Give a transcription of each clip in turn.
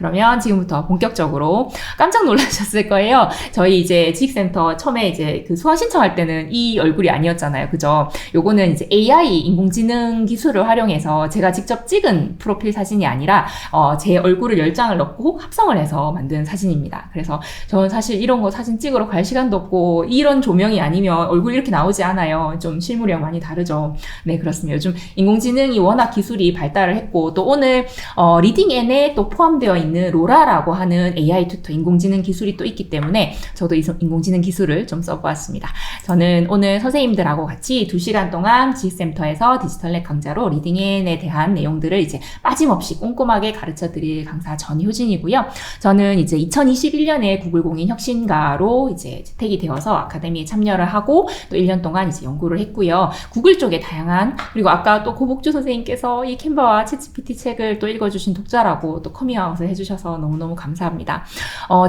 그러면 지금부터 본격적으로 깜짝 놀라셨을 거예요. 저희 이제 지식센터 처음에 이제 그 수강 신청할 때는 이 얼굴이 아니었잖아요. 그죠? 요거는 이제 AI 인공지능 기술을 활용해서 제가 직접 찍은 프로필 사진이 아니라 제 얼굴을 10장을 넣고 합성을 해서 만든 사진입니다. 그래서 저는 사실 이런 거 사진 찍으러 갈 시간도 없고 이런 조명이 아니면 얼굴이 이렇게 나오지 않아요. 좀 실물이랑 많이 다르죠. 네, 그렇습니다. 요즘 인공지능이 워낙 기술이 발달을 했고 또 오늘 리딩앤에 또 포함되어 있는 로라라고 하는 AI 튜터 인공지능 기술이 또 있기 때문에 저도 이 인공지능 기술을 좀 써보았습니다. 저는 오늘 선생님들하고 같이 2시간 동안 지식센터에서 디지털랩 강좌로 리딩앤에 대한 내용들을 이제 빠짐없이 꼼꼼하게 가르쳐 드릴 강사 전효진이고요. 저는 이제 2021년에 구글 공인 혁신가로 이제 채택이 되어서 아카데미에 참여를 하고 또 1년 동안 이제 연구를 했고요. 구글 쪽에 다양한, 그리고 아까 또 고복주 선생님께서 이 캔버와 챗GPT 책을 또 읽어주신 독자라고 또 커밍아웃을 해주셔서 너무너무 감사합니다.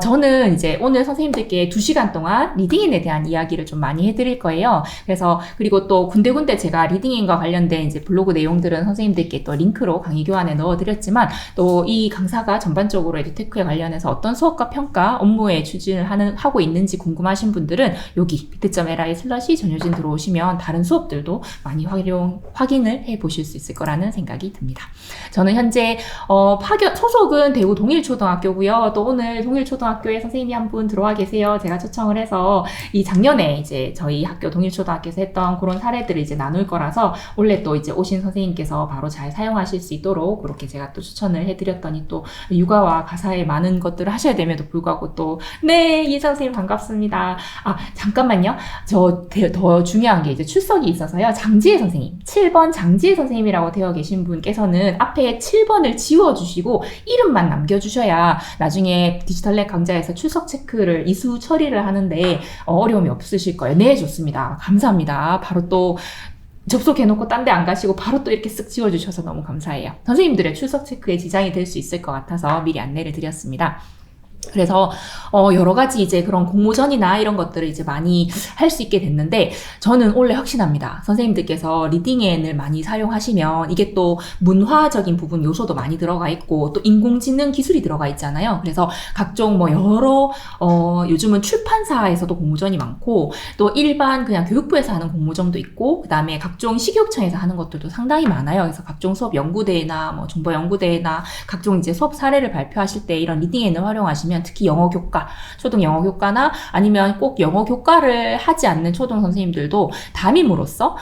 저는 이제 오늘 선생님들께 2시간 동안 리딩앤에 대한 이야기를 좀 많이 해드릴 거예요. 그래서 그리고 또 군데군데 제가 리딩앤과 관련된 이제 블로그 내용들은 선생님들께 또 링크로 강의 교환에 넣어드렸지만 또 이 강사가 전반적으로 에듀테크에 관련해서 어떤 수업과 평가, 업무에 추진을 하고 있는지 궁금하신 분들은 여기 bit.ly/전효진 들어오시면 다른 수업들도 많이 확인을 해보실 수 있을 거라는 생각이 듭니다. 저는 현재 소속은 대구 동일초등학교고요. 또 오늘 동일초등학교에 선생님이 한 분 들어와 계세요. 제가 초청을 해서 이 작년에 이제 저희 학교 동일초등학교에서 했던 그런 사례들을 이제 나눌 거라서 원래 또 이제 오신 선생님께서 바로 잘 사용하실 수 있도록 그렇게 제가 또 추천을 해드렸더니 또 육아와 가사에 많은 것들을 하셔야 됨에도 불구하고 또 네, 이혜정 선생님 반갑습니다. 잠깐만요. 더 중요한 게 이제 출석이 있어서요. 장지혜 선생님, 7번 장지혜 선생님이라고 되어 계신 분께서는 앞에 7번을 지워주시고 이름만 남겨주셔야 나중에 디지털랩 강좌에서 출석 체크를 이수 처리를 하는데 어려움이 없으실 거예요. 네, 좋습니다. 감사합니다. 바로 또 접속해놓고 딴 데 안 가시고 바로 또 이렇게 쓱 지워주셔서 너무 감사해요. 선생님들의 출석 체크에 지장이 될 수 있을 것 같아서 미리 안내를 드렸습니다. 그래서 여러 가지 이제 그런 공모전이나 이런 것들을 이제 많이 할 수 있게 됐는데 저는 원래 확신합니다. 선생님들께서 리딩앤을 많이 사용하시면 이게 또 문화적인 부분 요소도 많이 들어가 있고 또 인공지능 기술이 들어가 있잖아요. 그래서 각종 여러 요즘은 출판사에서도 공모전이 많고 또 일반 그냥 교육부에서 하는 공모전도 있고 그다음에 각종 식교육청에서 하는 것들도 상당히 많아요. 그래서 각종 수업 연구대회나 정보 연구대회나 각종 이제 수업 사례를 발표하실 때 이런 리딩앤을 활용하시면 특히 영어 교과, 초등 영어 교과나 아니면 꼭 영어 교과를 하지 않는 초등 선생님들도 담임으로서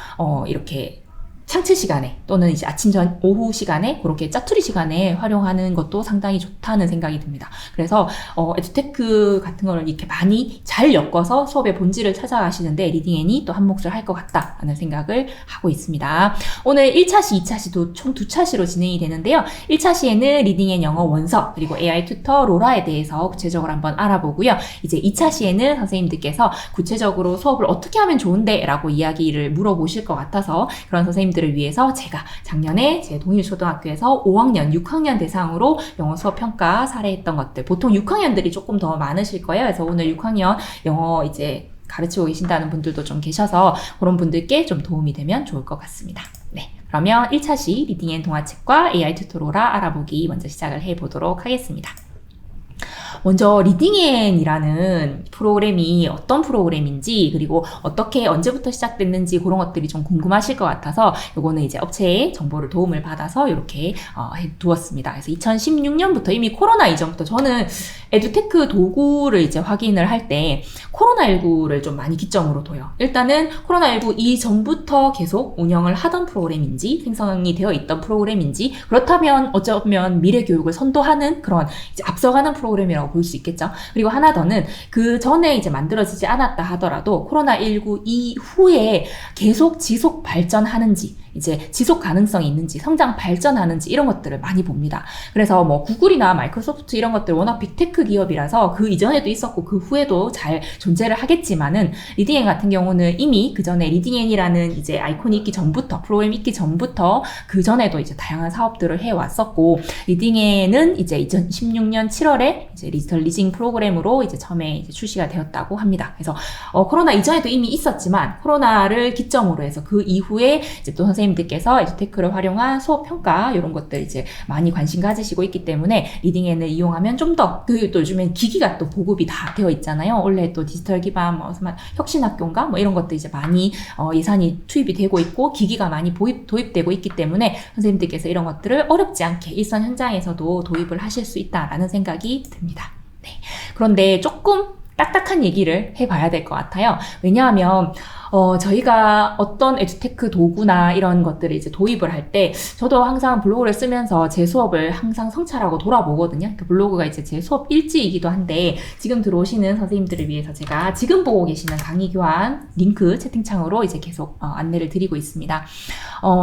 이렇게 창체 시간에 또는 이제 아침 전 오후 시간에 그렇게 짜투리 시간에 활용하는 것도 상당히 좋다는 생각이 듭니다. 그래서 에듀테크 같은 거를 이렇게 많이 잘 엮어서 수업의 본질을 찾아가시는데 리딩앤이 또 한 몫을 할 것 같다라는 생각을 하고 있습니다. 오늘 1차 시, 2차 시도 총 2차 시로 진행이 되는데요. 1차 시에는 리딩앤 영어 원서 그리고 AI 튜터 로라에 대해서 구체적으로 한번 알아보고요. 이제 2차 시에는 선생님들께서 구체적으로 수업을 어떻게 하면 좋은데 라고 이야기를 물어보실 것 같아서 그런 선생님들을 위해서 제가 작년에 제 동일초등학교에서 5학년, 6학년 대상으로 영어 수업 평가 사례했던 것들 보통 6학년들이 조금 더 많으실 거예요. 그래서 오늘 6학년 영어 이제 가르치고 계신다는 분들도 좀 계셔서 그런 분들께 좀 도움이 되면 좋을 것 같습니다. 네, 그러면 1차 시 리딩앤 동화책과 AI 튜토로라 알아보기 먼저 시작을 해보도록 하겠습니다. 먼저 리딩앤이라는 프로그램이 어떤 프로그램인지 그리고 어떻게 언제부터 시작됐는지 그런 것들이 좀 궁금하실 것 같아서 요거는 이제 업체의 정보를 도움을 받아서 이렇게 해두었습니다. 그래서 2016년부터 이미 코로나 이전부터 저는 에듀테크 도구를 이제 확인을 할 때 코로나19를 좀 많이 기점으로 둬요. 일단은 코로나19 이전부터 계속 운영을 하던 프로그램인지 생성이 되어 있던 프로그램인지 그렇다면 어쩌면 미래 교육을 선도하는 그런 이제 앞서가는 프로그램이라고 볼 수 있겠죠. 그리고 하나 더는 그 전에 이제 만들어지지 않았다 하더라도 코로나19 이후에 계속 지속 발전하는지 이제 지속 가능성이 있는지 성장 발전하는지 이런 것들을 많이 봅니다. 그래서 구글이나 마이크로소프트 이런 것들 워낙 빅테크 기업이라서 그 이전에도 있었고 그 후에도 잘 존재를 하겠지만은 리딩앤 같은 경우는 이미 그 전에 리딩앤이라는 이제 아이콘이 있기 전부터 프로그램이 있기 전부터 그 전에도 이제 다양한 사업들을 해왔었고 리딩앤은 이제 2016년 7월에 이제 디지털 리딩 프로그램으로 이제 처음에 이제 출시가 되었다고 합니다. 그래서 코로나 이전에도 이미 있었지만 코로나를 기점으로 해서 그 이후에 이제 또 선생님 선생님들께서 에듀테크를 활용한 수업 평가 이런 것들 이제 많이 관심 가지시고 있기 때문에 리딩앤을 이용하면 좀 더, 그 또 요즘엔 기기가 또 보급이 다 되어 있잖아요. 원래 또 디지털 기반 뭐 혁신학교인가 뭐 이런 것도 이제 많이 예산이 투입이 되고 있고 기기가 많이 도입되고 있기 때문에 선생님들께서 이런 것들을 어렵지 않게 일선 현장에서도 도입을 하실 수 있다라는 생각이 듭니다. 네. 그런데 조금 딱딱한 얘기를 해봐야 될 것 같아요. 왜냐하면 저희가 어떤 에듀테크 도구나 이런 것들을 이제 도입을 할 때, 저도 항상 블로그를 쓰면서 제 수업을 항상 성찰하고 돌아보거든요. 그 블로그가 이제 제 수업 일지이기도 한데, 지금 들어오시는 선생님들을 위해서 제가 지금 보고 계시는 강의 교환 링크 채팅창으로 이제 계속 안내를 드리고 있습니다.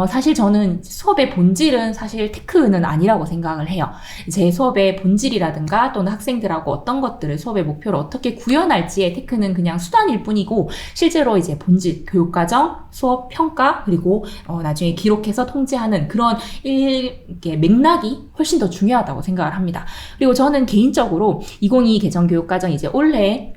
사실 저는 수업의 본질은 사실 테크는 아니라고 생각을 해요. 제 수업의 본질이라든가 또는 학생들하고 어떤 것들을 수업의 목표로 어떻게 구현할지의 테크는 그냥 수단일 뿐이고, 실제로 이제 본질, 교육과정, 수업 평가, 그리고 나중에 기록해서 통제하는 그런 이렇게 맥락이 훨씬 더 중요하다고 생각을 합니다. 그리고 저는 개인적으로 2022 개정교육과정이 이제 올해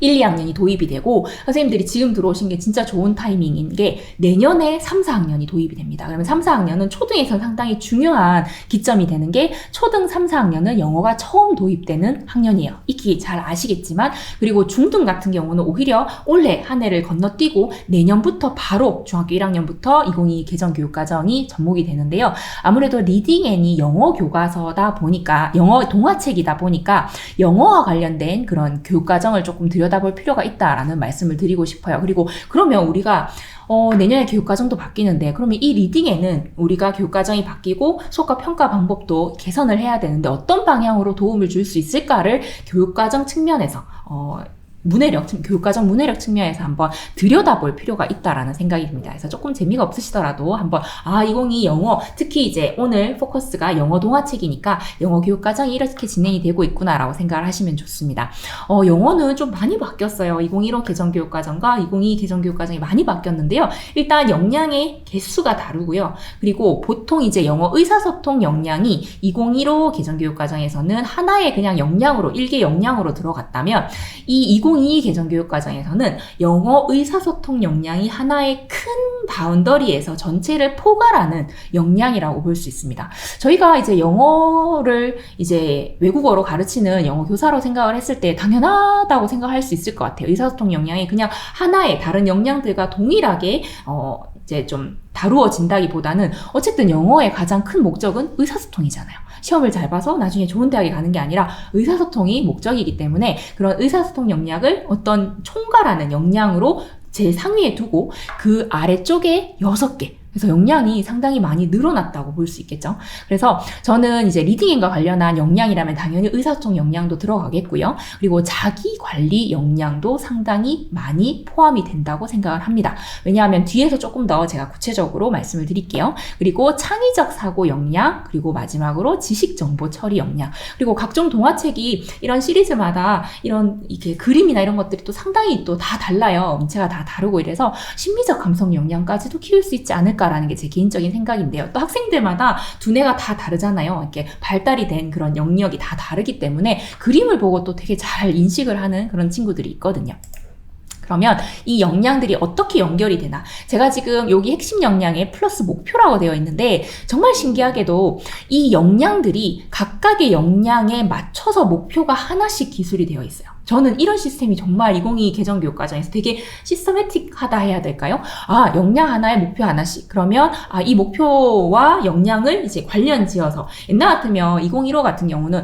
1, 2학년이 도입이 되고 선생님들이 지금 들어오신 게 진짜 좋은 타이밍인 게 내년에 3, 4학년이 도입이 됩니다. 그러면 3, 4학년은 초등에서 상당히 중요한 기점이 되는 게 초등 3, 4학년은 영어가 처음 도입되는 학년이에요. 익히 잘 아시겠지만 그리고 중등 같은 경우는 오히려 올해 한 해를 건너뛰고 내년부터 바로 중학교 1학년부터 2022 개정교육과정이 접목이 되는데요. 아무래도 리딩앤이 영어 교과서다 보니까 영어 동화책이다 보니까 영어와 관련된 그런 교육과정을 조금 들여다볼 필요가 있다라는 말씀을 드리고 싶어요. 그리고 그러면 우리가 내년에 교육과정도 바뀌는데 그러면 이 리딩에는 우리가 교육과정이 바뀌고 수업과 평가 방법도 개선을 해야 되는데 어떤 방향으로 도움을 줄 수 있을까를 교육과정 측면에서 교육과정 문해력 측면에서 한번 들여다볼 필요가 있다라는 생각이 듭니다. 그래서 조금 재미가 없으시더라도 한번 2022 영어, 특히 이제 오늘 포커스가 영어 동화책이니까 영어 교육과정이 이렇게 진행이 되고 있구나라고 생각을 하시면 좋습니다. 영어는 좀 많이 바뀌었어요. 2015 개정교육과정과 2022 개정교육과정이 많이 바뀌었는데요. 일단 역량의 개수가 다르고요. 그리고 보통 이제 영어 의사소통 역량이 2015 개정교육과정에서는 하나의 그냥 역량으로, 일개 역량으로 들어갔다면 이 2022 개정교육과정에서는 영어 의사소통 역량이 하나의 큰 바운더리에서 전체를 포괄하는 역량이라고 볼 수 있습니다. 저희가 이제 영어를 이제 외국어로 가르치는 영어 교사로 생각을 했을 때 당연하다고 생각할 수 있을 것 같아요. 의사소통 역량이 그냥 하나의 다른 역량들과 동일하게 이제 좀 다루어진다기보다는 어쨌든 영어의 가장 큰 목적은 의사소통이잖아요. 시험을 잘 봐서 나중에 좋은 대학에 가는 게 아니라 의사소통이 목적이기 때문에 그런 의사소통 역량을 어떤 총괄하는 역량으로 제 상위에 두고 그 아래쪽에 6개, 그래서 역량이 상당히 많이 늘어났다고 볼 수 있겠죠. 그래서 저는 이제 리딩앤과 관련한 역량이라면 당연히 의사소통 역량도 들어가겠고요. 그리고 자기관리 역량도 상당히 많이 포함이 된다고 생각을 합니다. 왜냐하면 뒤에서 조금 더 제가 구체적으로 말씀을 드릴게요. 그리고 창의적 사고 역량, 그리고 마지막으로 지식정보 처리 역량, 그리고 각종 동화책이 이런 시리즈마다 이런 이렇게 그림이나 이런 것들이 또 상당히 또 다 달라요. 음체가 다 다르고 이래서 심리적 감성 역량까지도 키울 수 있지 않을까 라는 게 제 개인적인 생각인데요. 또 학생들마다 두뇌가 다 다르잖아요. 이렇게 발달이 된 그런 영역이 다 다르기 때문에 그림을 보고 또 되게 잘 인식을 하는 그런 친구들이 있거든요. 그러면 이 역량들이 어떻게 연결이 되나? 제가 지금 여기 핵심 역량에 플러스 목표라고 되어 있는데 정말 신기하게도 이 역량들이 각각의 역량에 맞춰서 목표가 하나씩 기술이 되어 있어요. 저는 이런 시스템이 정말 2022 개정교육과정에서 되게 시스테매틱하다 해야 될까요? 역량 하나에 목표 하나씩. 그러면 이 목표와 역량을 이제 관련 지어서 옛날 같으면 2015 같은 경우는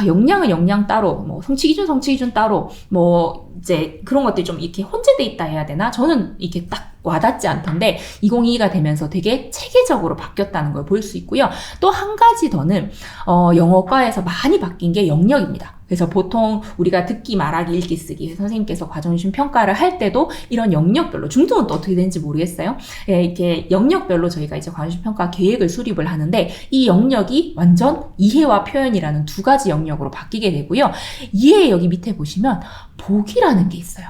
역량은 역량 따로, 뭐 성취 기준 따로, 뭐 이제 그런 것들이 좀 이렇게 혼재돼 있다 해야 되나? 저는 이렇게 딱 와닿지 않던데 2022가 되면서 되게 체계적으로 바뀌었다는 걸 볼 수 있고요. 또 한 가지 더는 영어과에서 많이 바뀐 게 영역입니다. 그래서 보통 우리가 듣기, 말하기, 읽기, 쓰기 선생님께서 과정중심 평가를 할 때도 이런 영역별로, 중등은 또 어떻게 되는지 모르겠어요. 이렇게 영역별로 저희가 이제 과정중심 평가 계획을 수립을 하는데 이 영역이 완전 이해와 표현이라는 두 가지 영역으로 바뀌게 되고요. 이해 여기 밑에 보시면 보기라는 게 있어요.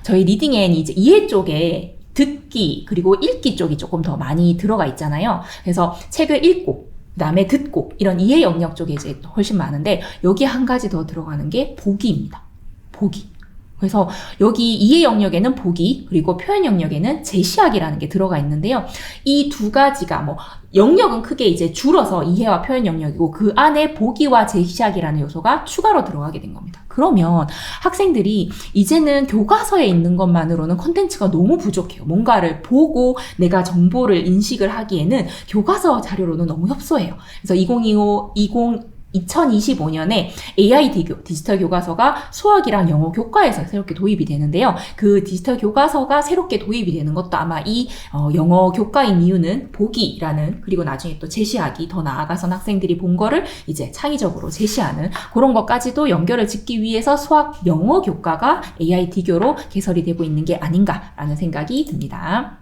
저희 리딩앤이 이제 이해 쪽에 듣기 그리고 읽기 쪽이 조금 더 많이 들어가 있잖아요. 그래서 책을 읽고 그 다음에 듣고 이런 이해 영역 쪽에 이제 훨씬 많은데 여기 한 가지 더 들어가는 게 보기입니다. 보기. 그래서 여기 이해 영역에는 보기, 그리고 표현 영역에는 제시하기라는 게 들어가 있는데요. 이 두 가지가 뭐 영역은 크게 이제 줄어서 이해와 표현 영역이고 그 안에 보기와 제시하기라는 요소가 추가로 들어가게 된 겁니다. 그러면 학생들이 이제는 교과서에 있는 것만으로는 콘텐츠가 너무 부족해요. 뭔가를 보고 내가 정보를 인식을 하기에는 교과서 자료로는 너무 협소해요. 그래서 2025년에 AI 디지털 교과서가 수학이랑 영어 교과에서 새롭게 도입이 되는데요. 그 디지털 교과서가 새롭게 도입이 되는 것도 아마 이 영어 교과인 이유는 보기라는, 그리고 나중에 또 제시하기, 더 나아가선 학생들이 본 거를 이제 창의적으로 제시하는 그런 것까지도 연결을 짓기 위해서 수학 영어 교과가 AI 디교로 개설이 되고 있는 게 아닌가라는 생각이 듭니다.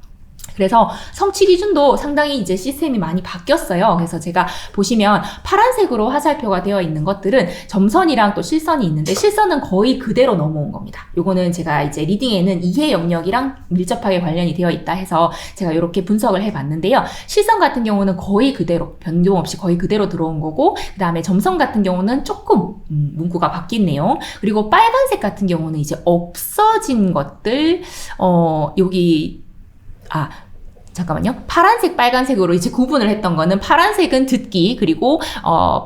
그래서 성취 기준도 상당히 이제 시스템이 많이 바뀌었어요. 그래서 제가 보시면 파란색으로 화살표가 되어 있는 것들은 점선이랑 또 실선이 있는데, 실선은 거의 그대로 넘어온 겁니다. 요거는 제가 이제 리딩에는 이해 영역이랑 밀접하게 관련이 되어 있다 해서 제가 이렇게 분석을 해봤는데요. 실선 같은 경우는 거의 그대로, 변동 없이 거의 그대로 들어온 거고, 그 다음에 점선 같은 경우는 조금 문구가 바뀐 내용, 그리고 빨간색 같은 경우는 이제 없어진 것들, 잠깐만요. 파란색, 빨간색으로 이제 구분을 했던 거는 파란색은 듣기, 그리고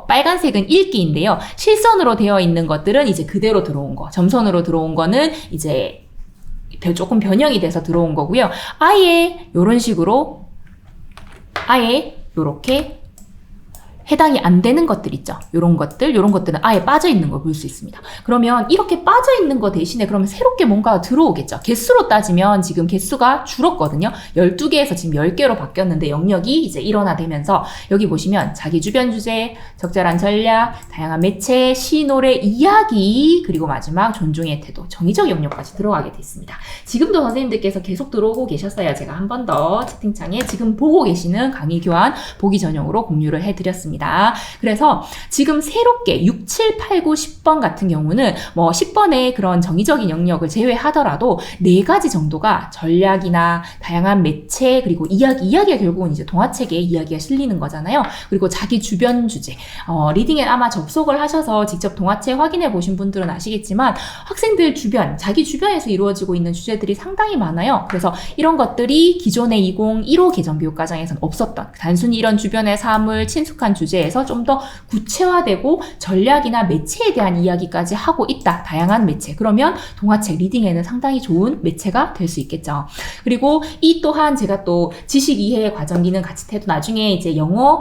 빨간색은 읽기인데요. 실선으로 되어 있는 것들은 이제 그대로 들어온 거, 점선으로 들어온 거는 이제 조금 변형이 돼서 들어온 거고요. 아예 요런 식으로 아예 요렇게 해당이 안 되는 것들 있죠. 요런 것들은 아예 빠져 있는 걸 볼 수 있습니다. 그러면 이렇게 빠져 있는 거 대신에 그러면 새롭게 뭔가가 들어오겠죠. 개수로 따지면 지금 개수가 줄었거든요. 12개에서 지금 10개로 바뀌었는데 영역이 이제 일원화되면서 여기 보시면 자기 주변 주제, 적절한 전략, 다양한 매체, 시, 노래, 이야기, 그리고 마지막 존중의 태도, 정의적 영역까지 들어가게 됐습니다. 지금도 선생님들께서 계속 들어오고 계셨어요. 제가 한 번 더 채팅창에 지금 보고 계시는 강의 교환 보기 전용으로 공유를 해드렸습니다. 그래서 지금 새롭게 6, 7, 8, 9, 10번 같은 경우는 뭐 10번의 그런 정의적인 영역을 제외하더라도 4가지 정도가 전략이나 다양한 매체, 그리고 이야기가 결국은 이제 동화책에 이야기가 실리는 거잖아요. 그리고 자기 주변 주제, 리딩에 아마 접속을 하셔서 직접 동화책 확인해 보신 분들은 아시겠지만 학생들 주변, 자기 주변에서 이루어지고 있는 주제들이 상당히 많아요. 그래서 이런 것들이 기존의 2015 개정교육과정에서는 없었던, 단순히 이런 주변의 사물, 친숙한 주제에서 좀 더 구체화되고 전략이나 매체에 대한 이야기까지 하고 있다. 다양한 매체. 그러면 동화책 리딩에는 상당히 좋은 매체가 될 수 있겠죠. 그리고 이 또한 제가 또 지식 이해 과정 기능 가치 태도, 나중에 이제 영어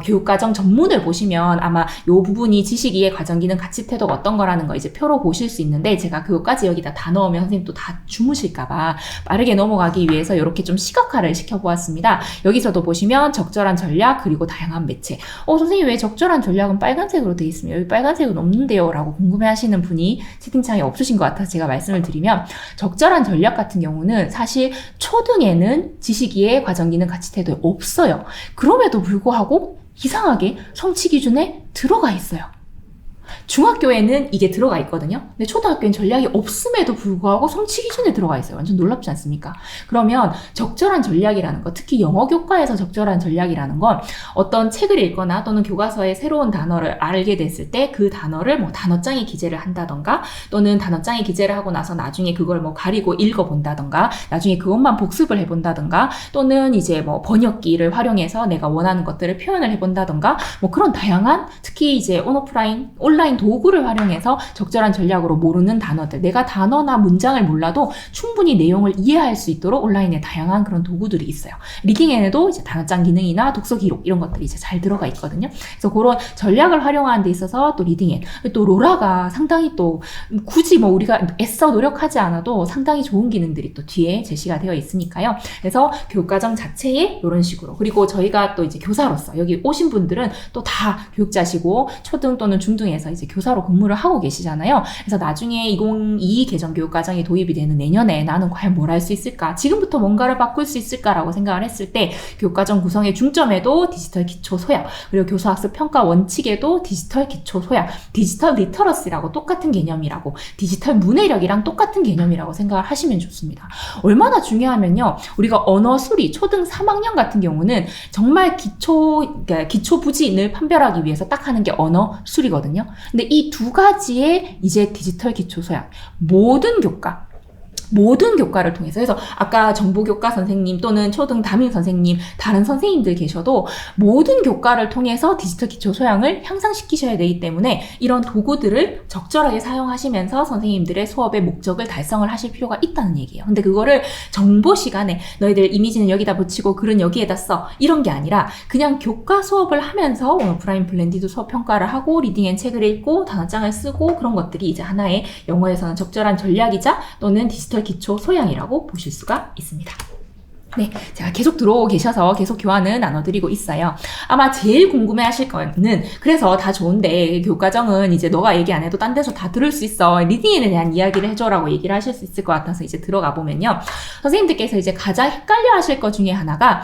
교육과정 전문을 보시면 아마 이 부분이 지식 이해 과정 기능 가치 태도가 어떤 거라는 거 이제 표로 보실 수 있는데, 제가 그것까지 여기다 다 넣으면 선생님 또 다 주무실까봐 빠르게 넘어가기 위해서 이렇게 좀 시각화를 시켜보았습니다. 여기서도 보시면 적절한 전략, 그리고 다양한 매체. 선생님 왜 적절한 전략은 빨간색으로 되어 있으면 여기 빨간색은 없는데요? 라고 궁금해하시는 분이 채팅창에 없으신 것 같아서 제가 말씀을 드리면, 적절한 전략 같은 경우는 사실 초등에는 지식이해 과정기능 가치 태도에 없어요. 그럼에도 불구하고 이상하게 성취 기준에 들어가 있어요. 중학교에는 이게 들어가 있거든요. 근데 초등학교엔 전략이 없음에도 불구하고 성취 기준에 들어가 있어요. 완전 놀랍지 않습니까? 그러면 적절한 전략이라는 거, 특히 영어 교과에서 적절한 전략이라는 건 어떤 책을 읽거나 또는 교과서의 새로운 단어를 알게 됐을 때 그 단어를 뭐 단어장에 기재를 한다던가, 또는 단어장에 기재를 하고 나서 나중에 그걸 뭐 가리고 읽어본다던가, 나중에 그것만 복습을 해본다던가, 또는 이제 뭐 번역기를 활용해서 내가 원하는 것들을 표현을 해본다던가, 뭐 그런 다양한, 특히 이제 온라인 도구를 활용해서 적절한 전략으로 모르는 단어들, 내가 단어나 문장을 몰라도 충분히 내용을 이해할 수 있도록 온라인에 다양한 그런 도구들이 있어요. 리딩에도 이제 단어장 기능이나 독서 기록 이런 것들이 이제 잘 들어가 있거든요. 그래서 그런 전략을 활용하는 데 있어서 또 리딩엔 또 로라가 상당히 또 굳이 뭐 우리가 애써 노력하지 않아도 상당히 좋은 기능들이 또 뒤에 제시가 되어 있으니까요. 그래서 교육과정 자체에 이런 식으로, 그리고 저희가 또 이제 교사로서 여기 오신 분들은 또 다 교육자시고 초등 또는 중등에서 이제 교사로 근무를 하고 계시잖아요. 그래서 나중에 2022 개정 교육과정이 도입이 되는 내년에 나는 과연 뭘 할 수 있을까? 지금부터 뭔가를 바꿀 수 있을까라고 생각을 했을 때 교육과정 구성의 중점에도 디지털 기초 소양, 그리고 교사학습 평가 원칙에도 디지털 기초 소양, 디지털 리터러시라고 똑같은 개념이라고, 디지털 문해력이랑 똑같은 개념이라고 생각을 하시면 좋습니다. 얼마나 중요하면요. 우리가 언어 수리, 초등 3학년 같은 경우는 정말 기초 부진을 판별하기 위해서 딱 하는 게 언어 수리거든요. 근데 이 두 가지의 이제 디지털 기초 소양, 모든 교과를 통해서, 그래서 아까 정보교과 선생님 또는 초등 담임 선생님, 다른 선생님들 계셔도 모든 교과를 통해서 디지털 기초 소양을 향상시키셔야 되기 때문에 이런 도구들을 적절하게 사용하시면서 선생님들의 수업의 목적을 달성을 하실 필요가 있다는 얘기예요. 근데 그거를 정보 시간에 너희들 이미지는 여기다 붙이고 글은 여기에다 써, 이런 게 아니라 그냥 교과 수업을 하면서 오늘 프라임 블렌디드 수업 평가를 하고 리딩 앤 책을 읽고 단어장을 쓰고 그런 것들이 이제 하나의 영어에서는 적절한 전략이자 또는 디지털 기초 소양이라고 보실 수가 있습니다. 네, 제가 계속 들어오고 계셔서 계속 교환은 나눠드리고 있어요. 아마 제일 궁금해하실 거는, 그래서 다 좋은데 교과정은 이제 너가 얘기 안 해도 딴 데서 다 들을 수 있어, 리딩에 대한 이야기를 해줘라고 얘기를 하실 수 있을 것 같아서 이제 들어가 보면요, 선생님들께서 이제 가장 헷갈려 하실 것 중에 하나가,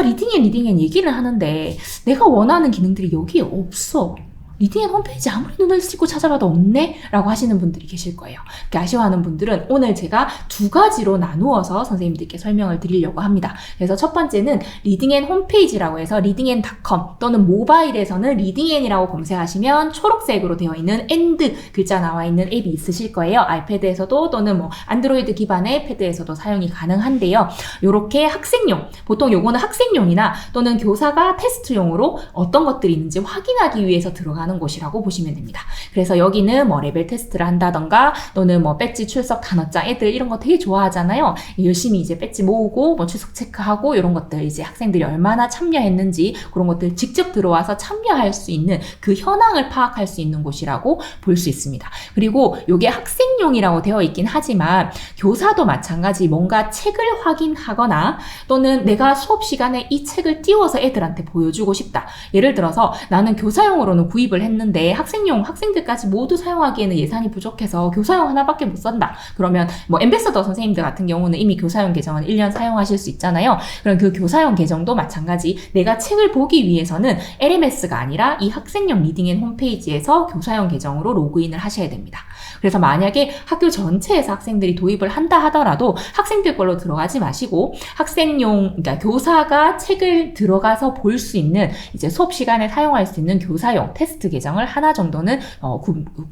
리딩 앤 얘기를 하는데 내가 원하는 기능들이 여기에 없어, 리딩 앤 홈페이지 아무리 눈을 씻고 찾아봐도 없네? 라고 하시는 분들이 계실 거예요. 그렇게 아쉬워하는 분들은 오늘 제가 두 가지로 나누어서 선생님들께 설명을 드리려고 합니다. 그래서 첫 번째는 리딩 앤 홈페이지라고 해서 리딩앤닷컴 또는 모바일에서는 리딩앤이라고 검색하시면 초록색으로 되어 있는 and 글자 나와 있는 앱이 있으실 거예요. 아이패드에서도 또는 뭐 안드로이드 기반의 패드에서도 사용이 가능한데요. 요렇게 학생용, 보통 요거는 학생용이나 또는 교사가 테스트용으로 어떤 것들이 있는지 확인하기 위해서 들어가는 곳이라고 보시면 됩니다. 그래서 여기는 뭐 레벨 테스트를 한다던가 또는 뭐 배지 출석 단어장, 애들 이런 거 되게 좋아하잖아요. 열심히 이제 배지 모으고 뭐 출석 체크하고 이런 것들, 이제 학생들이 얼마나 참여했는지 그런 것들 직접 들어와서 참여할 수 있는 그 현황을 파악할 수 있는 곳이라고 볼 수 있습니다. 그리고 이게 학생용이라고 되어 있긴 하지만 교사도 마찬가지 뭔가 책을 확인하거나 또는 내가 수업 시간에 이 책을 띄워서 애들한테 보여주고 싶다. 예를 들어서 나는 교사용으로는 구입을 했는데 학생들까지 모두 사용하기에는 예산이 부족해서 교사용 하나밖에 못 산다. 그러면 뭐 엠베서더 선생님들 같은 경우는 이미 교사용 계정은 1년 사용하실 수 있잖아요. 그럼 그 교사용 계정도 마찬가지, 내가 책을 보기 위해서는 LMS가 아니라 이 학생용 리딩 앤 홈페이지에서 교사용 계정으로 로그인을 하셔야 됩니다. 그래서 만약에 학교 전체에서 학생들이 도입을 한다 하더라도 학생들 걸로 들어가지 마시고 학생용, 그러니까 교사가 책을 들어가서 볼 수 있는 이제 수업 시간에 사용할 수 있는 교사용 테스트 계정을 하나 정도는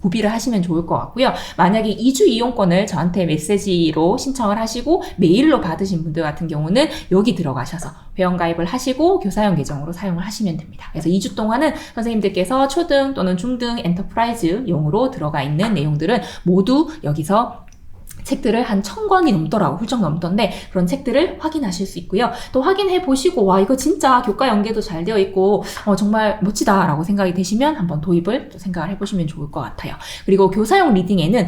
구비를 하시면 좋을 것 같고요. 만약에 2주 이용권을 저한테 메시지로 신청을 하시고 메일로 받으신 분들 같은 경우는 여기 들어가셔서 회원가입을 하시고 교사용 계정으로 사용을 하시면 됩니다. 그래서 2주 동안은 선생님들께서 초등 또는 중등 엔터프라이즈용으로 들어가 있는 내용들은 모두 여기서 책들을 한 1000권이 넘더라고, 훌쩍 넘던데 그런 책들을 확인하실 수 있고요. 또 확인해 보시고 와, 이거 진짜 교과 연계도 잘 되어 있고 정말 멋지다 라고 생각이 되시면 한번 도입을 또 생각을 해보시면 좋을 것 같아요. 그리고 교사용 리딩에는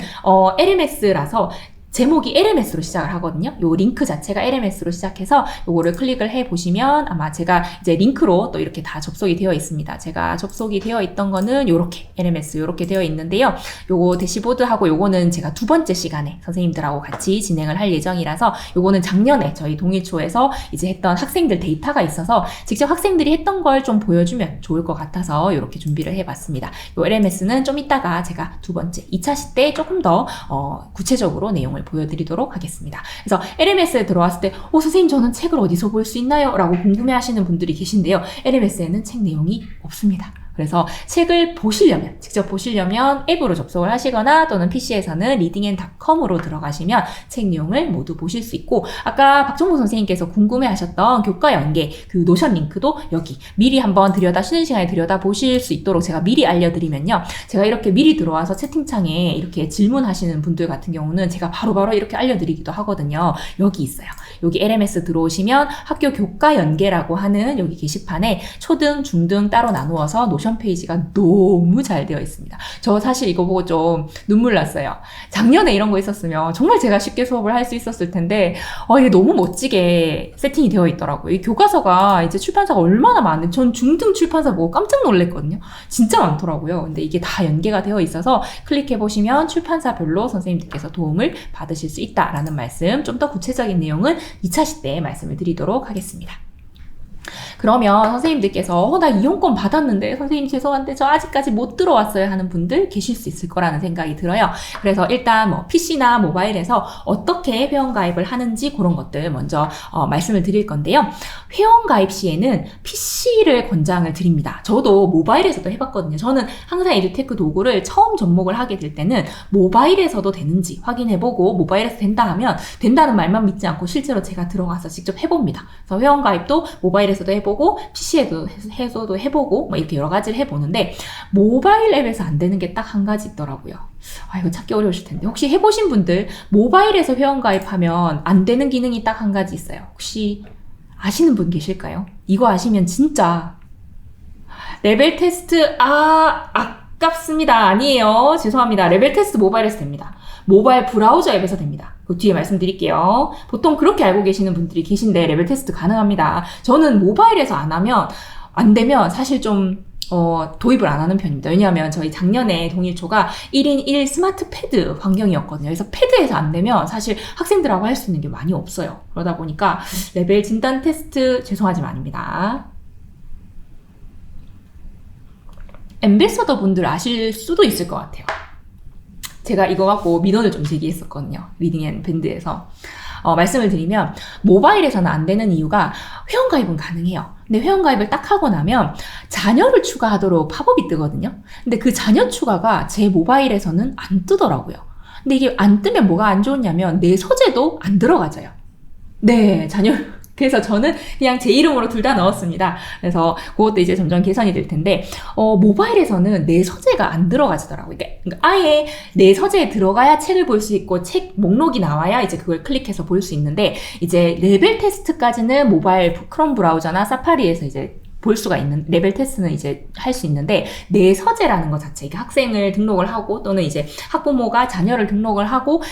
LMS라서 제목이 LMS로 시작을 하거든요. 요 링크 자체가 LMS로 시작해서 요거를 클릭을 해 보시면 아마 제가 이제 링크로 또 이렇게 다 접속이 되어 있습니다. 제가 접속이 되어 있던 거는 요렇게 LMS 요렇게 되어 있는데요. 요거 대시보드하고 요거는 제가 두 번째 시간에 선생님들하고 같이 진행을 할 예정이라서, 요거는 작년에 저희 동일초에서 이제 했던 학생들 데이터가 있어서 직접 학생들이 했던 걸 좀 보여주면 좋을 것 같아서 요렇게 준비를 해봤습니다. 요 LMS는 좀 이따가 제가 두 번째 2차 시 때 조금 더 구체적으로 내용을 보여드리도록 하겠습니다. 그래서 LMS에 들어왔을 때 선생님 저는 책을 어디서 볼 수 있나요? 라고 궁금해하시는 분들이 계신데요. LMS에는 책 내용이 없습니다. 그래서 책을 보시려면, 직접 보시려면 앱으로 접속을 하시거나 또는 PC에서는 리딩앤닷컴으로 들어가시면 책 내용을 모두 보실 수 있고, 아까 박정모 선생님께서 궁금해하셨던 교과 연계 그 노션 링크도 여기 미리 한번 쉬는 시간에 들여다 보실 수 있도록 제가 미리 알려드리면요. 제가 이렇게 미리 들어와서 채팅창에 이렇게 질문하시는 분들 같은 경우는 제가 바로바로 이렇게 알려드리기도 하거든요. 여기 있어요. 여기 LMS 들어오시면 학교 교과 연계라고 하는 여기 게시판에 초등, 중등 따로 나누어서 노션 페이지가 너무 잘 되어 있습니다. 저 사실 이거 보고 좀 눈물 났어요. 작년에 이런 거 있었으면 정말 제가 쉽게 수업을 할 수 있었을 텐데 이게 너무 멋지게 세팅이 되어 있더라고요. 이 교과서가 이제 출판사가 얼마나 많은, 전 중등 출판사 보고 깜짝 놀랐거든요. 진짜 많더라고요. 근데 이게 다 연계가 되어 있어서 클릭해보시면 출판사별로 선생님들께서 도움을 받으실 수 있다라는 말씀, 좀 더 구체적인 내용은 2차 시 때 말씀을 드리도록 하겠습니다. 그러면 선생님들께서 나 이용권 받았는데 선생님 죄송한데 저 아직까지 못 들어왔어요 하는 분들 계실 수 있을 거라는 생각이 들어요. 그래서 일단 뭐 PC나 모바일에서 어떻게 회원가입을 하는지 그런 것들 먼저 말씀을 드릴 건데요. 회원가입 시에는 PC를 권장을 드립니다. 저도 모바일에서도 해봤거든요. 저는 항상 에듀테크 도구를 처음 접목을 하게 될 때는 모바일에서도 되는지 확인해보고 모바일에서 된다 하면 된다는 말만 믿지 않고 실제로 제가 들어가서 직접 해봅니다. 그래서 회원가입도 모바일에서도 해보고 PC에서도 해보고 뭐 이렇게 여러 가지를 해보는데 모바일 앱에서 안 되는 게 딱 한 가지 있더라고요. 이거 찾기 어려우실 텐데 혹시 해보신 분들 모바일에서 회원가입하면 안 되는 기능이 딱 한 가지 있어요. 혹시 아시는 분 계실까요? 이거 아시면 진짜 레벨 테스트 아깝습니다. 아니에요. 죄송합니다. 레벨 테스트 모바일에서 됩니다. 모바일 브라우저 앱에서 됩니다. 그 뒤에 말씀드릴게요. 보통 그렇게 알고 계시는 분들이 계신데 레벨 테스트 가능합니다. 저는 모바일에서 안 되면 사실 좀 도입을 안 하는 편입니다. 왜냐하면 저희 작년에 동일초가 1인 1 스마트 패드 환경이었거든요. 그래서 패드에서 안 되면 사실 학생들하고 할 수 있는 게 많이 없어요. 그러다 보니까 레벨 진단 테스트 죄송하지만 아닙니다. 앰베서더 분들 아실 수도 있을 것 같아요. 제가 이거 갖고 민원을 좀 제기했었거든요. 리딩 앤 밴드에서. 말씀을 드리면 모바일에서는 안 되는 이유가 회원가입은 가능해요. 근데 회원가입을 딱 하고 나면 자녀를 추가하도록 팝업이 뜨거든요. 근데 그 자녀 추가가 제 모바일에서는 안 뜨더라고요. 근데 이게 안 뜨면 뭐가 안 좋냐면 내 서재도 안 들어가져요. 네, 그래서 저는 그냥 제 이름으로 둘 다 넣었습니다. 그래서 그것도 이제 점점 개선이 될 텐데, 모바일에서는 내 서재가 안 들어가지더라고요. 그러니까 아예 내 서재에 들어가야 책을 볼 수 있고, 책 목록이 나와야 이제 그걸 클릭해서 볼 수 있는데, 이제 레벨 테스트까지는 모바일 크롬 브라우저나 사파리에서 이제 볼 수가 있는, 레벨 테스트는 이제 할 수 있는데, 내 서재라는 것 자체, 이게 학생을 등록을 하고, 또는 이제 학부모가 자녀를 등록을 하고,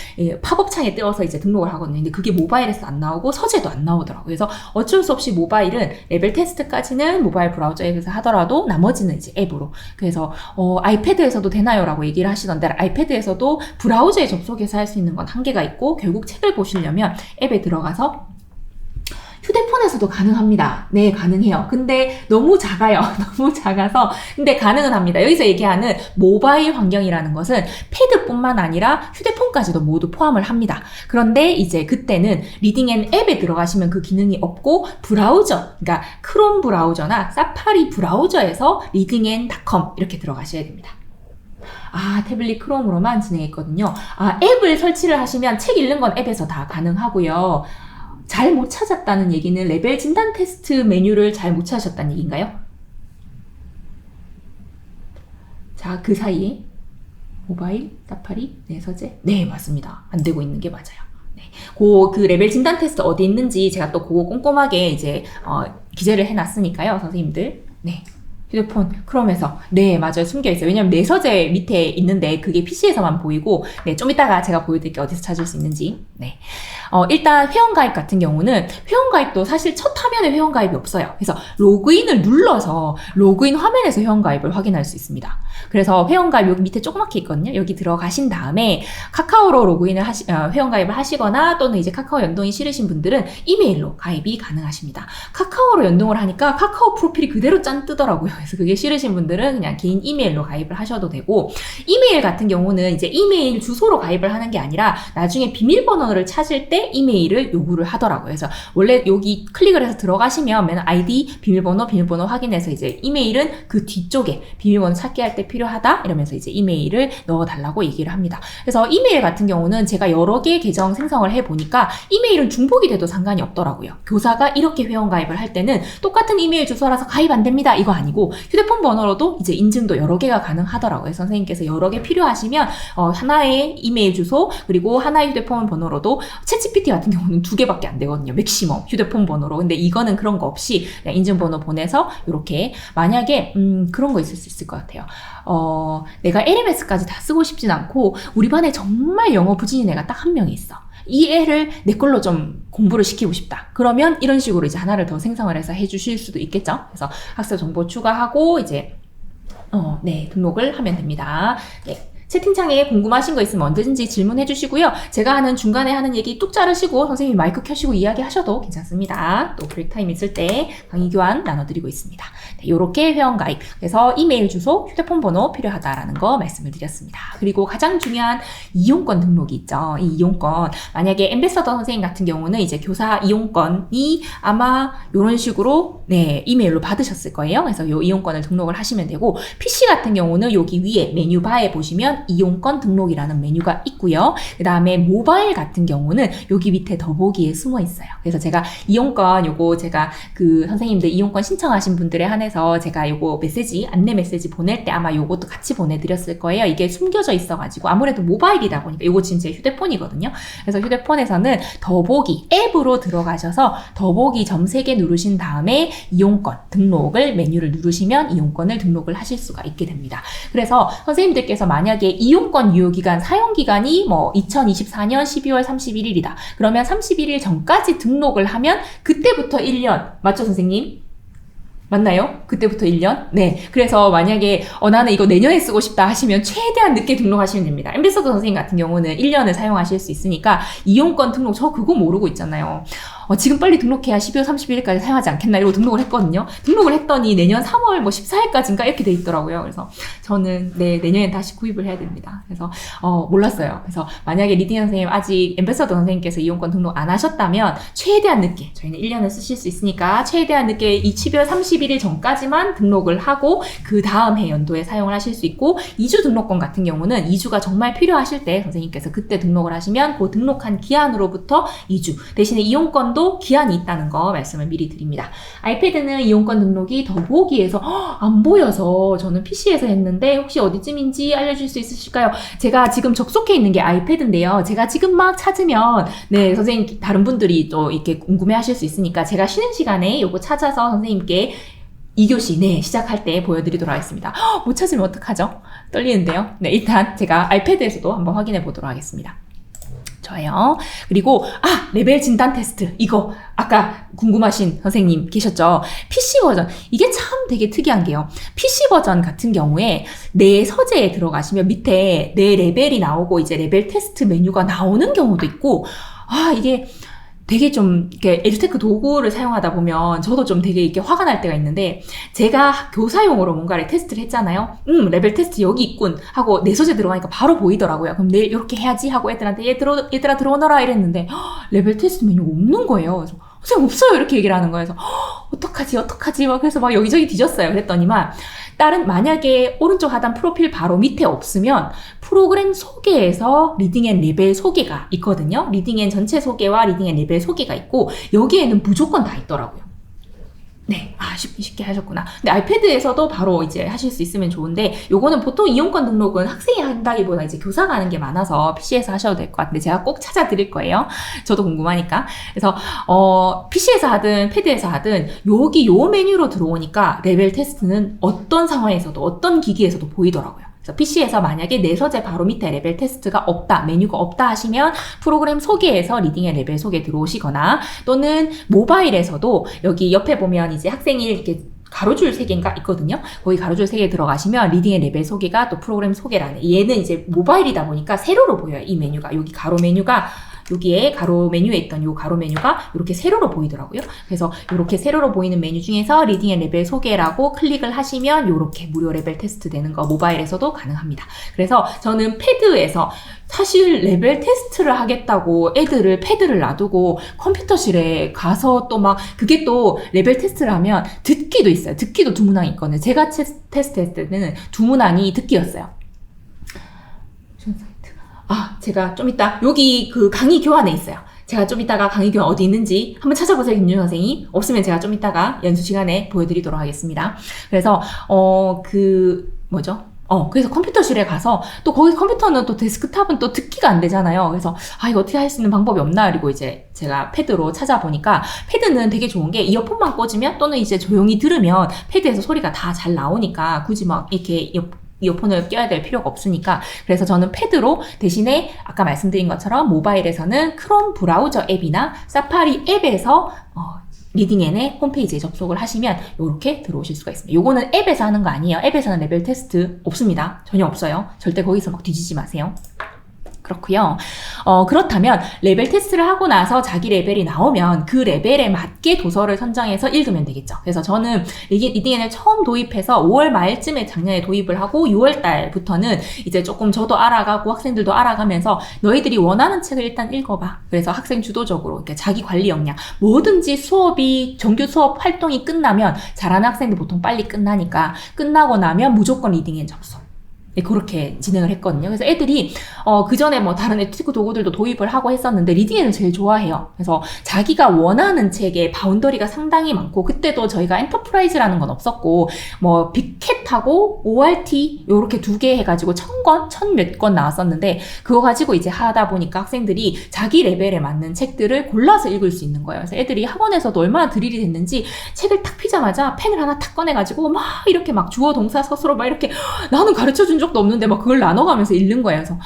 팝업 창에 띄워서 이제 등록을 하거든요. 근데 그게 모바일에서 안 나오고, 서재도 안 나오더라고요. 그래서 어쩔 수 없이 모바일은 레벨 테스트까지는 모바일 브라우저 앱에서 하더라도, 나머지는 이제 앱으로. 그래서, 아이패드에서도 되나요? 라고 얘기를 하시던데, 아이패드에서도 브라우저에 접속해서 할 수 있는 건 한계가 있고, 결국 책을 보시려면 앱에 들어가서 휴대폰에서도 가능합니다. 네, 가능해요. 근데 너무 작아요. 너무 작아서. 근데 가능은 합니다. 여기서 얘기하는 모바일 환경이라는 것은 패드뿐만 아니라 휴대폰까지도 모두 포함을 합니다. 그런데 이제 그때는 리딩 앤 앱에 들어가시면 그 기능이 없고 브라우저, 그러니까 크롬 브라우저나 사파리 브라우저에서 readingand.com 이렇게 들어가셔야 됩니다. 태블릿 크롬으로만 진행했거든요. 앱을 설치를 하시면 책 읽는 건 앱에서 다 가능하고요. 잘 못 찾았다는 얘기는 레벨 진단 테스트 메뉴를 잘 못 찾으셨다는 얘기인가요? 자, 그 사이에 모바일, 사파리, 내 서재? 네, 맞습니다. 안 되고 있는 게 맞아요. 네. 그 레벨 진단 테스트 어디 있는지 제가 또 그거 꼼꼼하게 이제 기재를 해놨으니까요, 선생님들. 네. 휴대폰 크롬에서 네 맞아요 숨겨있어요. 왜냐면 내 서재 밑에 있는데 그게 PC에서만 보이고 네 좀 이따가 제가 보여드릴게요. 어디서 찾을 수 있는지. 네 일단 회원가입 같은 경우는 회원가입도 사실 첫 화면에 회원가입이 없어요. 그래서 로그인을 눌러서 로그인 화면에서 회원가입을 확인할 수 있습니다. 그래서 회원가입 여기 밑에 조그맣게 있거든요. 여기 들어가신 다음에 카카오로 로그인을 회원가입을 하시거나 또는 이제 카카오 연동이 싫으신 분들은 이메일로 가입이 가능하십니다. 카카오로 연동을 하니까 카카오 프로필이 그대로 짠 뜨더라고요. 그래서 그게 싫으신 분들은 그냥 개인 이메일로 가입을 하셔도 되고, 이메일 같은 경우는 이제 이메일 주소로 가입을 하는 게 아니라 나중에 비밀번호를 찾을 때 이메일을 요구를 하더라고요. 그래서 원래 여기 클릭을 해서 들어가시면 맨 아이디, 비밀번호 확인해서 이제 이메일은 그 뒤쪽에 비밀번호 찾기 할 때 필요하다 이러면서 이제 이메일을 넣어달라고 얘기를 합니다. 그래서 이메일 같은 경우는 제가 여러 개 계정 생성을 해보니까 이메일은 중복이 돼도 상관이 없더라고요. 교사가 이렇게 회원가입을 할 때는 똑같은 이메일 주소라서 가입 안 됩니다 이거 아니고 휴대폰 번호로도 이제 인증도 여러 개가 가능하더라고요. 선생님께서 여러 개 필요하시면 하나의 이메일 주소 그리고 하나의 휴대폰 번호로도 챗GPT 같은 경우는 2개밖에 안 되거든요. 맥시멈 휴대폰 번호로. 근데 이거는 그런 거 없이 그냥 인증번호 보내서 이렇게 만약에 그런 거 있을 수 있을 것 같아요. 내가 LMS까지 다 쓰고 싶진 않고 우리 반에 정말 영어 부진인 애가 딱 한 명이 있어. 이 애를 내 걸로 좀 공부를 시키고 싶다. 그러면 이런 식으로 이제 하나를 더 생성을 해서 해주실 수도 있겠죠. 그래서 학습 정보 추가하고 이제 네 등록을 하면 됩니다. 네. 채팅창에 궁금하신 거 있으면 언제든지 질문해 주시고요. 제가 하는 중간에 하는 얘기 뚝 자르시고 선생님이 마이크 켜시고 이야기하셔도 괜찮습니다. 또 브레이크 타임 있을 때 강의 교환 나눠드리고 있습니다. 네, 이렇게 회원가입, 그래서 이메일 주소, 휴대폰 번호 필요하다라는 거 말씀을 드렸습니다. 그리고 가장 중요한 이용권 등록이 있죠. 이 이용권, 만약에 앰베서더 선생님 같은 경우는 이제 교사 이용권이 아마 이런 식으로 네, 이메일로 받으셨을 거예요. 그래서 이 이용권을 등록을 하시면 되고, PC 같은 경우는 여기 위에 메뉴바에 보시면 이용권 등록이라는 메뉴가 있고요. 그 다음에 모바일 같은 경우는 여기 밑에 더보기에 숨어 있어요. 그래서 제가 이용권 요거 제가 그 선생님들 이용권 신청하신 분들에 한해서 제가 요거 메시지, 안내 메시지 보낼 때 아마 요것도 같이 보내드렸을 거예요. 이게 숨겨져 있어가지고 아무래도 모바일이다 보니까 요거 지금 제 휴대폰이거든요. 그래서 휴대폰에서는 더보기 앱으로 들어가셔서 더보기 점 3개 누르신 다음에 이용권 등록을 메뉴를 누르시면 이용권을 등록을 하실 수가 있게 됩니다. 그래서 선생님들께서 만약에 이용권 유효기간, 사용기간이 뭐 2024년 12월 31일이다. 그러면 31일 전까지 등록을 하면 그때부터 1년, 맞죠 선생님? 맞나요? 그때부터 1년? 네. 그래서 만약에 나는 이거 내년에 쓰고 싶다 하시면 최대한 늦게 등록하시면 됩니다. 앰베서더 선생님 같은 경우는 1년을 사용하실 수 있으니까 이용권 등록 저 그거 모르고 있잖아요. 지금 빨리 등록해야 12월 31일까지 사용하지 않겠나 이러고 등록을 했거든요. 등록을 했더니 내년 3월 뭐 14일까지인가 이렇게 돼 있더라고요. 그래서 저는 내년에 다시 구입을 해야 됩니다. 그래서 몰랐어요. 그래서 만약에 리딩 선생님 아직 앰베서더 선생님께서 이용권 등록 안 하셨다면 최대한 늦게, 저희는 1년을 쓰실 수 있으니까 최대한 늦게 이 12월 31일 전까지만 등록을 하고 그 다음 해 연도에 사용을 하실 수 있고, 2주 등록권 같은 경우는 2주가 정말 필요하실 때 선생님께서 그때 등록을 하시면 그 등록한 기한으로부터 2주, 대신에 이용권도 기한이 있다는 거 말씀을 미리 드립니다. 아이패드는 이용권 등록이 더보기에서 안 보여서 저는 PC에서 했는데 혹시 어디쯤인지 알려줄 수 있으실까요? 제가 지금 접속해 있는 게 아이패드인데요. 제가 지금 막 찾으면 네 선생님 다른 분들이 또 이렇게 궁금해 하실 수 있으니까 제가 쉬는 시간에 요거 찾아서 선생님께 2교시 네 시작할 때 보여드리도록 하겠습니다. 못 찾으면 어떡하죠? 떨리는데요. 네, 일단 제가 아이패드에서도 한번 확인해 보도록 하겠습니다. 좋아요. 그리고 레벨 진단 테스트, 이거 아까 궁금하신 선생님 계셨죠? PC 버전, 이게 참 되게 특이한 게요. PC 버전 같은 경우에 내 서재에 들어가시면 밑에 내 레벨이 나오고 이제 레벨 테스트 메뉴가 나오는 경우도 있고, 이게 되게 좀 이렇게 에듀테크 도구를 사용하다 보면 저도 좀 되게 이렇게 화가 날 때가 있는데, 제가 교사용으로 뭔가를 테스트를 했잖아요. 레벨 테스트 여기 있군 하고 내 소재 들어가니까 바로 보이더라고요. 그럼 내일 이렇게 해야지 하고 애들한테 얘들아 들어오너라 이랬는데 레벨 테스트 메뉴가 없는 거예요. 그래서 선생님 없어요 이렇게 얘기를 하는 거예요. 그래서 어떡하지 막 그래서 막 여기저기 뒤졌어요. 그랬더니만 만약에 오른쪽 하단 프로필 바로 밑에 없으면 프로그램 소개에서 리딩 앤 레벨 소개가 있거든요. 리딩 앤 전체 소개와 리딩 앤 레벨 소개가 있고 여기에는 무조건 다 있더라고요. 네, 쉽게 하셨구나. 근데 아이패드에서도 바로 이제 하실 수 있으면 좋은데, 요거는 보통 이용권 등록은 학생이 한다기보다 이제 교사가 하는 게 많아서 PC에서 하셔도 될 것 같은데 제가 꼭 찾아드릴 거예요. 저도 궁금하니까. 그래서 PC에서 하든 패드에서 하든 여기 요 메뉴로 들어오니까 레벨 테스트는 어떤 상황에서도 어떤 기기에서도 보이더라고요. 그래서 PC에서 만약에 내 서재 바로 밑에 레벨 테스트가 없다, 메뉴가 없다 하시면 프로그램 소개에서 리딩의 레벨 소개 들어오시거나, 또는 모바일에서도 여기 옆에 보면 이제 학생일 이렇게 가로줄 3개인가 있거든요. 거기 가로줄 3개 들어가시면 리딩의 레벨 소개가 또 프로그램 소개라는, 얘는 이제 모바일이다 보니까 세로로 보여요. 이 메뉴가, 여기 가로 메뉴가 여기에 가로 메뉴에 있던 요 가로 메뉴가 이렇게 세로로 보이더라고요. 그래서 이렇게 세로로 보이는 메뉴 중에서 리딩 앤 레벨 소개라고 클릭을 하시면 이렇게 무료 레벨 테스트 되는 거 모바일에서도 가능합니다. 그래서 저는 패드에서 사실 레벨 테스트를 하겠다고 애들을 패드를 놔두고 컴퓨터실에 가서 또 막 그게 또 레벨 테스트를 하면 듣기도 있어요. 듣기도 두 문항이 있거든요. 제가 테스트 했을 때는 두 문항이 듣기였어요. 제가 좀 이따 여기 그 강의 교환에 있어요. 제가 좀 이따가 강의 교환 어디 있는지 한번 찾아보세요, 김준 선생님. 없으면 제가 좀 이따가 연수 시간에 보여드리도록 하겠습니다. 그래서 그래서 컴퓨터실에 가서 또 거기 컴퓨터는 또 데스크탑은 또 듣기가 안 되잖아요. 그래서 이거 어떻게 할 수 있는 방법이 없나? 그리고 이제 제가 패드로 찾아보니까 패드는 되게 좋은 게 이어폰만 꽂으면 또는 이제 조용히 들으면 패드에서 소리가 다 잘 나오니까 굳이 막 이렇게 이어폰을 껴야 될 필요가 없으니까, 그래서 저는 패드로 대신에 아까 말씀드린 것처럼 모바일에서는 크롬 브라우저 앱이나 사파리 앱에서 리딩앤의 홈페이지에 접속을 하시면 이렇게 들어오실 수가 있습니다. 요거는 앱에서 하는 거 아니에요. 앱에서는 레벨 테스트 없습니다. 전혀 없어요. 절대 거기서 막 뒤지지 마세요. 그렇고요. 그렇다면 레벨 테스트를 하고 나서 자기 레벨이 나오면 그 레벨에 맞게 도서를 선정해서 읽으면 되겠죠. 그래서 저는 리딩앤을 처음 도입해서 5월 말쯤에 작년에 도입을 하고 6월 달부터는 이제 조금 저도 알아가고 학생들도 알아가면서 너희들이 원하는 책을 일단 읽어봐. 그래서 학생 주도적으로 이렇게 자기 관리 역량, 뭐든지 수업이 정규 수업 활동이 끝나면 잘하는 학생들 보통 빨리 끝나니까 끝나고 나면 무조건 리딩앤 접속. 네, 그렇게 진행을 했거든요. 그래서 애들이 그 전에 뭐 다른 에듀테크 도구들도 도입을 하고 했었는데 리딩앤을 제일 좋아해요. 그래서 자기가 원하는 책의 바운더리가 상당히 많고, 그때도 저희가 엔터프라이즈라는 건 없었고 뭐 빅캣하고 ORT 요렇게 2개 해가지고 1000권, 1000몇 권 나왔었는데 그거 가지고 이제 하다 보니까 학생들이 자기 레벨에 맞는 책들을 골라서 읽을 수 있는 거예요. 그래서 애들이 학원에서도 얼마나 드릴이 됐는지 책을 딱 피자마자 펜을 하나 탁 꺼내가지고 막 이렇게 막 주어 동사 서술어 막 이렇게 나는 가르쳐준 적도 없는데 막 그걸 나눠가면서 읽는 거예요. 그래서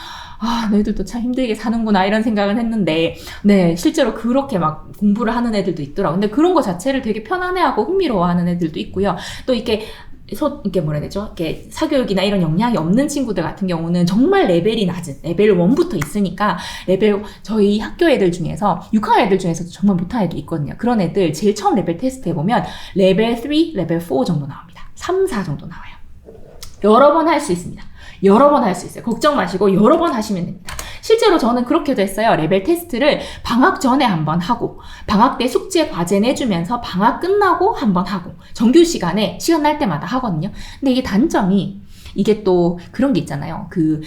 너희들도 참 힘들게 사는구나 이런 생각은 했는데, 네, 실제로 그렇게 막 공부를 하는 애들도 있더라고요. 근데 그런 거 자체를 되게 편안해하고 흥미로워하는 애들도 있고요. 또 이렇게 이게 뭐라 해야 되죠? 이렇게 사교육이나 이런 역량이 없는 친구들 같은 경우는 정말 레벨이 낮은 레벨 1부터 있으니까 저희 학교 애들 중에서 6학년 애들 중에서도 정말 못한 애도 있거든요. 그런 애들 제일 처음 레벨 테스트 해보면 레벨 3, 레벨 4 정도 나옵니다. 3, 4 정도 나와요. 여러 번 할 수 있습니다. 여러 번 할 수 있어요. 걱정 마시고 여러 번 하시면 됩니다. 실제로 저는 그렇게도 했어요. 레벨 테스트를 방학 전에 한번 하고, 방학 때 숙제 과제 내주면서 방학 끝나고 한번 하고, 정규 시간에 시간 날 때마다 하거든요. 근데 이게 단점이, 이게 또 그런 게 있잖아요. 그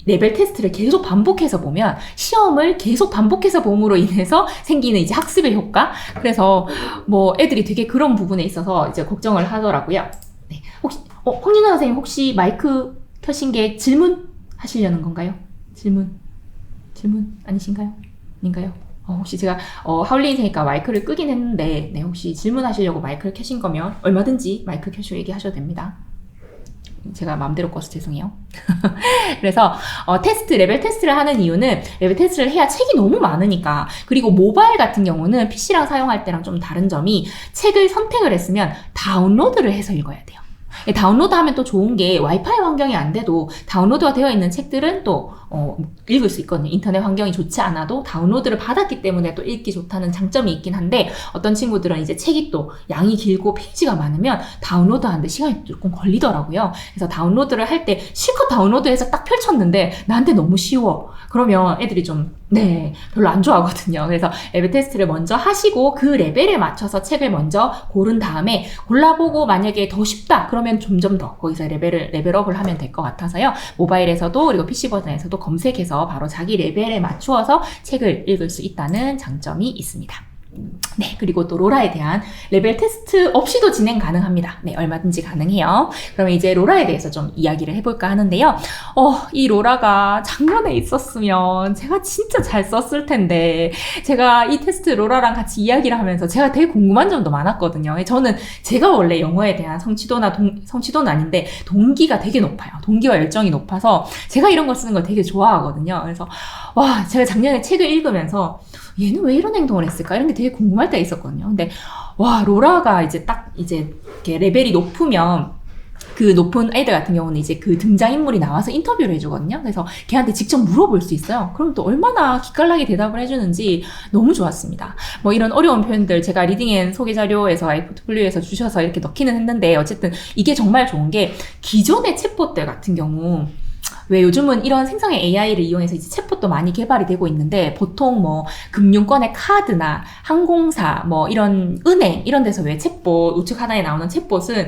레벨 테스트를 계속 반복해서 보면 시험을 계속 반복해서 봄으로 인해서 생기는 이제 학습의 효과. 그래서 뭐 애들이 되게 그런 부분에 있어서 이제 걱정을 하더라고요. 네. 혹시 홍진아 선생님 혹시 마이크 켜신 게 질문 하시려는 건가요? 질문 아니신가요? 아닌가요? 혹시 제가 하울링이니까 마이크를 끄긴 했는데, 네, 혹시 질문하시려고 마이크를 켜신 거면 얼마든지 마이크 켜시고 얘기하셔도 됩니다. 제가 마음대로 꺼서 죄송해요. 그래서 레벨 테스트를 하는 이유는 레벨 테스트를 해야 책이 너무 많으니까. 그리고 모바일 같은 경우는 PC랑 사용할 때랑 좀 다른 점이, 책을 선택을 했으면 다운로드를 해서 읽어야 돼요. 다운로드 하면 또 좋은 게 와이파이 환경이 안 돼도 다운로드가 되어 있는 책들은 또 읽을 수 있거든요. 인터넷 환경이 좋지 않아도 다운로드를 받았기 때문에 또 읽기 좋다는 장점이 있긴 한데, 어떤 친구들은 이제 책이 또 양이 길고 페이지가 많으면 다운로드 하는데 시간이 조금 걸리더라고요. 그래서 다운로드를 할 때 실컷 다운로드해서 딱 펼쳤는데 나한테 너무 쉬워. 그러면 애들이 좀 별로 안 좋아하거든요. 그래서 레벨 테스트를 먼저 하시고 그 레벨에 맞춰서 책을 먼저 고른 다음에 골라보고, 만약에 더 쉽다 그러면 점점 더 거기서 레벨업을 하면 될 것 같아서요. 모바일에서도 그리고 PC 버전에서도 검색해서 바로 자기 레벨에 맞추어서 책을 읽을 수 있다는 장점이 있습니다. 네, 그리고 또 로라에 대한 레벨 테스트 없이도 진행 가능합니다. 네, 얼마든지 가능해요. 그러면 이제 로라에 대해서 좀 이야기를 해볼까 하는데요. 이 로라가 작년에 있었으면 제가 진짜 잘 썼을 텐데, 제가 이 테스트 로라랑 같이 이야기를 하면서 제가 되게 궁금한 점도 많았거든요. 저는 제가 원래 영어에 대한 성취도는 아닌데 동기가 되게 높아요. 동기와 열정이 높아서 제가 이런 걸 쓰는 걸 되게 좋아하거든요. 그래서 제가 작년에 책을 읽으면서 얘는 왜 이런 행동을 했을까? 이런 게 되게 궁금할 때가 있었거든요. 근데 로라가 이제 이렇게 레벨이 높으면 그 높은 애들 같은 경우는 이제 그 등장인물이 나와서 인터뷰를 해주거든요. 그래서 걔한테 직접 물어볼 수 있어요. 그럼 또 얼마나 기깔나게 대답을 해주는지 너무 좋았습니다. 뭐 이런 어려운 표현들 제가 리딩앤 소개 자료에서 아이포트폴리오에서 주셔서 이렇게 넣기는 했는데, 어쨌든 이게 정말 좋은 게, 기존의 챗봇들 같은 경우 왜 요즘은 이런 생성의 AI를 이용해서 이제 챗봇도 많이 개발이 되고 있는데, 보통 뭐 금융권의 카드나 항공사, 뭐 이런 은행 이런 데서 왜 챗봇 우측 하단에 나오는 챗봇은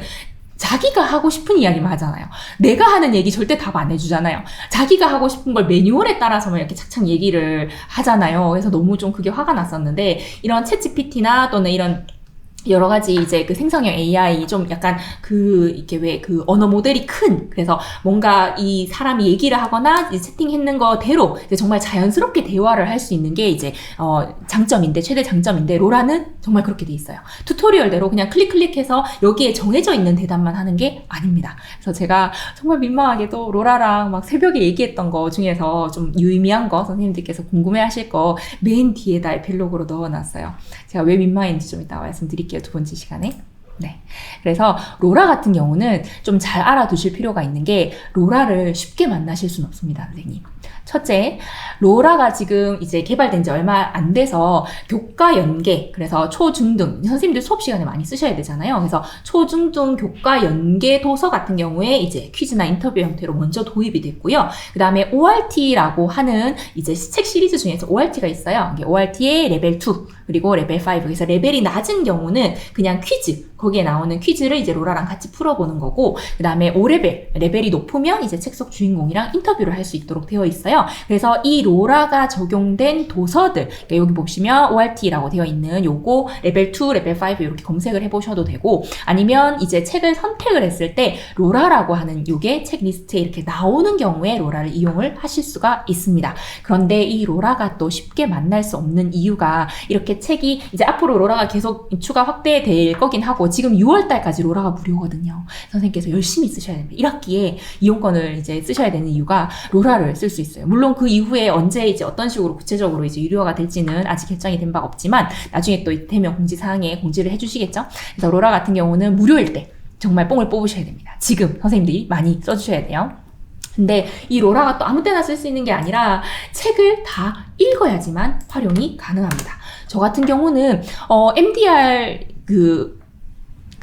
자기가 하고 싶은 이야기만 하잖아요. 내가 하는 얘기 절대 답 안 해주잖아요. 자기가 하고 싶은 걸 매뉴얼에 따라서만 이렇게 착착 얘기를 하잖아요. 그래서 너무 좀 그게 화가 났었는데, 이런 챗GPT나 또는 이런 여러 가지 이제 그 생성형 AI 좀 약간 이게 왜 언어 모델이 큰, 그래서 뭔가 이 사람이 얘기를 하거나 이제 채팅했는 거대로 이제 정말 자연스럽게 대화를 할 수 있는 게 이제, 장점인데, 최대 장점인데, 로라는 정말 그렇게 돼 있어요. 튜토리얼대로 그냥 클릭해서 여기에 정해져 있는 대답만 하는 게 아닙니다. 그래서 제가 정말 민망하게도 로라랑 막 새벽에 얘기했던 거 중에서 좀 유의미한 거, 선생님들께서 궁금해 하실 거 맨 뒤에다 에필로그로 넣어놨어요. 제가 왜 민망했는지 좀 이따 말씀드릴게요. 두 번째 시간에. 네. 그래서 로라 같은 경우는 좀 잘 알아두실 필요가 있는 게, 로라를 쉽게 만나실 수는 없습니다, 선생님. 첫째, 로라가 지금 이제 개발된 지 얼마 안 돼서 교과 연계, 그래서 초중등, 선생님들 수업 시간에 많이 쓰셔야 되잖아요. 그래서 초중등 교과 연계 도서 같은 경우에 이제 퀴즈나 인터뷰 형태로 먼저 도입이 됐고요. 그 다음에 ORT라고 하는 이제 책 시리즈 중에서 ORT가 있어요. 이게 ORT의 레벨 2, 그리고 레벨 5. 그래서 레벨이 낮은 경우는 그냥 퀴즈, 거기에 나오는 퀴즈를 이제 로라랑 같이 풀어보는 거고, 그 다음에 5레벨, 레벨이 높으면 이제 책 속 주인공이랑 인터뷰를 할 수 있도록 되어 있어요. 그래서 이 로라가 적용된 도서들, 그러니까 여기 보시면 ORT라고 되어 있는 요거 레벨 2, 레벨 5 이렇게 검색을 해보셔도 되고, 아니면 이제 책을 선택을 했을 때 로라라고 하는 요게 책 리스트에 이렇게 나오는 경우에 로라를 이용을 하실 수가 있습니다. 그런데 이 로라가 또 쉽게 만날 수 없는 이유가, 이렇게 책이 이제 앞으로 로라가 계속 추가 확대될 거긴 하고, 지금 6월달까지 로라가 무료거든요. 선생님께서 열심히 쓰셔야 됩니다. 1학기에 이용권을 이제 쓰셔야 되는 이유가 로라를 쓸 수 있어요. 물론 그 이후에 언제 이제 어떤 식으로 구체적으로 이제 유료화가 될지는 아직 결정이 된 바가 없지만, 나중에 또 대면 공지사항에 공지를 해주시겠죠? 그래서 로라 같은 경우는 무료일 때 정말 뽕을 뽑으셔야 됩니다. 지금 선생님들이 많이 써주셔야 돼요. 근데 이 로라가 또 아무 때나 쓸 수 있는 게 아니라 책을 다 읽어야지만 활용이 가능합니다. 저 같은 경우는 MDR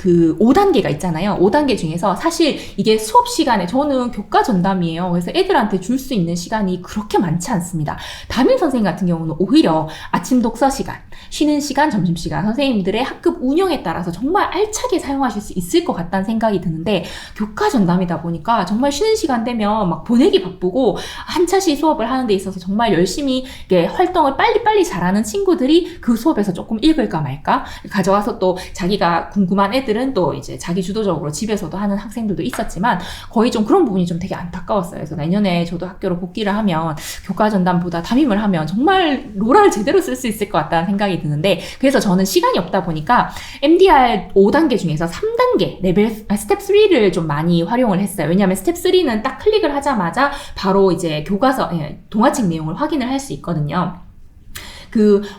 5단계가 있잖아요. 5단계 중에서 사실 이게 수업 시간에, 저는 교과 전담이에요. 그래서 애들한테 줄 수 있는 시간이 그렇게 많지 않습니다. 담임 선생님 같은 경우는 오히려 아침 독서 시간, 쉬는 시간, 점심시간, 선생님들의 학급 운영에 따라서 정말 알차게 사용하실 수 있을 것 같다는 생각이 드는데, 교과 전담이다 보니까 정말 쉬는 시간 되면 막 보내기 바쁘고, 한 차시 수업을 하는 데 있어서 정말 열심히 활동을 빨리빨리 잘하는 친구들이 그 수업에서 조금 읽을까 말까 가져와서 또 자기가 궁금한 애들은 또 이제 자기 주도적으로 집에서도 하는 학생들도 있었지만, 거의 좀 그런 부분이 좀 되게 안타까웠어요. 그래서 내년에 저도 학교로 복귀를 하면 교과 전담보다 담임을 하면 정말 로라를 제대로 쓸 수 있을 것 같다는 생각이 드는데, 그래서 저는 시간이 없다 보니까 MDR 5단계 중에서 3단계 레벨 스텝 3를 좀 많이 활용을 했어요. 왜냐하면 스텝 3는 딱 클릭을 하자마자 바로 이제 교과서, 동화책 내용을 확인을 할 수 있거든요.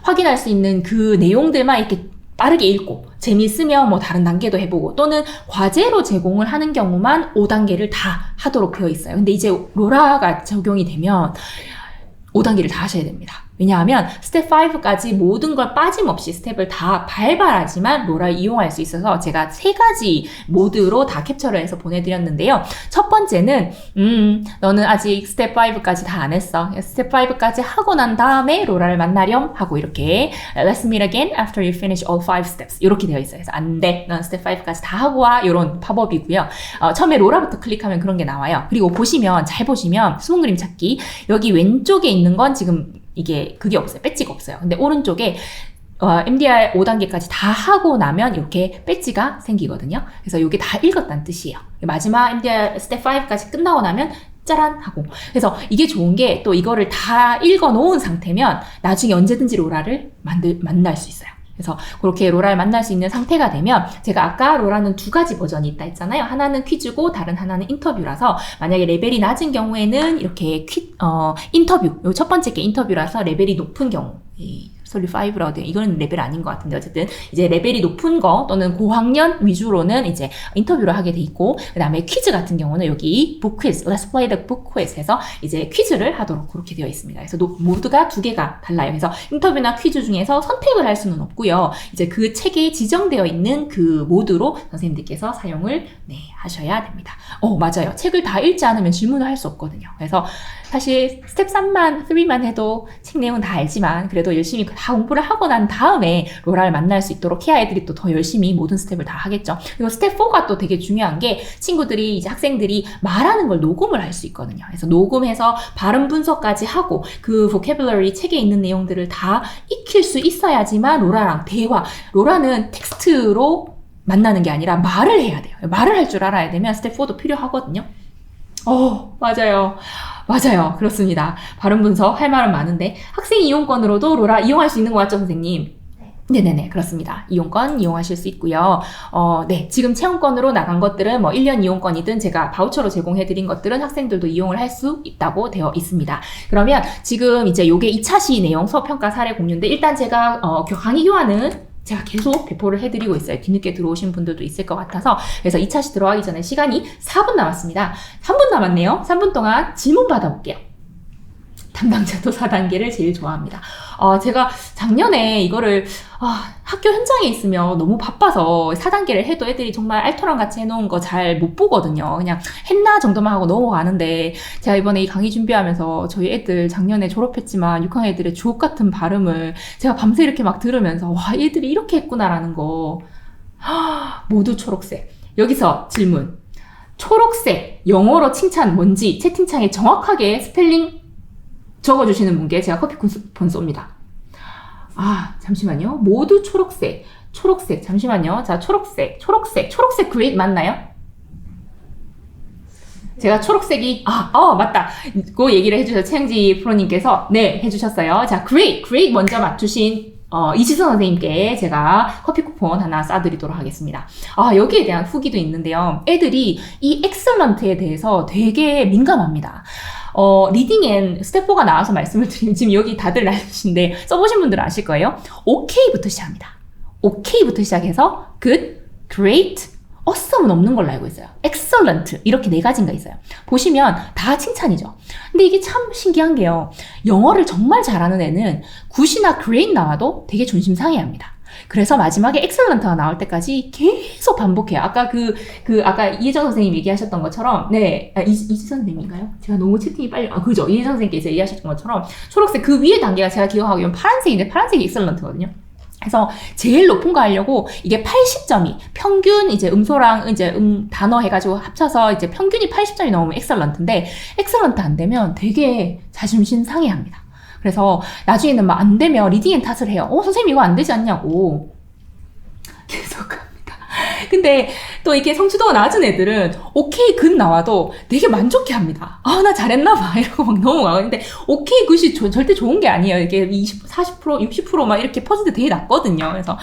확인할 수 있는 그 내용들만 이렇게 빠르게 읽고, 재미있으면 뭐 다른 단계도 해보고, 또는 과제로 제공을 하는 경우만 5단계를 다 하도록 되어 있어요. 근데 이제 로라가 적용이 되면 5단계를 다 하셔야 됩니다. 왜냐하면 스텝 5까지 모든 걸 빠짐없이 스텝을 다 밟아야지만 로라를 이용할 수 있어서 제가 3가지 모드로 다 캡처를 해서 보내드렸는데요. 첫 번째는 너는 아직 스텝 5까지 다 안 했어. 스텝 5까지 하고 난 다음에 로라를 만나렴 하고, 이렇게 Let's meet again after you finish all 5 steps 이렇게 되어 있어요. 그래서 안 돼, 넌 스텝 5까지 다 하고 와, 이런 팝업이고요. 처음에 로라부터 클릭하면 그런 게 나와요. 그리고 보시면, 잘 보시면 숨은 그림 찾기, 여기 왼쪽에 있는 건 지금 그게 없어요. 배지가 없어요. 근데 오른쪽에 MDR 5단계까지 다 하고 나면 이렇게 배지가 생기거든요. 그래서 이게 다 읽었다는 뜻이에요. 마지막 MDR 스텝 5까지 끝나고 나면 짜란 하고. 그래서 이게 좋은 게, 또 이거를 다 읽어 놓은 상태면 나중에 언제든지 로라를 만날 수 있어요. 그래서 그렇게 로라를 만날 수 있는 상태가 되면, 제가 아까 로라는 2가지 버전이 있다 했잖아요. 하나는 퀴즈고 다른 하나는 인터뷰라서, 만약에 레벨이 낮은 경우에는 이렇게 인터뷰, 요 첫 번째 게 인터뷰라서 레벨이 높은 경우, 솔리 5라고 돼요. 이거는 레벨 아닌 것 같은데, 어쨌든 이제 레벨이 높은 거 또는 고학년 위주로는 이제 인터뷰를 하게 돼 있고, 그 다음에 퀴즈 같은 경우는 여기 book quiz, let's play the book quiz 해서 이제 퀴즈를 하도록 그렇게 되어 있습니다. 그래서 모두가 2개가 달라요. 그래서 인터뷰나 퀴즈 중에서 선택을 할 수는 없고요. 이제 그 책에 지정되어 있는 그 모드로 선생님들께서 사용을 하셔야 됩니다. 맞아요. 책을 다 읽지 않으면 질문을 할 수 없거든요. 그래서 사실 스텝 3만 해도 책 내용은 다 알지만, 그래도 열심히 다 공부를 하고 난 다음에 로라를 만날 수 있도록 해야 애들이 또 더 열심히 모든 스텝을 다 하겠죠. 그리고 스텝 4가 또 되게 중요한 게 친구들이 이제 학생들이 말하는 걸 녹음을 할 수 있거든요. 그래서 녹음해서 발음 분석까지 하고 그 vocabulary 책에 있는 내용들을 다 익힐 수 있어야지만 로라랑 대화, 로라는 텍스트로 만나는 게 아니라 말을 해야 돼요. 말을 할 줄 알아야 되면 스텝 4도 필요하거든요. 맞아요. 맞아요. 그렇습니다. 발음 분석 할 말은 많은데 학생 이용권으로도 로라 이용할 수 있는 거 맞죠, 선생님? 네네네, 그렇습니다. 이용권 이용하실 수 있고요. 네, 지금 체험권으로 나간 것들은 뭐 1년 이용권이든 제가 바우처로 제공해드린 것들은 학생들도 이용을 할 수 있다고 되어 있습니다. 그러면 지금 이제 요게 2차 시 내용 수업평가 사례 공유인데 일단 제가 강의 교환은 제가 계속 배포를 해드리고 있어요. 뒤늦게 들어오신 분들도 있을 것 같아서. 그래서 2차 시 들어가기 전에 시간이 4분 남았습니다. 3분 남았네요. 3분 동안 질문 받아볼게요. 담당자도 4단계를 제일 좋아합니다. 제가 작년에 이거를 학교 현장에 있으면 너무 바빠서 4단계를 해도 애들이 정말 알토랑 같이 해놓은 거 잘 못 보거든요. 그냥 했나 정도만 하고 넘어가는데 제가 이번에 이 강의 준비하면서 저희 애들 작년에 졸업했지만 6학년 애들의 주옥 같은 발음을 제가 밤새 이렇게 막 들으면서 와, 애들이 이렇게 했구나라는 거. 모두 초록색. 여기서 질문. 초록색 영어로 칭찬 뭔지 채팅창에 정확하게 스펠링 적어주시는 분께 제가 커피 쿠폰 쏩니다. 잠시만요. 모두 초록색. 초록색. 잠시만요. 자, 초록색. 초록색 맞나요? 제가 초록색이, 맞다. 그 얘기를 해주셔서 최영지 프로님께서, 네, 해주셨어요. 자, great 먼저 맞추신, 이지선 선생님께 제가 커피 쿠폰 하나 쏴드리도록 하겠습니다. 여기에 대한 후기도 있는데요. 애들이 이 excellent에 대해서 되게 민감합니다. 리딩 앤 스텝 4가 나와서 말씀을 드리면 지금 여기 다들 나오신데 써보신 분들은 아실 거예요. OK부터 시작합니다. OK부터 시작해서 good, great, awesome은 없는 걸로 알고 있어요. excellent 이렇게 4가지인가 있어요. 보시면 다 칭찬이죠. 근데 이게 참 신기한 게요. 영어를 정말 잘하는 애는 good이나 great 나와도 되게 존심 상해합니다. 그래서 마지막에 excellent가 나올 때까지 계속 반복해요. 아까 아까 이혜정 선생님 얘기하셨던 것처럼, 네, 이지선 선생님인가요? 제가 너무 채팅이 빨리, 그죠? 이혜정 선생님께서 얘기하셨던 것처럼, 초록색 그 위에 단계가 제가 기억하기로는 파란색인데, 파란색이 excellent거든요. 그래서 제일 높은 거 하려고 이게 80점이 평균 이제 음소랑 이제 단어 해가지고 합쳐서 이제 평균이 80점이 넘으면 excellent인데, excellent 안 되면 되게 자존심 상해합니다. 그래서 나중에는 막 안 되면 리딩 앤 탓을 해요. 선생님 이거 안 되지 않냐고. 계속 합니다. 근데 또 이렇게 성취도가 낮은 애들은 오케이 굿 나와도 되게 만족해 합니다. 나 잘했나 봐. 이러고 막 넘어가요. 근데 오케이 굿이 절대 좋은 게 아니에요. 이게 20, 40%, 60% 막 이렇게 퍼센트 되게 낮거든요. 그래서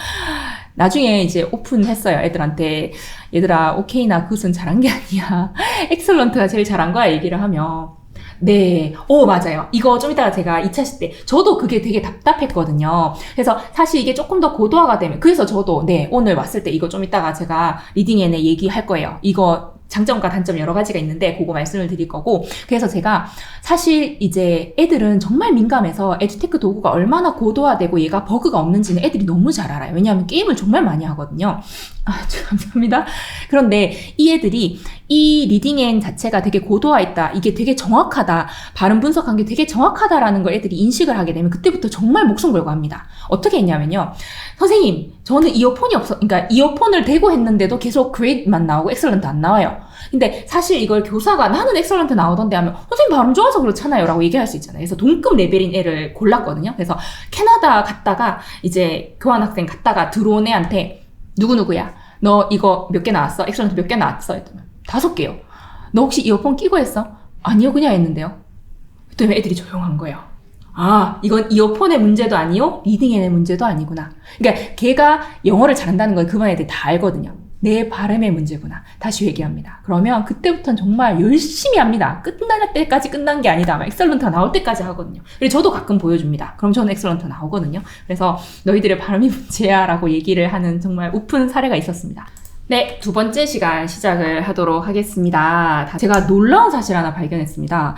나중에 이제 오픈했어요. 애들한테. 얘들아, 오케이나 굿은 잘한 게 아니야. 엑셀런트가 제일 잘한 거야. 얘기를 하면. 네. 맞아요. 이거 좀 이따가 제가 2차 시 때, 저도 그게 되게 답답했거든요. 그래서 사실 이게 조금 더 고도화가 되면, 그래서 저도, 네, 오늘 왔을 때 이거 좀 이따가 제가 리딩앤에 얘기할 거예요. 이거 장점과 단점 여러 가지가 있는데, 그거 말씀을 드릴 거고. 그래서 제가 사실 이제 애들은 정말 민감해서 에듀테크 도구가 얼마나 고도화되고 얘가 버그가 없는지는 애들이 너무 잘 알아요. 왜냐하면 게임을 정말 많이 하거든요. 감사합니다. 그런데 이 애들이 이 리딩앤 자체가 되게 고도화했다. 이게 되게 정확하다. 발음 분석한 게 되게 정확하다라는 걸 애들이 인식을 하게 되면 그때부터 정말 목숨 걸고 합니다. 어떻게 했냐면요. 선생님, 저는 이어폰이 그러니까 이어폰을 대고 했는데도 계속 great만 나오고 excellent 안 나와요. 근데 사실 이걸 교사가 나는 excellent 나오던데 하면 선생님 발음 좋아서 그렇잖아요 라고 얘기할 수 있잖아요. 그래서 동급 레벨인 애를 골랐거든요. 그래서 캐나다 갔다가 이제 교환학생 갔다가 들어온 애한테 누구누구야? 너 이거 몇 개 나왔어? 엑셀런트 몇 개 나왔어? 했더니 5개요. 너 혹시 이어폰 끼고 했어? 아니요, 그냥 했는데요. 그랬더니 애들이 조용한 거예요. 이건 이어폰의 문제도 아니요, 리딩앤의 문제도 아니구나. 그러니까 걔가 영어를 잘한다는 걸 그만 애들이 다 알거든요. 내 발음의 문제구나. 다시 얘기합니다. 그러면 그때부터는 정말 열심히 합니다. 끝날 때까지 끝난 게 아니다. 엑셀런트가 나올 때까지 하거든요. 그리고 저도 가끔 보여줍니다. 그럼 저는 엑셀런트 나오거든요. 그래서 너희들의 발음이 문제야 라고 얘기를 하는 정말 우픈 사례가 있었습니다. 네, 2번째 시간 시작을 하도록 하겠습니다. 제가 놀라운 사실 하나 발견했습니다.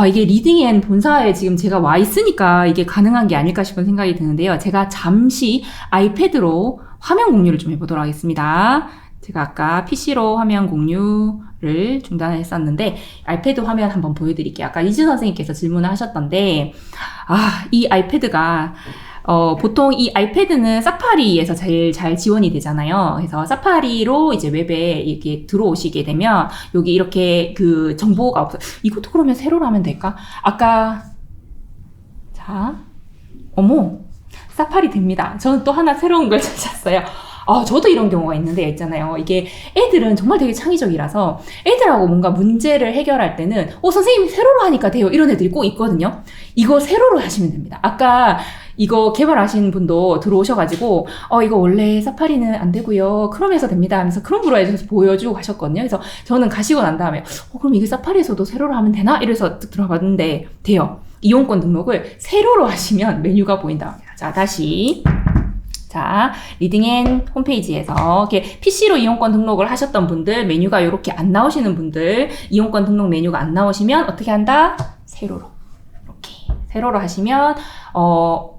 이게 리딩앤 본사에 지금 제가 와 있으니까 이게 가능한 게 아닐까 싶은 생각이 드는데요. 제가 잠시 아이패드로 화면 공유를 좀 해보도록 하겠습니다. 제가 아까 PC로 화면 공유를 중단을 했었는데 아이패드 화면 한번 보여드릴게요. 아까 이준 선생님께서 질문을 하셨던데 이 아이패드가 보통 이 아이패드는 사파리에서 제일 잘 지원이 되잖아요. 그래서 사파리로 이제 웹에 이렇게 들어오시게 되면 여기 이렇게 그 정보가 없어요. 이것도 그러면 세로로 하면 될까? 아까 자, 어머, 사파리 됩니다. 저는 또 하나 새로운 걸 찾았어요. 저도 이런 경우가 있는데 있잖아요. 이게 애들은 정말 되게 창의적이라서 애들하고 뭔가 문제를 해결할 때는 선생님이 세로로 하니까 돼요. 이런 애들이 꼭 있거든요. 이거 세로로 하시면 됩니다. 아까 이거 개발하신 분도 들어오셔가지고 이거 원래 사파리는 안 되고요. 크롬에서 됩니다 하면서 크롬으로 해서 보여주고 가셨거든요. 그래서 저는 가시고 난 다음에 그럼 이게 사파리에서도 세로로 하면 되나? 이래서 들어봤는데 돼요. 이용권 등록을 세로로 하시면 메뉴가 보인다. 자, 다시. 자, 리딩앤 홈페이지에서 이렇게 PC로 이용권 등록을 하셨던 분들, 메뉴가 이렇게 안 나오시는 분들, 이용권 등록 메뉴가 안 나오시면 어떻게 한다? 세로로. 이렇게 세로로 하시면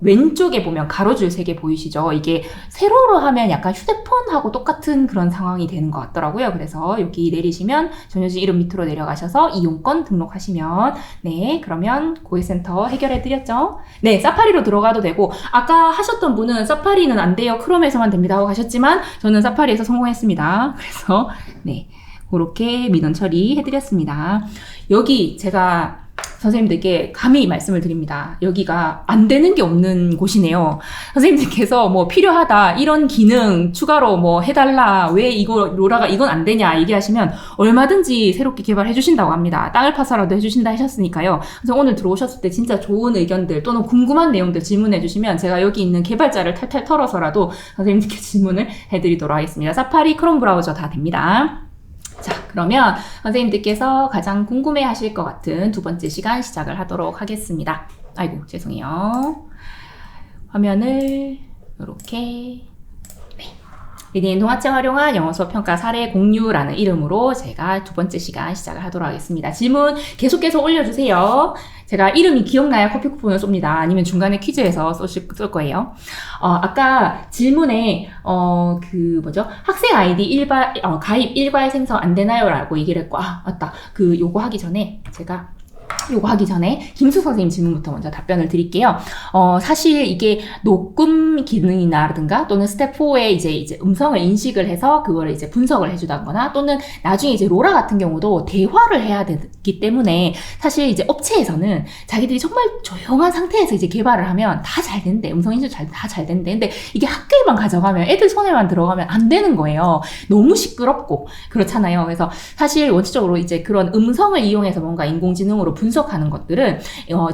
왼쪽에 보면 가로줄 3개 보이시죠? 이게 세로로 하면 약간 휴대폰하고 똑같은 그런 상황이 되는 것 같더라고요. 그래서 여기 내리시면 전효진 이름 밑으로 내려가셔서 이용권 등록하시면 네, 그러면 고객센터 해결해드렸죠? 네, 사파리로 들어가도 되고 아까 하셨던 분은 사파리는 안 돼요. 크롬에서만 됩니다 하고 하셨지만 저는 사파리에서 성공했습니다. 그래서 네, 그렇게 민원 처리해드렸습니다. 여기 제가 선생님들께 감히 말씀을 드립니다. 여기가 안 되는 게 없는 곳이네요. 선생님들께서 뭐 필요하다, 이런 기능 추가로 뭐 해달라, 왜 이거 로라가 이건 안 되냐 얘기하시면 얼마든지 새롭게 개발해 주신다고 합니다. 땅을 파서라도 해주신다 하셨으니까요. 그래서 오늘 들어오셨을 때 진짜 좋은 의견들 또는 궁금한 내용들 질문해 주시면 제가 여기 있는 개발자를 탈탈 털어서라도 선생님들께 질문을 해드리도록 하겠습니다. 사파리, 크롬 브라우저 다 됩니다. 자, 그러면 선생님들께서 가장 궁금해 하실 것 같은 2번째 시간 시작을 하도록 하겠습니다. 아이고, 죄송해요. 화면을 이렇게 리딩 동화책 활용한 영어 수업 평가 사례 공유라는 이름으로 제가 2번째 시간 시작을 하도록 하겠습니다. 질문 계속 올려주세요. 제가 이름이 기억나야 커피 쿠폰을 쏩니다. 아니면 중간에 퀴즈에서 쏠 거예요. 아까 질문에, 학생 아이디 가입 일괄 생성 안 되나요? 라고 얘기를 했고, 맞다. 요거 하기 전에 김수 선생님 질문부터 먼저 답변을 드릴게요. 사실 이게 녹음 기능이라든가 또는 스텝 4에 이제 음성을 인식을 해서 그거를 이제 분석을 해주다거나 또는 나중에 이제 로라 같은 경우도 대화를 해야 되기 때문에 사실 이제 업체에서는 자기들이 정말 조용한 상태에서 이제 개발을 하면 다 잘 된대. 음성 인식 다 잘 된대. 근데 이게 학교에만 가져가면 애들 손에만 들어가면 안 되는 거예요. 너무 시끄럽고 그렇잖아요. 그래서 사실 원칙적으로 이제 그런 음성을 이용해서 뭔가 인공지능으로 분석하는 것들은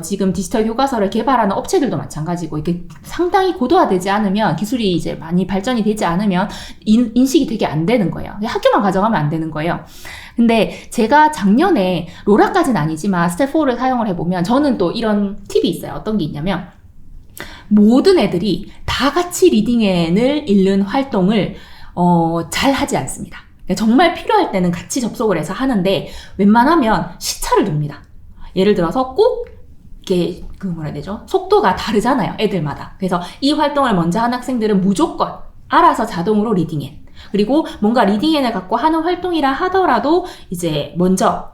지금 디지털 교과서를 개발하는 업체들도 마찬가지고 이게 상당히 고도화되지 않으면 기술이 이제 많이 발전이 되지 않으면 인식이 되게 안 되는 거예요. 학교만 가져가면 안 되는 거예요. 근데 제가 작년에 로라까지는 아니지만 스텝 4를 사용을 해보면 저는 또 이런 팁이 있어요. 어떤 게 있냐면 모든 애들이 다 같이 리딩앤을 읽는 활동을 잘 하지 않습니다. 정말 필요할 때는 같이 접속을 해서 하는데 웬만하면 시차를 둡니다. 예를 들어서 꼭 이게 속도가 다르잖아요, 애들마다. 그래서 이 활동을 먼저 한 학생들은 무조건 알아서 자동으로 리딩앤. 그리고 뭔가 리딩앤을 갖고 하는 활동이라 하더라도 이제 먼저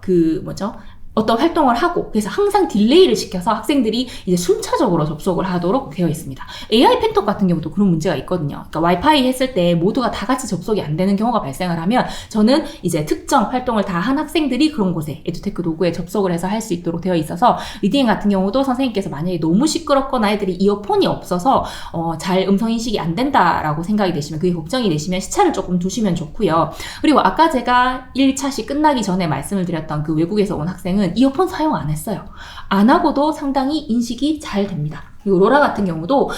어떤 활동을 하고 그래서 항상 딜레이를 시켜서 학생들이 이제 순차적으로 접속을 하도록 되어 있습니다. AI 펜톡 같은 경우도 그런 문제가 있거든요. 그러니까 와이파이 했을 때 모두가 다 같이 접속이 안 되는 경우가 발생을 하면 저는 이제 특정 활동을 다 한 학생들이 그런 곳에 에듀테크 도구에 접속을 해서 할 수 있도록 되어 있어서 리딩 같은 경우도 선생님께서 만약에 너무 시끄럽거나 애들이 이어폰이 없어서 잘 음성 인식이 안 된다라고 생각이 되시면 그게 걱정이 되시면 시차를 조금 두시면 좋고요. 그리고 아까 제가 1차시 끝나기 전에 말씀을 드렸던 그 외국에서 온 학생은 이어폰 사용 안 했어요. 안 하고도 상당히 인식이 잘 됩니다. 그리고 로라 같은 경우도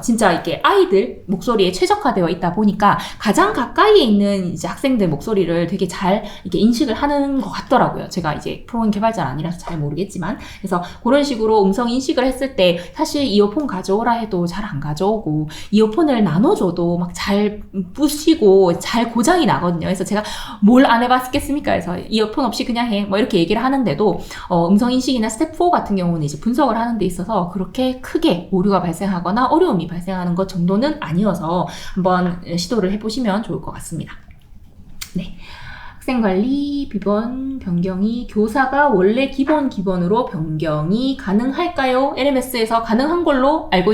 진짜 이렇게 아이들 목소리에 최적화되어 있다 보니까 가장 가까이에 있는 이제 학생들 목소리를 되게 잘 이렇게 인식을 하는 것 같더라고요. 제가 이제 프로그램 개발자는 아니라서 잘 모르겠지만 그래서 그런 식으로 음성 인식을 했을 때 사실 이어폰 가져오라 해도 잘 안 가져오고 이어폰을 나눠줘도 막 잘 부시고 잘 고장이 나거든요. 그래서 제가 뭘 안 해봤겠습니까? 그래서 이어폰 없이 그냥 해 뭐 이렇게 얘기를 하는데도 음성 인식이나 스텝 4 같은 경우는 이제 분석을 하는 데 있어서 그렇게 크게 오류가 발생하거나 어려움이 발생하는 것 정도는 아니어서 한번 시도를 해보시면 좋을 것 같습니다. 네. 학생관리, 비번, 변경이 교사가 원래 기본으로 변경이 가능할까요? LMS에서 가능한 걸로 알고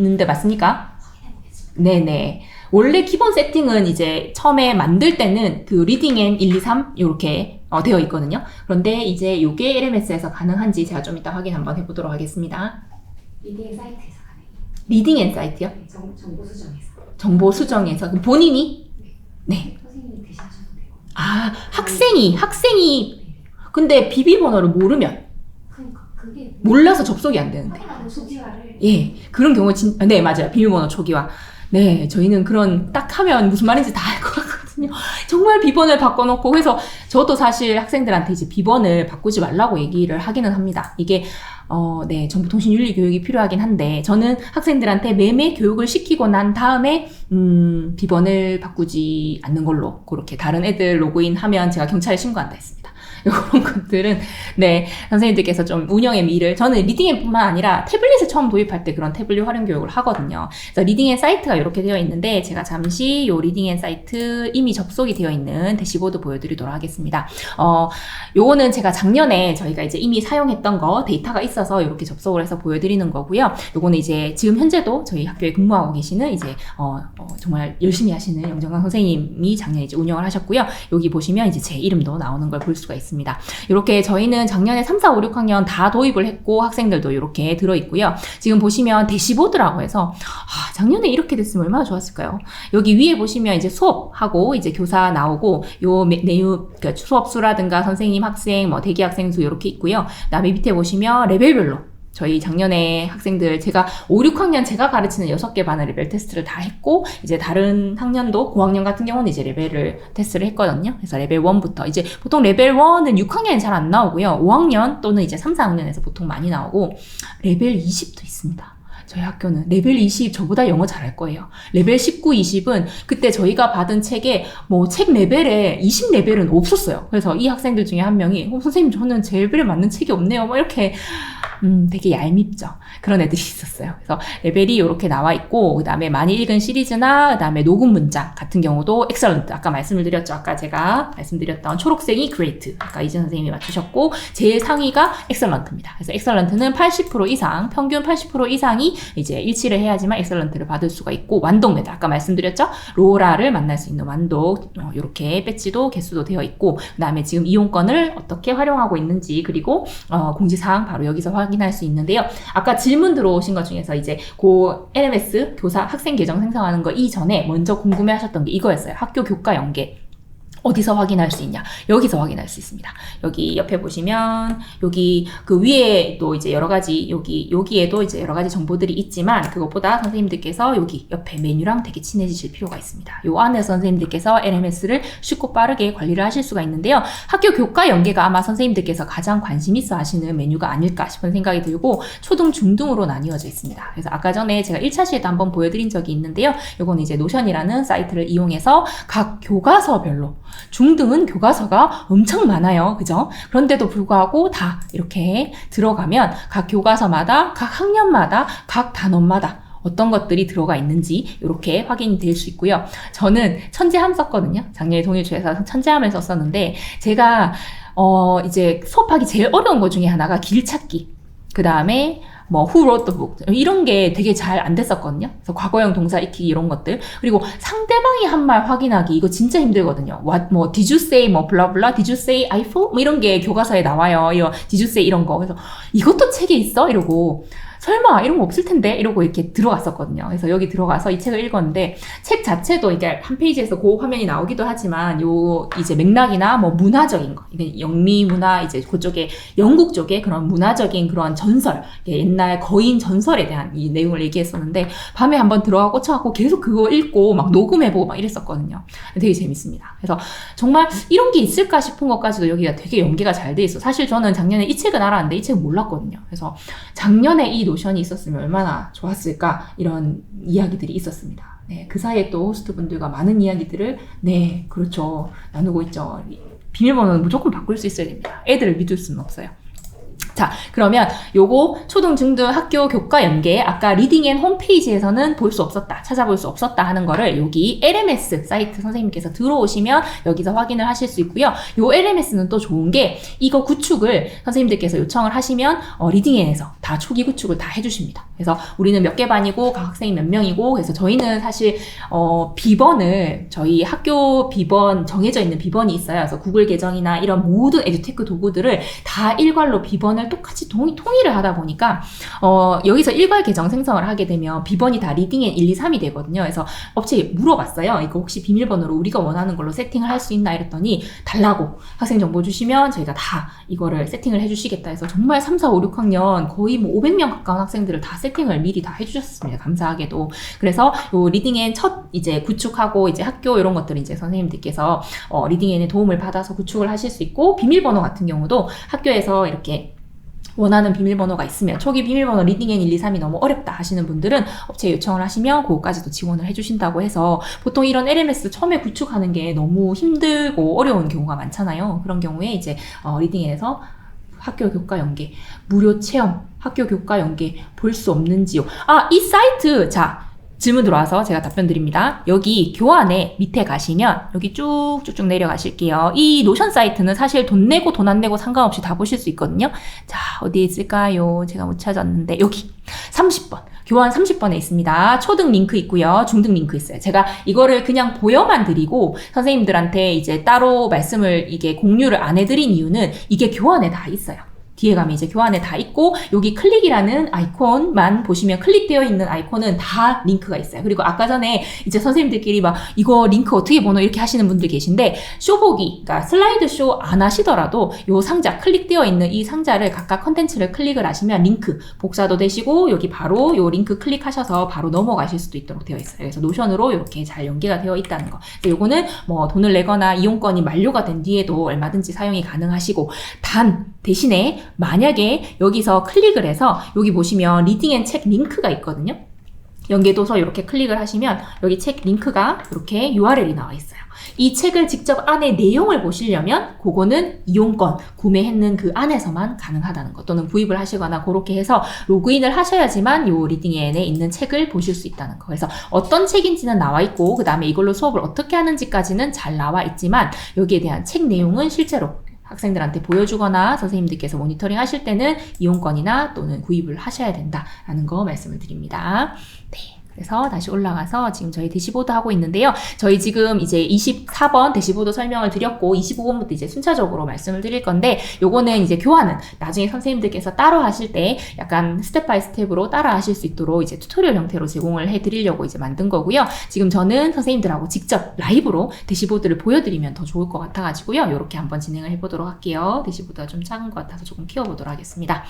있는데 맞습니까? 네네. 원래 기본 세팅은 이제 처음에 만들 때는 그 리딩 앤 1, 2, 3 이렇게 되어 있거든요. 그런데 이제 요게 LMS에서 가능한지 제가 좀 이따 확인 한번 해보도록 하겠습니다. 리딩 앤 사이트에서 가능해요. 리딩 앤 사이트요? 네, 정보 수정에서. 정보 수정에서 그럼 본인이? 네. 선생님이 대신하셔도 되고. 아, 학생이 근데 비밀번호를 모르면 그러니까 그게 몰라서 접속이 안 되는데. 확인하는 소지화를 예, 그런 경우 네, 맞아요. 비밀번호 초기화. 네, 저희는 그런 딱 하면 무슨 말인지 다 알 것 같거든요. 정말 비번을 바꿔놓고 그래서 저도 사실 학생들한테 이제 비번을 바꾸지 말라고 얘기를 하기는 합니다. 이게 네, 정보통신윤리 교육이 필요하긴 한데 저는 학생들한테 매매 교육을 시키고 난 다음에 비번을 바꾸지 않는 걸로 그렇게 다른 애들 로그인하면 제가 경찰에 신고한다 했습니다. 이런 것들은 네 선생님들께서 좀 운영의 미를 저는 리딩앱뿐만 아니라 태블릿을 처음 도입할 때 그런 태블릿 활용 교육을 하거든요. 그래서 리딩앱 사이트가 이렇게 되어 있는데 제가 잠시 요 리딩앱 사이트 이미 접속이 되어 있는 대시보드 보여드리도록 하겠습니다. 요거는 제가 작년에 저희가 이제 이미 사용했던 거 데이터가 있어서 이렇게 접속을 해서 보여드리는 거고요. 요거는 이제 지금 현재도 저희 학교에 근무하고 계시는 이제 정말 열심히 하시는 영정강 선생님이 작년에 이제 운영을 하셨고요. 여기 보시면 이제 제 이름도 나오는 걸 볼 수가 있습니다. 이렇게 저희는 작년에 3, 4, 5, 6학년 다 도입을 했고 학생들도 이렇게 들어있고요. 지금 보시면 대시보드라고 해서 작년에 이렇게 됐으면 얼마나 좋았을까요? 여기 위에 보시면 이제 수업하고 이제 교사 나오고 요 내용 그러니까 수업 수라든가 선생님, 학생, 뭐 대기 학생 수 이렇게 있고요. 그다음에 밑에 보시면 레벨별로 저희 작년에 학생들 제가 5, 6학년 제가 가르치는 6개 반의 레벨 테스트를 다 했고 이제 다른 학년도 고학년 같은 경우는 이제 레벨을 테스트를 했거든요. 그래서 레벨 1부터 이제 보통 레벨 1은 6학년에 잘 안 나오고요. 5학년 또는 이제 3, 4학년에서 보통 많이 나오고 레벨 20도 있습니다. 저희 학교는 레벨 20 저보다 영어 잘할 거예요. 레벨 19, 20은 그때 저희가 받은 책에 뭐 책 레벨에 20 레벨은 없었어요. 그래서 이 학생들 중에 한 명이 선생님 저는 제 레벨에 맞는 책이 없네요. 뭐 이렇게 되게 얄밉죠. 그런 애들이 있었어요. 그래서 레벨이 이렇게 나와 있고 그 다음에 많이 읽은 시리즈나 그 다음에 녹음 문장 같은 경우도 excellent 아까 말씀을 드렸죠. 아까 제가 말씀드렸던 초록색이 great 아까 이진 선생님이 맞추셨고 제일 상위가 excellent입니다. 그래서 excellent는 80% 이상 평균 80% 이상이 이제 일치를 해야지만 excellent를 받을 수가 있고 완독 메달 아까 말씀드렸죠. 로라를 만날 수 있는 완독 이렇게 배지도 개수도 되어 있고 그 다음에 지금 이용권을 어떻게 활용하고 있는지 그리고 공지사항 바로 여기서 확인할 수 있는데요. 아까 질문 들어오신 것 중에서 이제 고 LMS 교사 학생 계정 생성하는 거 이전에 먼저 궁금해 하셨던 게 이거였어요. 학교 교과 연계. 어디서 확인할 수 있냐? 여기서 확인할 수 있습니다. 여기 옆에 보시면 여기 그 위에 또 이제 여러 가지 여기에도 이제 여러 가지 정보들이 있지만 그것보다 선생님들께서 여기 옆에 메뉴랑 되게 친해지실 필요가 있습니다. 요 안에서 선생님들께서 LMS를 쉽고 빠르게 관리를 하실 수가 있는데요. 학교 교과 연계가 아마 선생님들께서 가장 관심 있어 하시는 메뉴가 아닐까 싶은 생각이 들고 초등, 중등으로 나뉘어져 있습니다. 그래서 아까 전에 제가 1차 시에도 한번 보여드린 적이 있는데요. 요건 이제 노션이라는 사이트를 이용해서 각 교과서별로 중등은 교과서가 엄청 많아요. 그죠? 그런데도 불구하고 다 이렇게 들어가면 각 교과서마다, 각 학년마다, 각 단원마다 어떤 것들이 들어가 있는지 이렇게 확인이 될 수 있고요. 저는 천재함 썼거든요. 작년에 동일초에서 천재함을 썼었는데 제가 이제 수업하기 제일 어려운 것 중에 하나가 길 찾기. 그 다음에 뭐 who wrote the book 이런 게 되게 잘 안 됐었거든요. 그래서 과거형 동사 익히기 이런 것들 그리고 상대방이 한 말 확인하기 이거 진짜 힘들거든요. What 뭐 did you say 뭐 블라블라 did you say I fall 뭐 이런 게 교과서에 나와요. 이거 did you say 이런 거 그래서 이것도 책에 있어 이러고 설마 이런 거 없을 텐데 이러고 이렇게 들어갔었거든요. 그래서 여기 들어가서 이 책을 읽었는데 책 자체도 이게 한 페이지에서 그 화면이 나오기도 하지만 요 이제 맥락이나 뭐 문화적인 거 이게 영미 문화 이제 그쪽에 영국 쪽에 그런 문화적인 그런 전설 옛날 거인 전설에 대한 이 내용을 얘기했었는데 밤에 한번 들어가 꽂혀갖고 계속 그거 읽고 막 녹음해보고 막 이랬었거든요. 되게 재밌습니다. 그래서 정말 이런 게 있을까 싶은 것까지도 여기가 되게 연계가 잘 돼 있어. 사실 저는 작년에 이 책은 알았는데 이 책은 몰랐거든요. 그래서 작년에 이 노션이 있었으면 얼마나 좋았을까 이런 이야기들이 있었습니다. 네, 그 사이에 또 호스트 분들과 많은 이야기들을 네 그렇죠 나누고 있죠. 비밀번호는 무조건 바꿀 수 있어야 됩니다. 애들을 믿을 수는 없어요. 자, 그러면 요거 초등, 중등 학교 교과 연계 아까 리딩 앤 홈페이지에서는 볼 수 없었다, 찾아볼 수 없었다 하는 거를 여기 LMS 사이트 선생님께서 들어오시면 여기서 확인을 하실 수 있고요. 요 LMS는 또 좋은 게 이거 구축을 선생님들께서 요청을 하시면 리딩 앤에서 다 다 초기 구축을 다 해주십니다. 그래서 우리는 몇 개 반이고 각 학생이 몇 명이고 그래서 저희는 사실 비번을 저희 학교 비번 정해져 있는 비번이 있어요. 그래서 구글 계정이나 이런 모든 에듀테크 도구들을 다 일괄로 비번을 똑같이 통일을 하다 보니까 여기서 일괄 계정 생성을 하게 되면 비번이 다 리딩앤 1, 2, 3이 되거든요. 그래서 업체에 물어봤어요. 이거 혹시 비밀번호로 우리가 원하는 걸로 세팅을 할 수 있나 이랬더니 달라고 학생 정보 주시면 저희가 다 이거를 세팅을 해주시겠다 해서 정말 3, 4, 5, 6학년 거의 뭐 500명 가까운 학생들을 다 세팅을 미리 다 해주셨습니다. 감사하게도. 그래서 요 리딩앤 첫 이제 구축하고 이제 학교 이런 것들 이제 선생님들께서 리딩앤의 도움을 받아서 구축을 하실 수 있고 비밀번호 같은 경우도 학교에서 이렇게 원하는 비밀번호가 있으면 초기 비밀번호 리딩앤 1, 2, 3이 너무 어렵다 하시는 분들은 업체에 요청을 하시면 그거까지도 지원을 해주신다고 해서 보통 이런 LMS 처음에 구축하는 게 너무 힘들고 어려운 경우가 많잖아요. 그런 경우에 이제 리딩앤에서 학교 교과 연계, 무료 체험, 학교 교과 연계 볼 수 없는지요? 이 사이트 질문 들어와서 제가 답변 드립니다. 여기 교환에 밑에 가시면 여기 쭉쭉쭉 내려가실게요. 이 노션 사이트는 사실 돈 내고 돈 안 내고 상관없이 다 보실 수 있거든요. 자, 어디에 있을까요? 제가 못 찾았는데 여기 30번. 교환 30번에 있습니다. 초등 링크 있고요. 중등 링크 있어요. 제가 이거를 그냥 보여만 드리고 선생님들한테 이제 따로 이게 공유를 안 해드린 이유는 이게 교환에 다 있어요. 뒤에 가면 이제 교환에 다 있고 여기 클릭이라는 아이콘만 보시면 클릭되어 있는 아이콘은 다 링크가 있어요. 그리고 아까 전에 이제 선생님들끼리 막 이거 링크 어떻게 보노 이렇게 하시는 분들 계신데 쇼보기, 그러니까 슬라이드 쇼 안 하시더라도 요 상자 클릭되어 있는 이 상자를 각각 컨텐츠를 클릭을 하시면 링크 복사도 되시고 여기 바로 요 링크 클릭하셔서 바로 넘어가실 수도 있도록 되어 있어요. 그래서 노션으로 이렇게 잘 연계가 되어 있다는 거. 그래서 요거는 뭐 돈을 내거나 이용권이 만료가 된 뒤에도 얼마든지 사용이 가능하시고 대신에 만약에 여기서 클릭을 해서 여기 보시면 리딩 앤 책 링크가 있거든요. 연계도서 이렇게 클릭을 하시면 여기 책 링크가 이렇게 URL이 나와 있어요. 이 책을 직접 안에 내용을 보시려면 그거는 이용권 구매했는 그 안에서만 가능하다는 것 또는 구입을 하시거나 그렇게 해서 로그인을 하셔야지만 요 리딩앤에 있는 책을 보실 수 있다는 거. 그래서 어떤 책인지는 나와 있고 그 다음에 이걸로 수업을 어떻게 하는지까지는 잘 나와 있지만 여기에 대한 책 내용은 실제로 학생들한테 보여주거나 선생님들께서 모니터링 하실 때는 이용권이나 또는 구입을 하셔야 된다라는 거 말씀을 드립니다. 네. 그래서 다시 올라가서 지금 저희 대시보드 하고 있는데요. 저희 지금 이제 24번 대시보드 설명을 드렸고 25번부터 이제 순차적으로 말씀을 드릴 건데 요거는 이제 교환은 나중에 선생님들께서 따로 하실 때 약간 스텝 바이 스텝으로 따라 하실 수 있도록 이제 튜토리얼 형태로 제공을 해드리려고 이제 만든 거고요. 지금 저는 선생님들하고 직접 라이브로 대시보드를 보여드리면 더 좋을 것 같아가지고요. 요렇게 한번 진행을 해보도록 할게요. 대시보드가 좀 작은 것 같아서 조금 키워보도록 하겠습니다.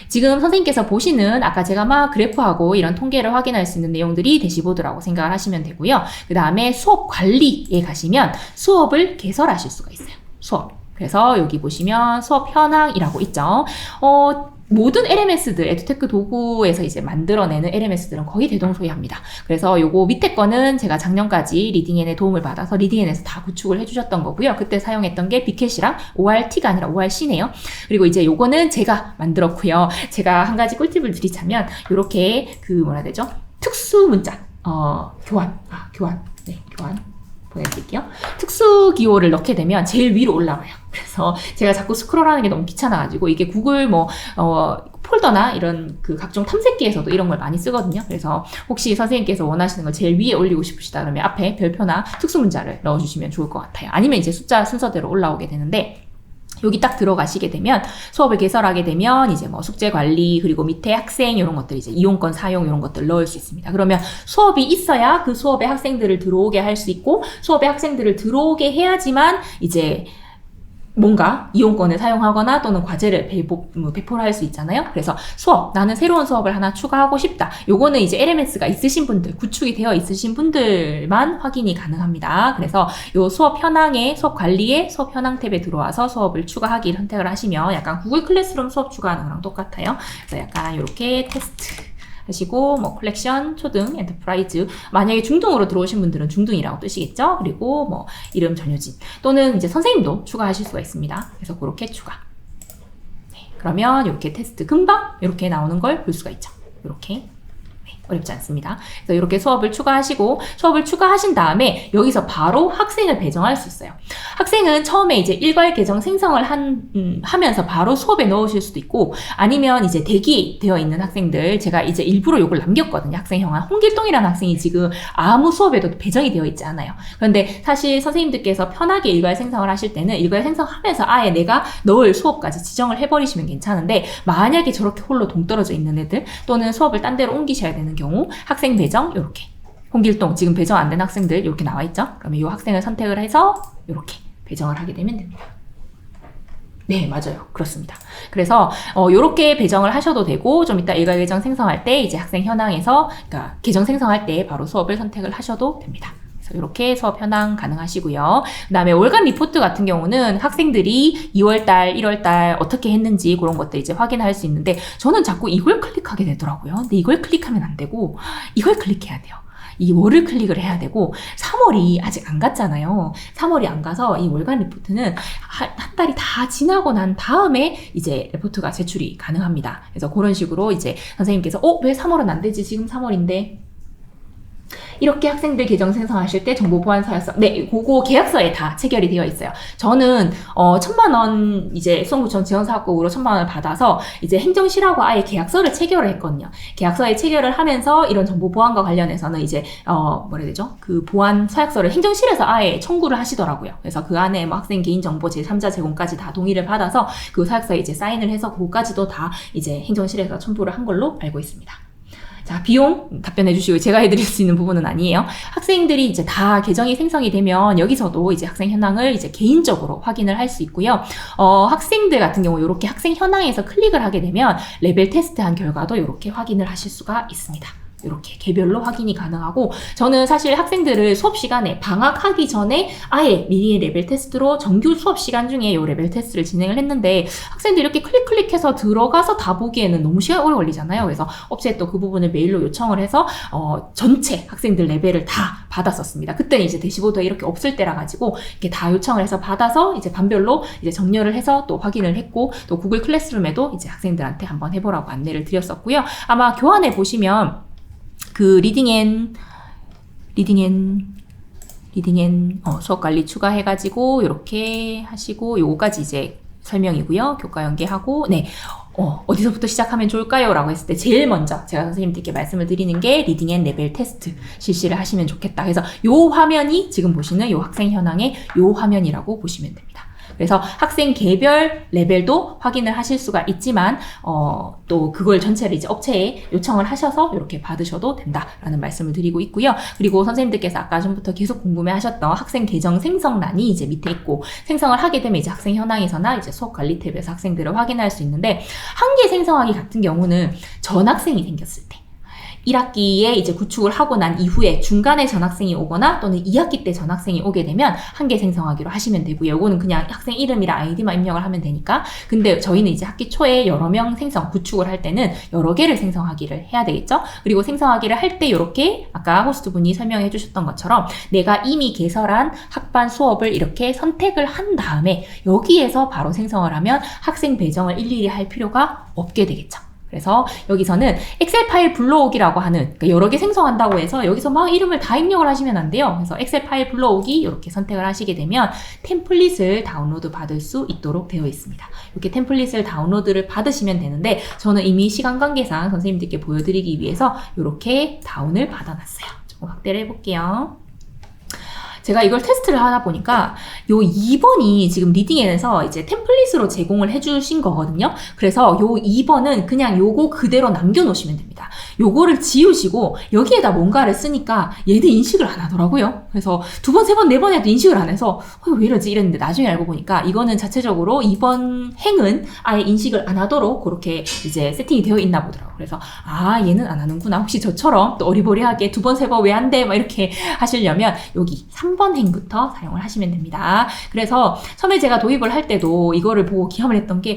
지금 선생님께서 보시는 아까 제가 막 그래프하고 이런 통계를 확인할 수 있는 내용들이 대시보드라고 생각을 하시면 되고요. 그 다음에 수업 관리에 가시면 수업을 개설하실 수가 있어요. 수업. 그래서 여기 보시면 수업 현황이라고 있죠. 모든 LMS들, 에듀테크 도구에서 이제 만들어내는 LMS들은 거의 대동소이합니다. 그래서 요거 밑에 거는 제가 작년까지 리딩앤의 도움을 받아서 리딩앤에서 다 구축을 해주셨던 거고요. 그때 사용했던 게 비캣이랑 ORT가 아니라 ORC네요. 그리고 이제 요거는 제가 만들었고요. 제가 한 가지 꿀팁을 드리자면 요렇게 특수 문자, 교환. 네, 교환. 보내드릴게요. 특수 기호를 넣게 되면 제일 위로 올라와요. 그래서 제가 자꾸 스크롤하는 게 너무 귀찮아가지고 이게 구글 폴더나 이런 그 각종 탐색기에서도 이런 걸 많이 쓰거든요. 그래서 혹시 선생님께서 원하시는 걸 제일 위에 올리고 싶으시다 그러면 앞에 별표나 특수 문자를 넣어주시면 좋을 것 같아요. 아니면 이제 숫자 순서대로 올라오게 되는데 여기 딱 들어가시게 되면 수업을 개설하게 되면 이제 숙제 관리 그리고 밑에 학생 이런 것들 이제 이용권 사용 이런 것들 넣을 수 있습니다. 그러면 수업이 있어야 그 수업에 학생들을 들어오게 할 수 있고 수업에 학생들을 들어오게 해야지만 이제 뭔가 이용권을 사용하거나 또는 과제를 배포를 할 수 있잖아요. 그래서 나는 새로운 수업을 하나 추가하고 싶다. 요거는 이제 LMS가 있으신 분들, 구축이 되어 있으신 분들만 확인이 가능합니다. 그래서 요 수업 현황에, 수업 관리에 수업 현황 탭에 들어와서 수업을 추가하기 선택을 하시면 약간 구글 클래스룸 수업 추가하는 거랑 똑같아요. 그래서 약간 요렇게 테스트 하시고 컬렉션, 초등, 엔터프라이즈 만약에 중등으로 들어오신 분들은 중등이라고 뜨시겠죠? 그리고 이름 전효진 또는 이제 선생님도 추가하실 수가 있습니다. 그래서 그렇게 추가. 네, 그러면 이렇게 테스트 금방 이렇게 나오는 걸 볼 수가 있죠. 이렇게. 네. 어렵지 않습니다. 그래서 이렇게 수업을 추가하시고 수업을 추가하신 다음에 여기서 바로 학생을 배정할 수 있어요. 학생은 처음에 이제 일괄 계정 생성을 하면서 바로 수업에 넣으실 수도 있고 아니면 이제 대기되어 있는 학생들 제가 이제 일부러 이걸 남겼거든요. 학생 형아 홍길동이라는 학생이 지금 아무 수업에도 배정이 되어 있지 않아요. 그런데 사실 선생님들께서 편하게 일괄 생성을 하실 때는 일괄 생성하면서 아예 내가 넣을 수업까지 지정을 해버리시면 괜찮은데 만약에 저렇게 홀로 동떨어져 있는 애들 또는 수업을 딴 데로 옮기셔야 되는 경우 학생 배정 이렇게 홍길동 지금 배정 안 된 학생들 이렇게 나와 있죠. 그러면 이 학생을 선택을 해서 이렇게 배정을 하게 되면 됩니다. 네, 맞아요. 그렇습니다. 그래서 이렇게 배정을 하셔도 되고 좀 이따 일괄 계정 생성할 때 이제 학생 현황에서 그러니까 계정 생성할 때 바로 수업을 선택을 하셔도 됩니다. 그래서 이렇게 수업 현황 가능하시고요. 그다음에 월간 리포트 같은 경우는 학생들이 2월달, 1월달 어떻게 했는지 그런 것들 이제 확인할 수 있는데 저는 자꾸 이걸 클릭하게 되더라고요. 근데 이걸 클릭하면 안 되고 이걸 클릭해야 돼요. 이 월을 클릭을 해야 되고 3월이 아직 안 갔잖아요. 3월이 안 가서 이 월간 리포트는 한 달이 다 지나고 난 다음에 이제 리포트가 제출이 가능합니다. 그래서 그런 식으로 이제 선생님께서 왜 3월은 안 되지? 지금 3월인데 이렇게 학생들 계정 생성하실 때 정보 보안 사약서 그거 계약서에 다 체결이 되어 있어요. 저는 1,000만 원 이제 수원구청 지원사업국으로 1,000만 원을 받아서 이제 행정실하고 아예 계약서를 체결을 했거든요. 계약서에 체결을 하면서 이런 정보 보안과 관련해서는 이제 뭐라 해야 되죠? 그 보안 서약서를 행정실에서 아예 청구를 하시더라고요. 그래서 그 안에 뭐 학생 개인 정보 제3자 제공까지 다 동의를 받아서 그 서약서에 이제 사인을 해서 그거까지도 다 이제 행정실에서 첨부를 한 걸로 알고 있습니다. 자, 비용 답변해 주시고 제가 해드릴 수 있는 부분은 아니에요. 학생들이 이제 다 계정이 생성이 되면 여기서도 이제 학생 현황을 이제 개인적으로 확인을 할 수 있고요. 학생들 같은 경우 이렇게 학생 현황에서 클릭을 하게 되면 레벨 테스트한 결과도 이렇게 확인을 하실 수가 있습니다. 이렇게 개별로 확인이 가능하고 저는 사실 학생들을 수업 시간에 방학하기 전에 아예 미리 레벨 테스트로 정규 수업 시간 중에 이 레벨 테스트를 진행을 했는데 학생들이 이렇게 클릭해서 들어가서 다 보기에는 너무 시간이 오래 걸리잖아요. 그래서 업체에 또 그 부분을 메일로 요청을 해서 전체 학생들 레벨을 다 받았었습니다. 그때는 이제 대시보드가 이렇게 없을 때라 가지고 이렇게 다 요청을 해서 받아서 이제 반별로 이제 정렬을 해서 또 확인을 했고 또 구글 클래스룸에도 이제 학생들한테 한번 해보라고 안내를 드렸었고요. 아마 교환해 보시면 그 리딩 앤 수업 관리 추가해가지고 이렇게 하시고 요거까지 이제 설명이고요. 교과 연계하고 어디서부터 시작하면 좋을까요? 라고 했을 때 제일 먼저 제가 선생님들께 말씀을 드리는 게 리딩 앤 레벨 테스트 실시를 하시면 좋겠다. 그래서 요 화면이 지금 보시는 요 학생 현황의 요 화면이라고 보시면 됩니다. 그래서 학생 개별 레벨도 확인을 하실 수가 있지만 또 그걸 전체를 이제 업체에 요청을 하셔서 이렇게 받으셔도 된다라는 말씀을 드리고 있고요. 그리고 선생님들께서 아까 전부터 계속 궁금해하셨던 학생 계정 생성란이 이제 밑에 있고 생성을 하게 되면 이제 학생 현황에서나 이제 수업 관리 탭에서 학생들을 확인할 수 있는데 한 개 생성하기 같은 경우는 전학생이 생겼을 때 1학기에 이제 구축을 하고 난 이후에 중간에 전학생이 오거나 또는 2학기 때 전학생이 오게 되면 한 개 생성하기로 하시면 되고요. 이거는 그냥 학생 이름이랑 아이디만 입력을 하면 되니까. 근데 저희는 이제 학기 초에 여러 명 구축을 할 때는 여러 개를 생성하기를 해야 되겠죠? 그리고 생성하기를 할 때 이렇게 아까 호스트 분이 설명해 주셨던 것처럼 내가 이미 개설한 학반 수업을 이렇게 선택을 한 다음에 여기에서 바로 생성을 하면 학생 배정을 일일이 할 필요가 없게 되겠죠. 그래서 여기서는 엑셀 파일 불러오기라고 하는 그러니까 여러 개 생성한다고 해서 여기서 막 이름을 다 입력을 하시면 안 돼요. 그래서 엑셀 파일 불러오기 이렇게 선택을 하시게 되면 템플릿을 다운로드 받을 수 있도록 되어 있습니다. 이렇게 템플릿을 다운로드를 받으시면 되는데 저는 이미 시간 관계상 선생님들께 보여드리기 위해서 이렇게 다운을 받아놨어요. 조금 확대를 해볼게요. 제가 이걸 테스트를 하다 보니까 요 2번이 지금 리딩에서 이제 템플릿으로 제공을 해주신 거거든요. 그래서 요 2번은 그냥 요거 그대로 남겨놓으시면 됩니다. 요거를 지우시고 여기에다 뭔가를 쓰니까 얘들 인식을 안 하더라고요. 그래서 2번, 3번, 4번 해도 인식을 안 해서 왜 이러지 이랬는데 나중에 알고 보니까 이거는 자체적으로 2번 행은 아예 인식을 안 하도록 그렇게 이제 세팅이 되어 있나 보더라고요. 그래서 얘는 안 하는구나. 혹시 저처럼 또 어리버리하게 2번, 3번 왜 안 돼? 막 이렇게 하시려면 여기 3번 행부터 사용을 하시면 됩니다. 그래서 처음에 제가 도입을 할 때도 이거를 보고 기함을 했던 게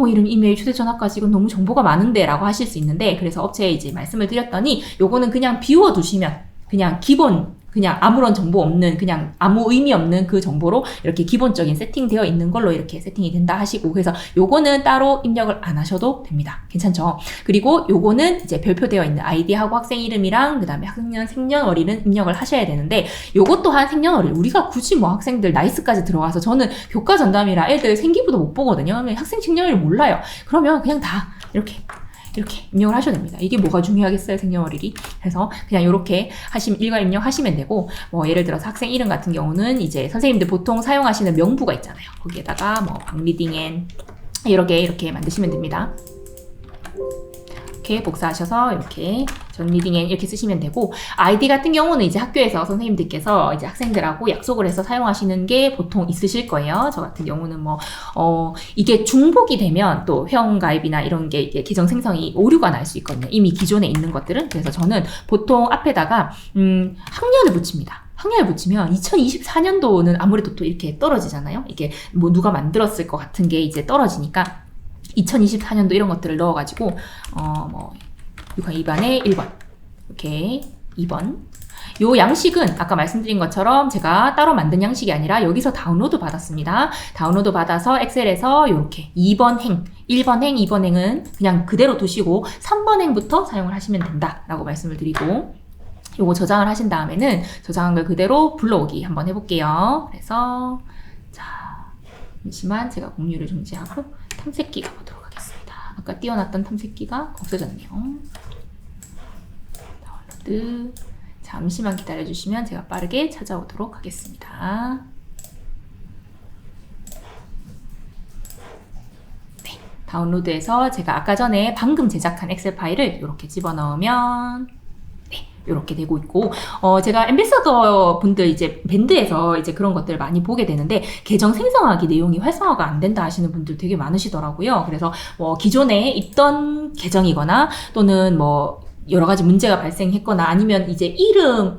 이름, 이메일, 휴대전화까지 이건 너무 정보가 많은데 라고 하실 수 있는데 그래서 업체에 이제 말씀을 드렸더니 요거는 그냥 비워두시면 그냥 기본 그냥 아무런 정보 없는 그냥 아무 의미 없는 그 정보로 이렇게 기본적인 세팅되어 있는 걸로 이렇게 세팅이 된다 하시고 그래서 요거는 따로 입력을 안 하셔도 됩니다. 괜찮죠? 그리고 요거는 이제 별표되어 있는 아이디하고 학생 이름이랑 그 다음에 학년 생년월일은 입력을 하셔야 되는데 요것 또한 생년월일 우리가 굳이 뭐 학생들 나이스까지 들어가서 저는 교과 전담이라 애들 생기부도 못 보거든요. 학생 생년월일 몰라요. 그러면 그냥 다 이렇게 입력을 하셔도 됩니다. 이게 뭐가 중요하겠어요, 생년월일이. 그래서 그냥 이렇게 일괄 입력하시면 되고, 뭐 예를 들어서 학생 이름 같은 경우는 이제 선생님들 보통 사용하시는 명부가 있잖아요. 거기에다가 뭐 박리딩엔 이렇게 만드시면 됩니다. 이렇게 복사하셔서 이렇게 전 리딩엔 이렇게 쓰시면 되고 아이디 같은 경우는 이제 학교에서 선생님들께서 이제 학생들하고 약속을 해서 사용하시는 게 보통 있으실 거예요. 저 같은 경우는 이게 중복이 되면 또 회원가입이나 이런 게 이게 계정 생성이 오류가 날 수 있거든요. 이미 기존에 있는 것들은. 그래서 저는 보통 앞에다가 학년을 붙입니다. 학년을 붙이면 2024년도는 아무래도 또 이렇게 떨어지잖아요. 이게 뭐 누가 만들었을 것 같은 게 이제 떨어지니까 2024년도 이런 것들을 넣어가지고 6학년 2반에 1번 이렇게 2번 요 양식은 아까 말씀드린 것처럼 제가 따로 만든 양식이 아니라 여기서 다운로드 받았습니다. 다운로드 받아서 엑셀에서 이렇게 2번 행, 1번 행, 2번 행은 그냥 그대로 두시고 3번 행부터 사용을 하시면 된다라고 말씀을 드리고 요거 저장을 하신 다음에는 저장한 걸 그대로 불러오기 한번 해볼게요. 그래서 잠시만 제가 공유를 중지하고 탐색기 가보도록 하겠습니다. 아까 띄워놨던 탐색기가 없어졌네요. 다운로드 잠시만 기다려주시면 제가 빠르게 찾아오도록 하겠습니다. 네, 다운로드해서 제가 아까 전에 방금 제작한 엑셀 파일을 이렇게 집어넣으면 이렇게 되고 있고, 제가 앰베서더 분들 이제 밴드에서 이제 그런 것들을 많이 보게 되는데, 계정 생성하기 내용이 활성화가 안 된다 하시는 분들 되게 많으시더라고요. 그래서 기존에 있던 계정이거나 또는 여러 가지 문제가 발생했거나 아니면 이제 이름,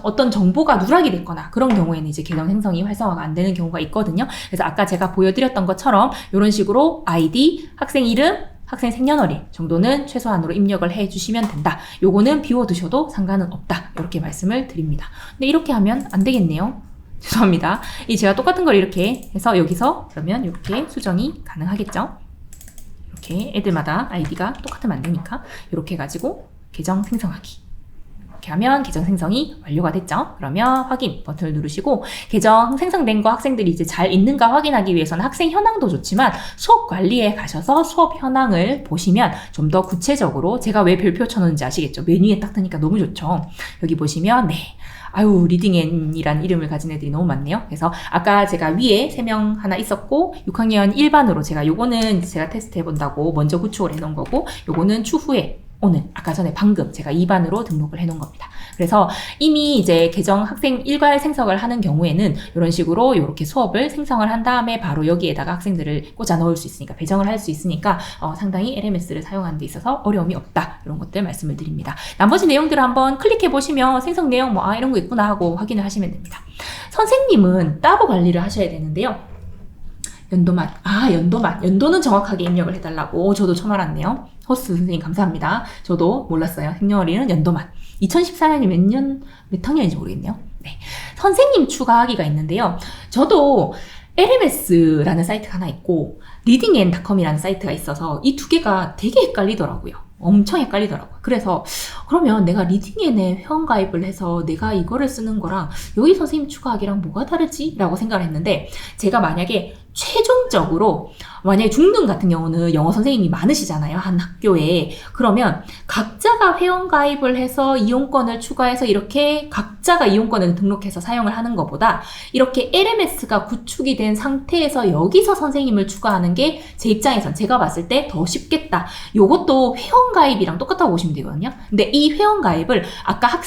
어떤 정보가 누락이 됐거나 그런 경우에는 이제 계정 생성이 활성화가 안 되는 경우가 있거든요. 그래서 아까 제가 보여드렸던 것처럼 이런 식으로 아이디, 학생 이름, 학생 생년월일 정도는 최소한으로 입력을 해주시면 된다. 요거는 비워두셔도 상관은 없다. 이렇게 말씀을 드립니다. 근데 이렇게 하면 안 되겠네요. 죄송합니다. 제가 똑같은 걸 이렇게 해서 여기서 그러면 이렇게 수정이 가능하겠죠. 이렇게 애들마다 아이디가 똑같으면 안 되니까 이렇게 해가지고 계정 생성하기. 이렇게 하면 계정 생성이 완료가 됐죠. 그러면 확인 버튼을 누르시고 계정 생성된 거 학생들이 이제 잘 있는가 확인하기 위해서는 학생 현황도 좋지만 수업 관리에 가셔서 수업 현황을 보시면 좀 더 구체적으로 제가 왜 별표 쳐놓은지 아시겠죠? 메뉴에 딱 뜨니까 너무 좋죠. 여기 보시면 리딩앤이라는 이름을 가진 애들이 너무 많네요. 그래서 아까 제가 위에 3명 하나 있었고 6학년 1반으로 요거는 제가 테스트 해본다고 먼저 구축을 해놓은 거고 요거는 추후에 오늘 아까 전에 방금 제가 2반으로 등록을 해놓은 겁니다. 그래서 이미 이제 계정 학생 일괄 생성을 하는 경우에는 이런 식으로 이렇게 수업을 생성을 한 다음에 바로 여기에다가 학생들을 꽂아 넣을 수 있으니까 배정을 할 수 있으니까 상당히 LMS를 사용하는 데 있어서 어려움이 없다. 이런 것들 말씀을 드립니다. 나머지 내용들을 한번 클릭해 보시면 생성 내용 이런 거 있구나 하고 확인을 하시면 됩니다. 선생님은 따로 관리를 하셔야 되는데요. 연도는 정확하게 입력을 해달라고 저도 처음 알았네요. 호스 선생님 감사합니다. 저도 몰랐어요. 생년월일은 연도만. 2014년이 몇 학년인지 모르겠네요. 네. 선생님 추가하기가 있는데요. 저도 LMS라는 사이트가 하나 있고 리딩앤닷컴이라는 사이트가 있어서 이 두 개가 되게 헷갈리더라고요. 엄청 헷갈리더라고요. 그래서 그러면 내가 리딩앤에 회원가입을 해서 내가 이거를 쓰는 거랑 여기 선생님 추가하기랑 뭐가 다르지? 라고 생각을 했는데 제가 만약에 최종적으로 만약에 중등 같은 경우는 영어 선생님이 많으시잖아요. 한 학교에. 그러면 각자가 회원가입을 해서 이용권을 추가해서 이렇게 각자가 이용권을 등록해서 사용을 하는 것보다 이렇게 LMS가 구축이 된 상태에서 여기서 선생님을 추가하는 게 제 입장에선 제가 봤을 때 더 쉽겠다. 요것도 회원가입이랑 똑같다고 보시면 되거든요. 근데 이 회원가입을 아까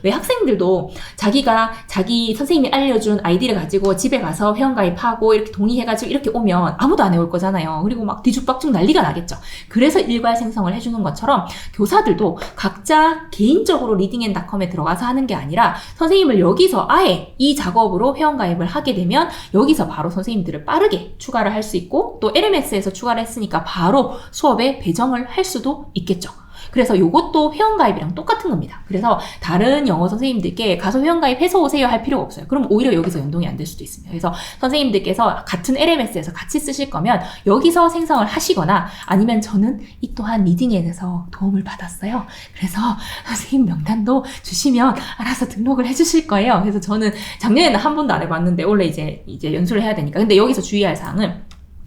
왜 학생들도 자기가 자기 선생님이 알려준 아이디를 가지고 집에 가서 회원가입하고 이렇게 동의해가지고 이렇게 오면 아무도 안 해올 거잖아요. 그리고 막 뒤죽박죽 난리가 나겠죠. 그래서 일괄 생성을 해주는 것처럼 교사들도 각자 개인적으로 리딩앤닷컴에 들어가서 하는 게 아니라 선생님을 여기서 아예 이 작업으로 회원가입을 하게 되면 여기서 바로 선생님들을 빠르게 추가를 할 수 있고 또 LMS에서 추가를 했으니까 바로 수업에 배정을 할 수도 있겠죠. 그래서 요것도 회원가입이랑 똑같은 겁니다. 그래서 다른 영어 선생님들께 가서 회원가입해서 오세요 할 필요가 없어요. 그럼 오히려 여기서 연동이 안 될 수도 있습니다. 그래서 선생님들께서 같은 LMS에서 같이 쓰실 거면 여기서 생성을 하시거나 아니면 저는 이 또한 리딩에 대해서 도움을 받았어요. 그래서 선생님 명단도 주시면 알아서 등록을 해주실 거예요. 그래서 저는 작년에는 한 번도 안 해봤는데 원래 이제 연수를 해야 되니까. 근데 여기서 주의할 사항은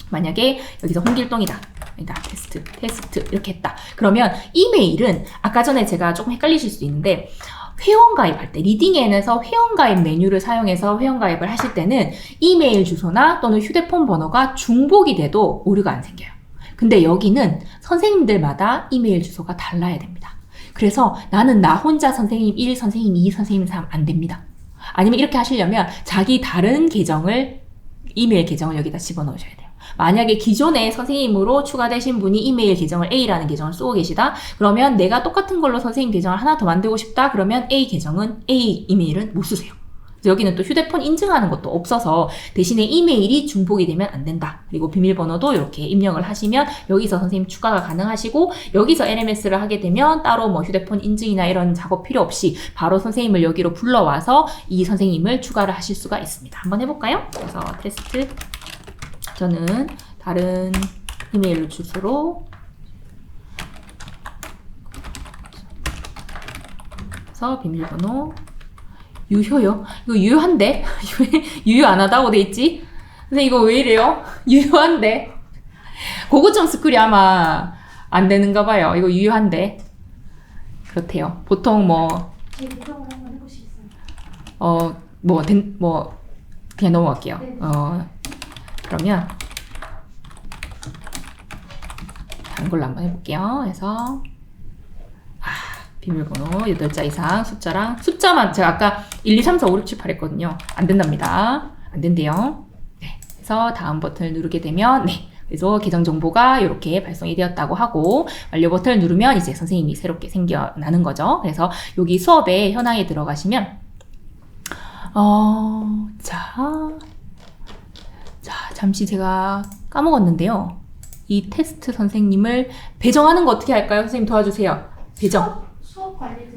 만약에 여기서 홍길동이다. 아니다. 테스트 이렇게 했다. 그러면 이메일은 아까 전에 제가 조금 헷갈리실 수 있는데 회원가입할 때 리딩엔에서 회원가입 메뉴를 사용해서 회원가입을 하실 때는 이메일 주소나 또는 휴대폰 번호가 중복이 돼도 오류가 안 생겨요. 근데 여기는 선생님들마다 이메일 주소가 달라야 됩니다. 그래서 나는 나 혼자 선생님 1, 선생님 2, 선생님 3 안 됩니다. 아니면 이렇게 하시려면 자기 다른 계정을 이메일 계정을 여기다 집어넣으셔야 돼요. 만약에 기존에 선생님으로 추가되신 분이 이메일 계정을 A라는 계정을 쓰고 계시다. 그러면 내가 똑같은 걸로 선생님 계정을 하나 더 만들고 싶다. 그러면 A 이메일은 못 쓰세요. 여기는 또 휴대폰 인증하는 것도 없어서 대신에 이메일이 중복이 되면 안 된다. 그리고 비밀번호도 이렇게 입력을 하시면 여기서 선생님 추가가 가능하시고 여기서 LMS를 하게 되면 따로 뭐 휴대폰 인증이나 이런 작업 필요 없이 바로 선생님을 여기로 불러와서 이 선생님을 추가를 하실 수가 있습니다. 한번 해볼까요? 그래서 테스트 저는 다른 이메일 주소로 그래서 비밀번호 유효요? 이거 유효한데? 유효 안 하다고 돼 있지? 근데 이거 왜 이래요? 유효한데? 고고점 스쿨이 아마 안 되는가 봐요. 이거 유효한데. 그렇대요. 보통 뭐, 제 무적으로 한번 해보시겠어요? 그냥 넘어갈게요. 네. 그러면, 다른 걸로 한번 해볼게요. 그래서, 비밀번호 8자 이상 숫자만 제가 아까 1, 2, 3, 4, 5, 6, 7, 8 했거든요. 안 된답니다. 안 된대요. 네. 그래서 다음 버튼을 누르게 되면 그래서 계정 정보가 이렇게 발송이 되었다고 하고 완료 버튼을 누르면 이제 선생님이 새롭게 생겨나는 거죠. 그래서 여기 수업에 현황에 들어가시면 잠시 제가 까먹었는데요. 이 테스트 선생님을 배정하는 거 어떻게 할까요? 선생님 도와주세요. 배정.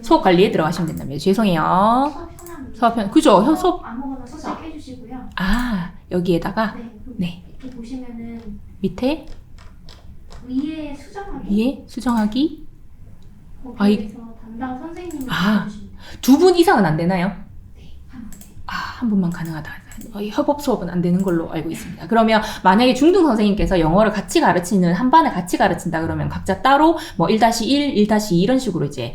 수업 관리에 들어가시면 된답니다. 죄송해요. 수업 편, 그죠? 수업. 아무거나 선택해 주시고요. 여기에다가, 이렇게 보시면은 밑에, 위에 수정하기. 수정하기. 거기에서 담당 선생님을 불러주십니다. 2분 이상은 안 되나요? 네, 한 분. 한 분만 가능하다. 협업 수업은 안 되는 걸로 알고 있습니다. 그러면 만약에 중등 선생님께서 영어를 같이 가르치는 한 반을 같이 가르친다 그러면 각자 따로 뭐 1-1, 1-2 이런 식으로 이제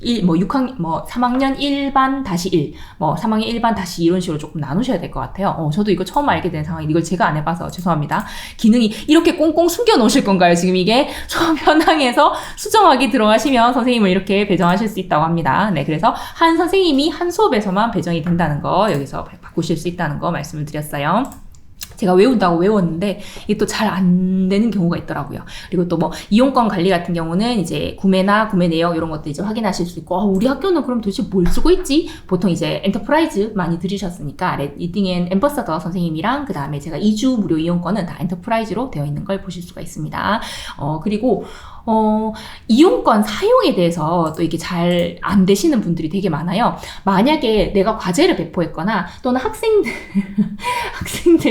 3학년 1반 다시 1, 3학년 1반 다시 이런 식으로 조금 나누셔야 될 것 같아요. 저도 이거 처음 알게 된 상황이 이걸 제가 안 해봐서 죄송합니다. 기능이 이렇게 꽁꽁 숨겨 놓으실 건가요? 지금 이게 수업 현황에서 수정하기 들어가시면 선생님을 이렇게 배정하실 수 있다고 합니다. 네, 그래서 한 선생님이 한 수업에서만 배정이 된다는 거 여기서 바꾸실 수 있다는 거 말씀을 드렸어요. 제가 외운다고 외웠는데 이게 또 잘 안 되는 경우가 있더라고요. 그리고 또 뭐 이용권 관리 같은 경우는 이제 구매나 구매 내역 이런 것도 이제 확인하실 수 있고 우리 학교는 그럼 도대체 뭘 쓰고 있지? 보통 이제 엔터프라이즈 많이 들으셨으니까 리딩 앤 앰버서더 선생님이랑 그 다음에 제가 2주 무료 이용권은 다 엔터프라이즈로 되어 있는 걸 보실 수가 있습니다. 그리고 이용권 사용에 대해서 또 이게 잘 안 되시는 분들이 되게 많아요. 만약에 내가 과제를 배포했거나 또는 학생들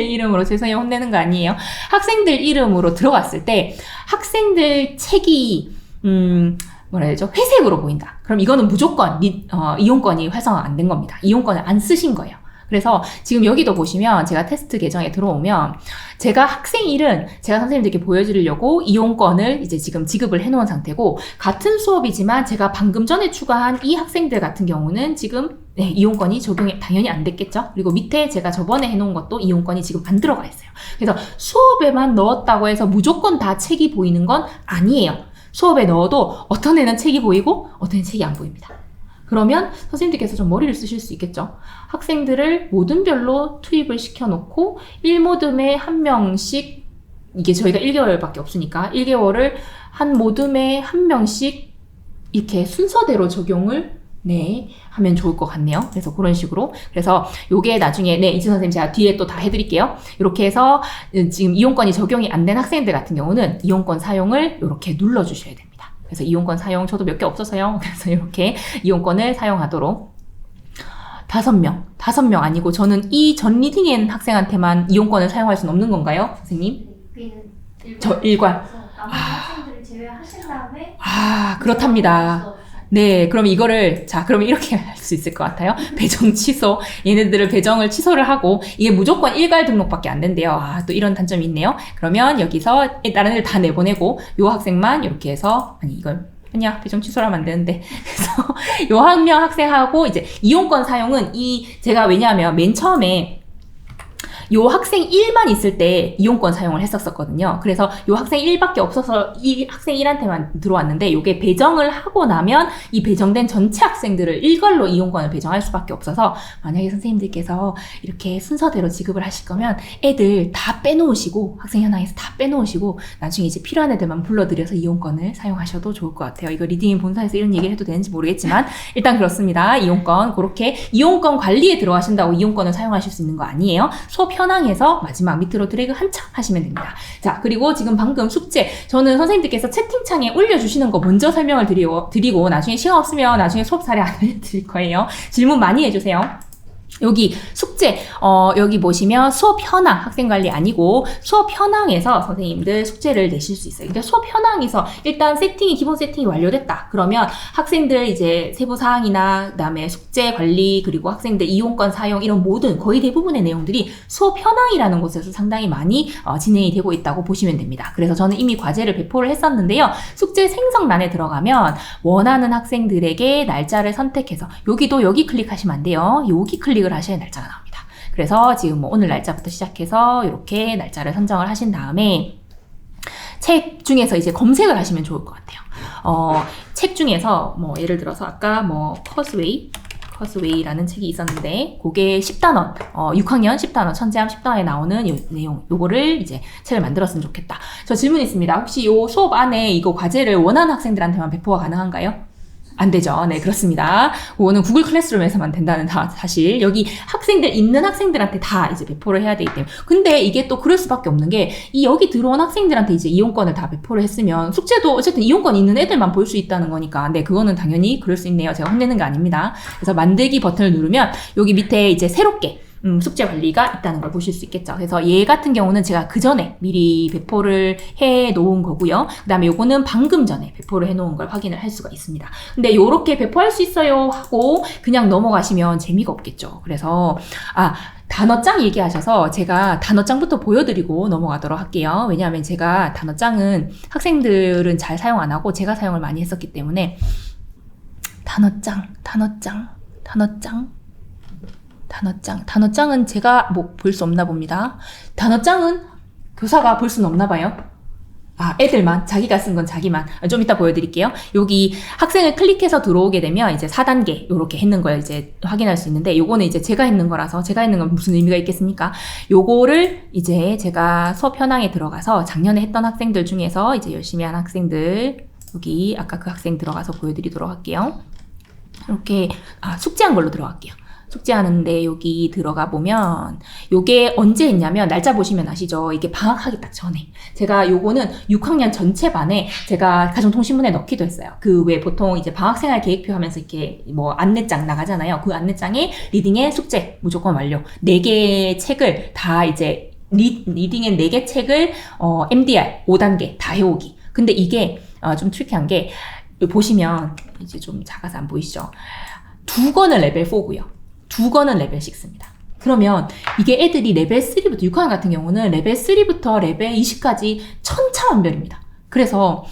이름으로 죄송해요. 혼내는 거 아니에요. 학생들 이름으로 들어갔을 때 학생들 책이 뭐라 해야 되죠? 회색으로 보인다. 그럼 이거는 무조건 이용권이 활성화 안 된 겁니다. 이용권을 안 쓰신 거예요. 그래서 지금 여기도 보시면 제가 테스트 계정에 들어오면 제가 학생 일은 제가 선생님들께 보여드리려고 이용권을 이제 지금 지급을 해놓은 상태고 같은 수업이지만 제가 방금 전에 추가한 이 학생들 같은 경우는 지금 이용권이 적용이 당연히 안 됐겠죠. 그리고 밑에 제가 저번에 해놓은 것도 이용권이 지금 안 들어가 있어요. 그래서 수업에만 넣었다고 해서 무조건 다 책이 보이는 건 아니에요. 수업에 넣어도 어떤 애는 책이 보이고 어떤 애는 책이 안 보입니다. 그러면 선생님들께서 좀 머리를 쓰실 수 있겠죠. 학생들을 모둠별로 투입을 시켜놓고 1모둠에 한 명씩 이게 저희가 1개월밖에 없으니까 1개월을 한 모둠에 한 명씩 이렇게 순서대로 적용을 하면 좋을 것 같네요. 그래서 그런 식으로. 그래서 요게 나중에, 이지 선생님 제가 뒤에 또 다 해드릴게요. 이렇게 해서 지금 이용권이 적용이 안 된 학생들 같은 경우는 이용권 사용을 이렇게 눌러주셔야 됩니다. 그래서 이용권 사용, 저도 몇 개 없어서요. 그래서 이렇게 이용권을 사용하도록. 5명 아니고 저는 이 전 리딩인 학생한테만 이용권을 사용할 수는 없는 건가요, 선생님? 네, 여기는 저 일괄. 나머지 학생들을 제외하신 다음에 그렇답니다. 네, 그럼 이거를, 그러면 이렇게 할 수 있을 것 같아요. 배정 취소. 얘네들을 배정을 취소를 하고, 이게 무조건 일괄 등록밖에 안 된대요. 또 이런 단점이 있네요. 그러면 여기서 다른 애들 다 내보내고, 요 학생만 이렇게 해서, 아니야, 배정 취소를 하면 안 되는데. 그래서 요 한 명 학생하고, 이제 이용권 사용은 제가 왜냐하면 맨 처음에 요 학생 1만 있을 때 이용권 사용을 했었거든요. 그래서 요 학생 1밖에 없어서 이 학생 1한테만 들어왔는데 요게 배정을 하고 나면 이 배정된 전체 학생들을 일괄로 이용권을 배정할 수밖에 없어서 만약에 선생님들께서 이렇게 순서대로 지급을 하실 거면 애들 다 빼놓으시고 학생 현황에서 다 빼놓으시고 나중에 이제 필요한 애들만 불러들여서 이용권을 사용하셔도 좋을 것 같아요. 이거 리딩인 본사에서 이런 얘기를 해도 되는지 모르겠지만 일단 그렇습니다. 이용권 그렇게 이용권 관리에 들어가신다고 이용권을 사용하실 수 있는 거 아니에요. 수업 현황에서 마지막 밑으로 드래그 한참 하시면 됩니다. 자, 그리고 지금 방금 숙제 저는 선생님들께서 채팅창에 올려주시는 거 먼저 설명을 드리고 나중에 시간 없으면 나중에 수업 사례 알려드릴 거예요. 질문 많이 해주세요. 여기 숙제, 여기 보시면 수업 현황, 학생 관리 아니고 수업 현황에서 선생님들 숙제를 내실 수 있어요. 근데 수업 현황에서 일단 기본 세팅이 완료됐다. 그러면 학생들 이제 세부 사항이나 그다음에 숙제 관리 그리고 학생들 이용권 사용 이런 모든 거의 대부분의 내용들이 수업 현황이라는 곳에서 상당히 많이 진행이 되고 있다고 보시면 됩니다. 그래서 저는 이미 과제를 배포를 했었는데요. 숙제 생성란에 들어가면 원하는 학생들에게 날짜를 선택해서 여기 클릭하시면 안 돼요. 여기 클릭을 하셔야 날짜가 나옵니다. 그래서 지금 뭐 오늘 날짜부터 시작해서 이렇게 날짜를 선정을 하신 다음에 책 중에서 이제 검색을 하시면 좋을 것 같아요. 책 중에서 뭐 예를 들어서 아까 뭐 커스웨이라는 책이 있었는데 그게 10단원 6학년 10단원 천재함 10단원에 나오는 내용 요거를 이제 책을 만들었으면 좋겠다. 저 질문 있습니다. 혹시 요 수업 안에 이거 과제를 원하는 학생들한테만 배포가 가능한가요? 안 되죠. 네, 그렇습니다. 그거는 구글 클래스룸에서만 된다는 사실. 여기 있는 학생들한테 다 이제 배포를 해야 되기 때문에. 근데 이게 또 그럴 수밖에 없는 게, 여기 들어온 학생들한테 이제 이용권을 다 배포를 했으면, 숙제도 어쨌든 이용권 있는 애들만 볼 수 있다는 거니까. 네, 그거는 당연히 그럴 수 있네요. 제가 혼내는 게 아닙니다. 그래서 만들기 버튼을 누르면, 여기 밑에 이제 새롭게, 숙제 관리가 있다는 걸 보실 수 있겠죠. 그래서 얘 같은 경우는 제가 그 전에 미리 배포를 해 놓은 거고요. 그 다음에 요거는 방금 전에 배포를 해 놓은 걸 확인을 할 수가 있습니다. 근데 요렇게 배포할 수 있어요 하고 그냥 넘어가시면 재미가 없겠죠. 그래서, 단어장 얘기하셔서 제가 단어장부터 보여드리고 넘어가도록 할게요. 왜냐하면 제가 단어장은 학생들은 잘 사용 안 하고 제가 사용을 많이 했었기 때문에 단어장은 제가 뭐 볼 수 없나 봅니다. 단어장은 교사가 볼 수는 없나 봐요. 애들만, 자기가 쓴 건 자기만. 좀 이따 보여드릴게요. 여기 학생을 클릭해서 들어오게 되면 이제 4단계 요렇게 했는 걸 이제 확인할 수 있는데, 요거는 이제 제가 했는 거라서 제가 했는 건 무슨 의미가 있겠습니까? 요거를 이제 제가 수업 현황에 들어가서 작년에 했던 학생들 중에서 이제 열심히 한 학생들, 여기 아까 그 학생 들어가서 보여드리도록 할게요. 이렇게, 숙제한 걸로 들어갈게요. 숙제하는데 여기 들어가 보면 요게 언제 했냐면 날짜 보시면 아시죠? 이게 방학하기 딱 전에 제가 요거는 6학년 전체 반에 제가 가정통신문에 넣기도 했어요. 그 왜 보통 이제 방학생활 계획표 하면서 이렇게 뭐 안내장 나가잖아요. 그 안내장에 리딩의 숙제 무조건 완료 4개의 책을 다 이제 리딩의 4개 책을 MDR 5단계 다 해오기. 근데 이게 좀 트리키한 게 보시면 이제 좀 작아서 안 보이시죠? 2권은 레벨 4고요. 2권은 레벨 6입니다. 그러면 이게 애들이 레벨 3부터 6학년 같은 경우는 레벨 3부터 레벨 20까지 천차만별입니다. 그래서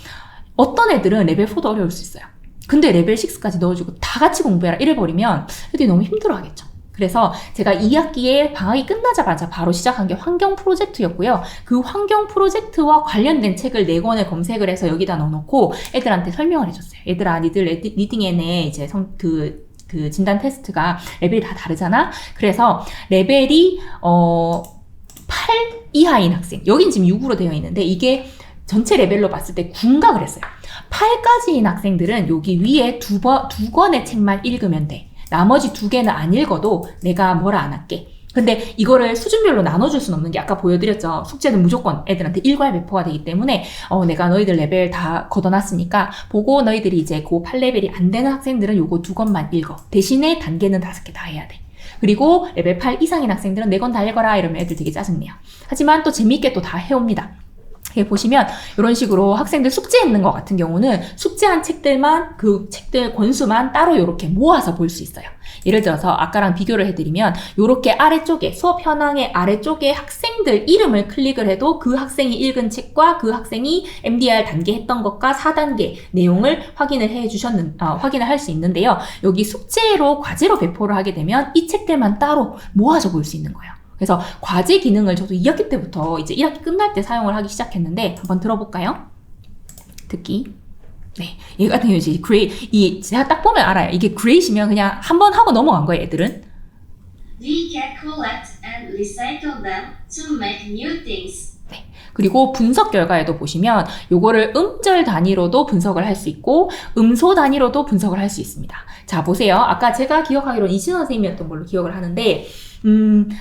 어떤 애들은 레벨 4도 어려울 수 있어요. 근데 레벨 6까지 넣어주고 다 같이 공부해라 이래버리면 애들이 너무 힘들어하겠죠. 그래서 제가 2학기에 방학이 끝나자마자 바로 시작한 게 환경 프로젝트였고요. 그 환경 프로젝트와 관련된 책을 4권을 검색을 해서 여기다 넣어놓고 애들한테 설명을 해줬어요. 얘들아, 니들 리딩앤에 이제 그 진단 테스트가 레벨이 다 다르잖아? 그래서 레벨이, 8 이하인 학생. 여긴 지금 6으로 되어 있는데, 이게 전체 레벨로 봤을 때 9인가 그랬어요. 8까지인 학생들은 여기 위에 두 권의 책만 읽으면 돼. 나머지 2개는 안 읽어도 내가 뭐라 안 할게. 근데 이거를 수준별로 나눠줄 수는 없는 게 아까 보여드렸죠. 숙제는 무조건 애들한테 일괄 배포가 되기 때문에 내가 너희들 레벨 다 걷어놨으니까 보고 너희들이 이제 그 8레벨이 안 되는 학생들은 요거 2권만 읽어. 대신에 단계는 5개 다 해야 돼. 그리고 레벨 8 이상인 학생들은 4권 다 읽어라 이러면 애들 되게 짜증내요. 하지만 또 재미있게 또 다 해옵니다. 여기 보시면 이런 식으로 학생들 숙제했는 것 같은 경우는 숙제한 책들만 그 책들 권수만 따로 이렇게 모아서 볼 수 있어요. 예를 들어서 아까랑 비교를 해드리면 이렇게 아래쪽에 수업 현황의 아래쪽에 학생들 이름을 클릭을 해도 그 학생이 읽은 책과 그 학생이 MDR 단계 했던 것과 4단계 내용을 확인을 확인을 할 수 있는데요. 여기 숙제로 과제로 배포를 하게 되면 이 책들만 따로 모아서 볼 수 있는 거예요. 그래서 과제 기능을 저도 2학기 때부터 이제 1학기 끝날 때 사용을 하기 시작했는데 한번 들어볼까요? 듣기. 네. 얘 같은 경우 이제 제가 딱 보면 알아요. 이게 그레이시면 그냥 한번 하고 넘어간 거예요, 애들은. We can collect and recycle them to make new things. 네. 그리고 분석 결과에도 보시면 요거를 음절 단위로도 분석을 할 수 있고 음소 단위로도 분석을 할 수 있습니다. 자, 보세요. 아까 제가 기억하기로는 이진호 선생님이었던 걸로 기억을 하는데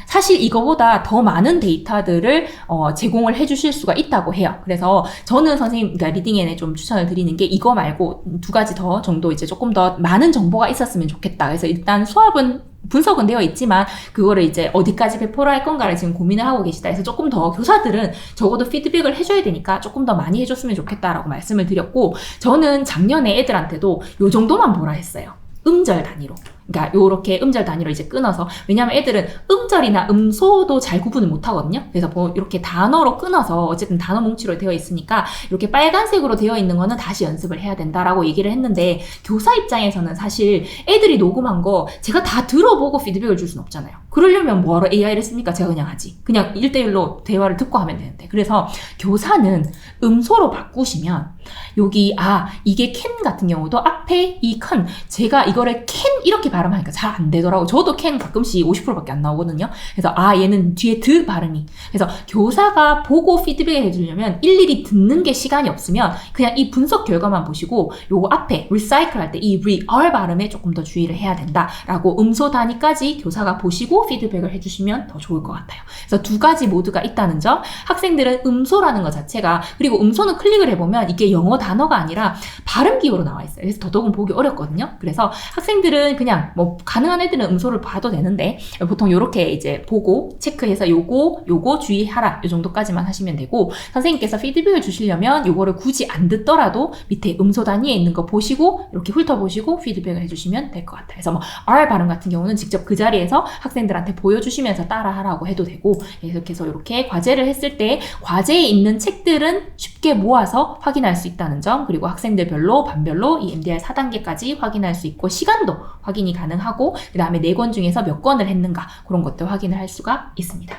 사실 이거보다 더 많은 데이터들을 제공을 해주실 수가 있다고 해요. 그래서 저는 선생님, 그러니까 리딩앤에 좀 추천을 드리는 게 이거 말고 2가지 더 정도 이제 조금 더 많은 정보가 있었으면 좋겠다. 그래서 일단 수업은 분석은 되어 있지만 그거를 이제 어디까지 배포를 할 건가를 지금 고민을 하고 계시다 해서 조금 더 교사들은 적어도 피드백을 해줘야 되니까 조금 더 많이 해줬으면 좋겠다라고 말씀을 드렸고 저는 작년에 애들한테도 요 정도만 보라 했어요. 음절 단위로. 그러니까 요렇게 음절 단위로 이제 끊어서 왜냐면 애들은 음절이나 음소도 잘 구분을 못 하거든요. 그래서 뭐 이렇게 단어로 끊어서 어쨌든 단어 뭉치로 되어 있으니까 이렇게 빨간색으로 되어 있는 거는 다시 연습을 해야 된다라고 얘기를 했는데 교사 입장에서는 사실 애들이 녹음한 거 제가 다 들어보고 피드백을 줄 수는 없잖아요. 그러려면 뭐하러 AI를 씁니까? 제가 그냥 하지. 그냥 1대1로 대화를 듣고 하면 되는데. 그래서 교사는 음소로 바꾸시면 여기 이게 캔 같은 경우도 앞에 이 컨 제가 이거를 캔 이렇게 발음하니까 잘 안 되더라고. 저도 캔 가끔씩 50%밖에 안 나오거든요. 그래서 얘는 뒤에 드 발음이. 그래서 교사가 보고 피드백을 해주려면 일일이 듣는 게 시간이 없으면 그냥 이 분석 결과만 보시고 요거 앞에 리사이클 할 때 이 R 발음에 조금 더 주의를 해야 된다라고 음소 단위까지 교사가 보시고 피드백을 해주시면 더 좋을 것 같아요. 그래서 2가지 모드가 있다는 점. 학생들은 음소라는 것 자체가 그리고 음소는 클릭을 해보면 이게 영어 단어가 아니라 발음 기호로 나와 있어요. 그래서 더더욱 보기 어렵거든요. 그래서 학생들은 그냥 뭐 가능한 애들은 음소를 봐도 되는데 보통 이렇게 이제 보고 체크해서 요거 주의하라 요 정도까지만 하시면 되고 선생님께서 피드백을 주시려면 요거를 굳이 안 듣더라도 밑에 음소 단위에 있는 거 보시고 이렇게 훑어보시고 피드백을 해주시면 될 것 같아요. 그래서 뭐 R 발음 같은 경우는 직접 그 자리에서 학생들한테 보여주시면서 따라하라고 해도 되고 계속해서 이렇게 과제를 했을 때 과제에 있는 책들은 쉽게 모아서 확인할 수 있다는 점 그리고 학생들별로 반별로 이 MDR 4단계까지 확인할 수 있고 시간도 확인이 가능하고 그 다음에 4권 중에서 몇 권을 했는가 그런 것들 확인을 할 수가 있습니다.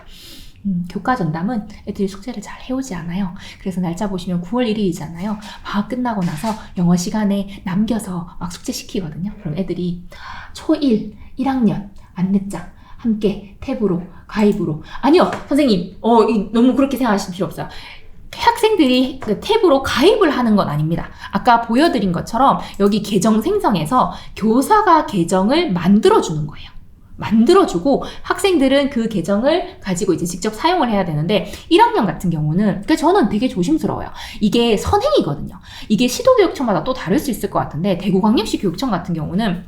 교과 전담은 애들이 숙제를 잘 해오지 않아요. 그래서 날짜 보시면 9월 1일이잖아요. 방학 끝나고 나서 영어 시간에 남겨서 막 숙제 시키거든요. 그럼 애들이 초1, 1학년 안내장 함께 탭으로 가입으로 아니요 선생님 너무 그렇게 생각하실 필요 없어요. 학생들이 그 탭으로 가입을 하는 건 아닙니다. 아까 보여드린 것처럼 여기 계정 생성해서 교사가 계정을 만들어주는 거예요. 만들어주고 학생들은 그 계정을 가지고 이제 직접 사용을 해야 되는데 1학년 같은 경우는 저는 되게 조심스러워요. 이게 선행이거든요. 이게 시도교육청마다 또 다를 수 있을 것 같은데 대구광역시 교육청 같은 경우는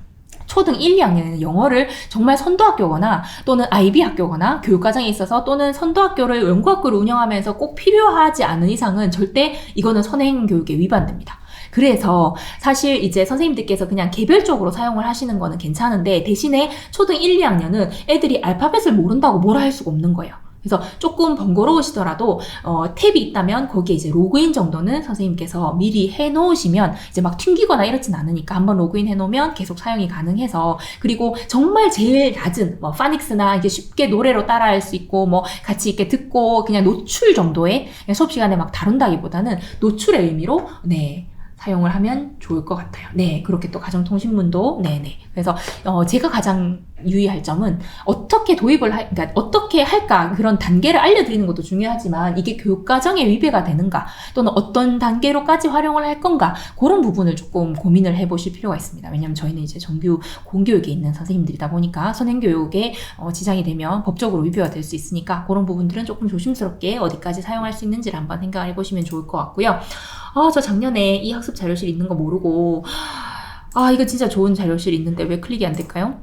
초등 1, 2학년에는 영어를 정말 선도학교거나 또는 IB 학교거나 교육과정에 있어서 또는 선도학교를 연구학교를 운영하면서 꼭 필요하지 않은 이상은 절대 이거는 선행교육에 위반됩니다. 그래서 사실 이제 선생님들께서 그냥 개별적으로 사용을 하시는 거는 괜찮은데 대신에 초등 1, 2학년은 애들이 알파벳을 모른다고 뭐라 할 수가 없는 거예요. 그래서 조금 번거로우시더라도 탭이 있다면 거기에 이제 로그인 정도는 선생님께서 미리 해놓으시면 이제 막 튕기거나 이렇진 않으니까 한번 로그인 해놓으면 계속 사용이 가능해서 그리고 정말 제일 낮은 뭐 파닉스나 이게 쉽게 노래로 따라할 수 있고 뭐 같이 이렇게 듣고 그냥 노출 정도의 수업 시간에 막 다룬다기보다는 노출의 의미로 사용을 하면 좋을 것 같아요. 네, 그렇게 또 가정통신문도 네네. 그래서 제가 가장 유의할 점은 어떻게 그러니까 어떻게 할까 그런 단계를 알려드리는 것도 중요하지만 이게 교과정에 위배가 되는가 또는 어떤 단계로까지 활용을 할 건가 그런 부분을 조금 고민을 해보실 필요가 있습니다. 왜냐하면 저희는 이제 정규 공교육에 있는 선생님들이다 보니까 선행교육에 지장이 되면 법적으로 위배가 될 수 있으니까 그런 부분들은 조금 조심스럽게 어디까지 사용할 수 있는지를 한번 생각을 해보시면 좋을 것 같고요. 저 작년에 이 학습 자료실 있는 거 모르고 이거 진짜 좋은 자료실 있는데 왜 클릭이 안 될까요?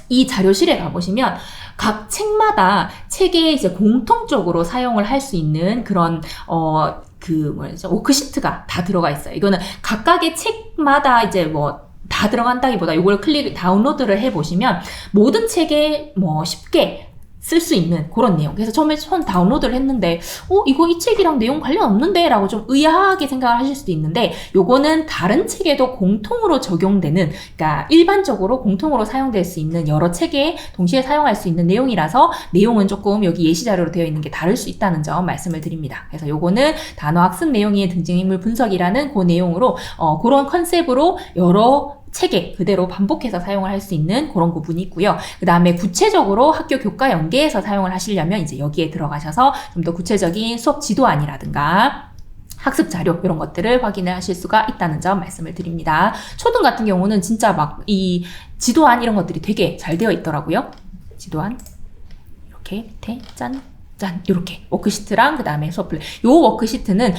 이 자료실에 가보시면 각 책마다 책에 이제 공통적으로 사용을 할 수 있는 그런 워크시트가 다 들어가 있어요. 이거는 각각의 책마다 이제 다 들어간다기보다 이걸 다운로드를 해보시면 모든 책에 쉽게 쓸 수 있는 그런 내용. 그래서 처음에 다운로드를 했는데 이거 이 책이랑 내용 관련 없는데 라고 좀 의아하게 생각을 하실 수도 있는데 요거는 다른 책에도 공통으로 적용되는 그러니까 일반적으로 공통으로 사용될 수 있는 여러 책에 동시에 사용할 수 있는 내용이라서 내용은 조금 여기 예시자료로 되어 있는 게 다를 수 있다는 점 말씀을 드립니다. 그래서 요거는 단어학습 내용의 등장인물 분석이라는 그 내용으로 그런 컨셉으로 여러 책에 그대로 반복해서 사용을 할 수 있는 그런 부분이 있고요. 그 다음에 구체적으로 학교 교과 연계에서 사용을 하시려면 이제 여기에 들어가셔서 좀 더 구체적인 수업 지도안이라든가 학습 자료 이런 것들을 확인을 하실 수가 있다는 점 말씀을 드립니다. 초등 같은 경우는 진짜 막 이 지도안 이런 것들이 되게 잘 되어 있더라고요. 지도안 이렇게 밑에 짠 이렇게 워크시트랑 그 다음에 수업 플랜. 요 워크시트는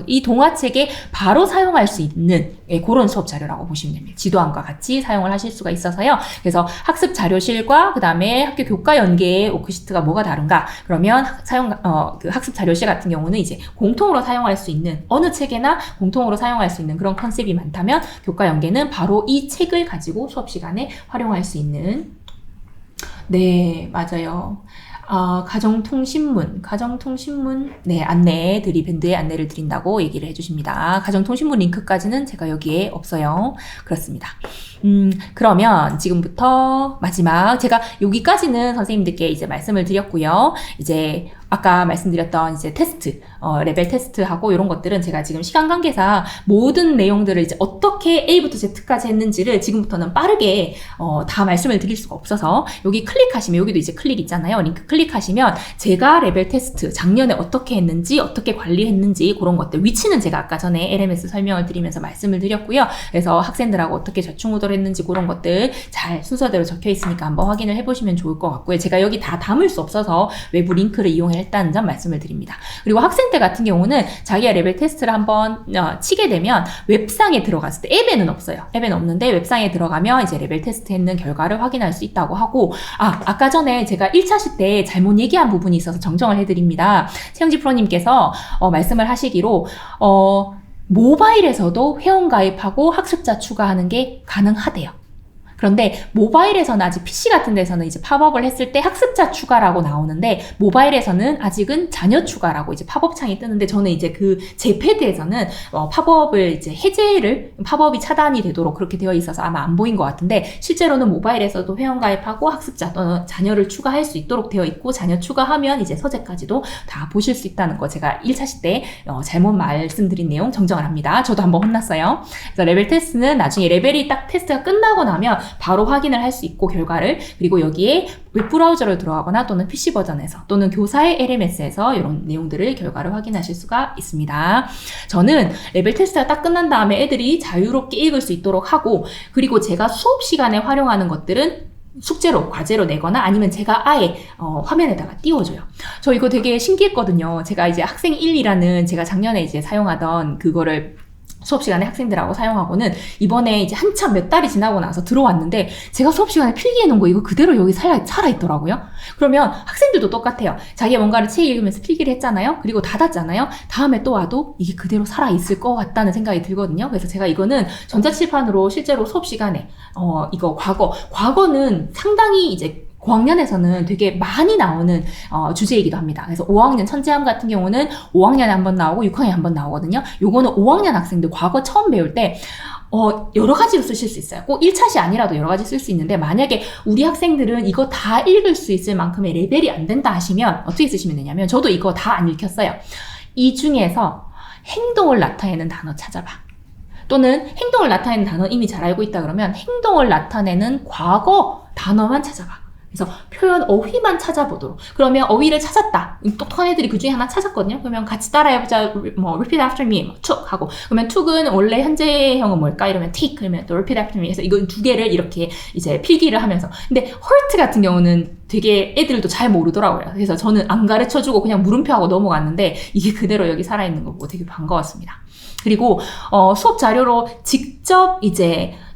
이 동화책에 바로 사용할 수 있는 그런 수업 자료라고 보시면 됩니다. 지도안과 같이 사용을 하실 수가 있어서요. 그래서 학습 자료실과 그 다음에 학교 교과 연계의 워크시트가 뭐가 다른가? 그러면 그 학습 자료실 같은 경우는 이제 공통으로 사용할 수 있는 어느 책에나 공통으로 사용할 수 있는 그런 컨셉이 많다면 교과 연계는 바로 이 책을 가지고 수업 시간에 활용할 수 있는 네, 맞아요. 가정통신문, 네, 밴드의 안내를 드린다고 얘기를 해주십니다. 가정통신문 링크까지는 제가 여기에 없어요. 그렇습니다. 그러면 지금부터 마지막, 제가 여기까지는 선생님들께 이제 말씀을 드렸고요. 이제 아까 말씀드렸던 이제 테스트, 레벨 테스트하고 이런 것들은 제가 지금 시간 관계상 모든 내용들을 이제 어떻게 A부터 Z까지 했는지를 지금부터는 빠르게 다 말씀을 드릴 수가 없어서 여기 클릭하시면 여기도 이제 클릭 있잖아요. 링크 클릭하시면 제가 레벨 테스트 작년에 어떻게 했는지 어떻게 관리했는지 그런 것들 위치는 제가 아까 전에 LMS 설명을 드리면서 말씀을 드렸고요. 그래서 학생들하고 어떻게 좌충우돌 했는지 그런 것들 잘 순서대로 적혀 있으니까 한번 확인을 해보시면 좋을 것 같고요. 제가 여기 다 담을 수 없어서 외부 링크를 이용했다는 점 말씀을 드립니다. 그리고 학생들 같은 경우는 자기가 레벨 테스트를 한번 치게 되면 웹상에 들어갔을 때 앱에는 없어요. 앱에는 없는데 웹상에 들어가면 이제 레벨 테스트 했는 결과를 확인할 수 있다고 하고 아까 전에 제가 1차시 때 잘못 얘기한 부분이 있어서 정정을 해드립니다. 최영지 프로님께서 말씀을 하시기로 모바일에서도 회원가입하고 학습자 추가하는 게 가능하대요. 그런데 모바일에서는 아직 PC 같은 데서는 이제 팝업을 했을 때 학습자 추가라고 나오는데 모바일에서는 아직은 자녀 추가라고 이제 팝업 창이 뜨는데 저는 이제 제 패드에서는 팝업을 이제 팝업이 차단이 되도록 그렇게 되어 있어서 아마 안 보인 것 같은데 실제로는 모바일에서도 회원가입하고 학습자 또는 자녀를 추가할 수 있도록 되어 있고 자녀 추가하면 이제 서재까지도 다 보실 수 있다는 거 제가 1차시 때 잘못 말씀드린 내용 정정을 합니다. 저도 한번 혼났어요. 그래서 레벨 테스트는 나중에 레벨이 딱 테스트가 끝나고 나면 바로 확인을 할 수 있고 결과를 그리고 여기에 웹브라우저로 들어가거나 또는 PC 버전에서 또는 교사의 LMS에서 이런 내용들을 결과를 확인하실 수가 있습니다. 저는 레벨 테스트가 딱 끝난 다음에 애들이 자유롭게 읽을 수 있도록 하고 그리고 제가 수업 시간에 활용하는 것들은 숙제로, 과제로 내거나 아니면 제가 아예 화면에다가 띄워줘요. 저 이거 되게 신기했거든요. 제가 이제 학생 1이라는 제가 작년에 이제 사용하던 그거를 수업 시간에 학생들하고 사용하고는 이번에 이제 한참 몇 달이 지나고 나서 들어왔는데 제가 수업 시간에 필기해 놓은 거 이거 그대로 여기 살아있더라고요. 그러면 학생들도 똑같아요. 자기가 뭔가를 책 읽으면서 필기를 했잖아요. 그리고 닫았잖아요. 다음에 또 와도 이게 그대로 살아있을 것 같다는 생각이 들거든요. 그래서 제가 이거는 전자칠판으로 실제로 수업 시간에 이거 과거는 상당히 이제 고학년에서는 되게 많이 나오는 주제이기도 합니다. 그래서 5학년 천재함 같은 경우는 5학년에 한 번 나오고 6학년에 한 번 나오거든요. 요거는 5학년 학생들 과거 처음 배울 때 여러 가지로 쓰실 수 있어요. 꼭 1차시 아니라도 여러 가지 쓸 수 있는데 만약에 우리 학생들은 이거 다 읽을 수 있을 만큼의 레벨이 안 된다 하시면 어떻게 쓰시면 되냐면 저도 이거 다 안 읽혔어요. 이 중에서 행동을 나타내는 단어 찾아봐. 또는 행동을 나타내는 단어 이미 잘 알고 있다 그러면 행동을 나타내는 과거 단어만 찾아봐. 그래서 표현 어휘만 찾아보도록. 그러면 어휘를 찾았다. 똑똑한 애들이 그 중에 하나 찾았거든요. 그러면 같이 따라해보자. 뭐 repeat after me, 뭐 took 하고. 그러면 took은 원래 현재형은 뭘까? 이러면 take. 그러면 또 repeat after me. 그래서 이거 두 개를 이렇게 이제 필기를 하면서. 근데 hurt 같은 경우는 되게 애들도 잘 모르더라고요. 그래서 저는 안 가르쳐주고 그냥 물음표하고 넘어갔는데 이게 그대로 여기 살아있는 거 보고 되게 반가웠습니다. 그리고 수업 자료로 직접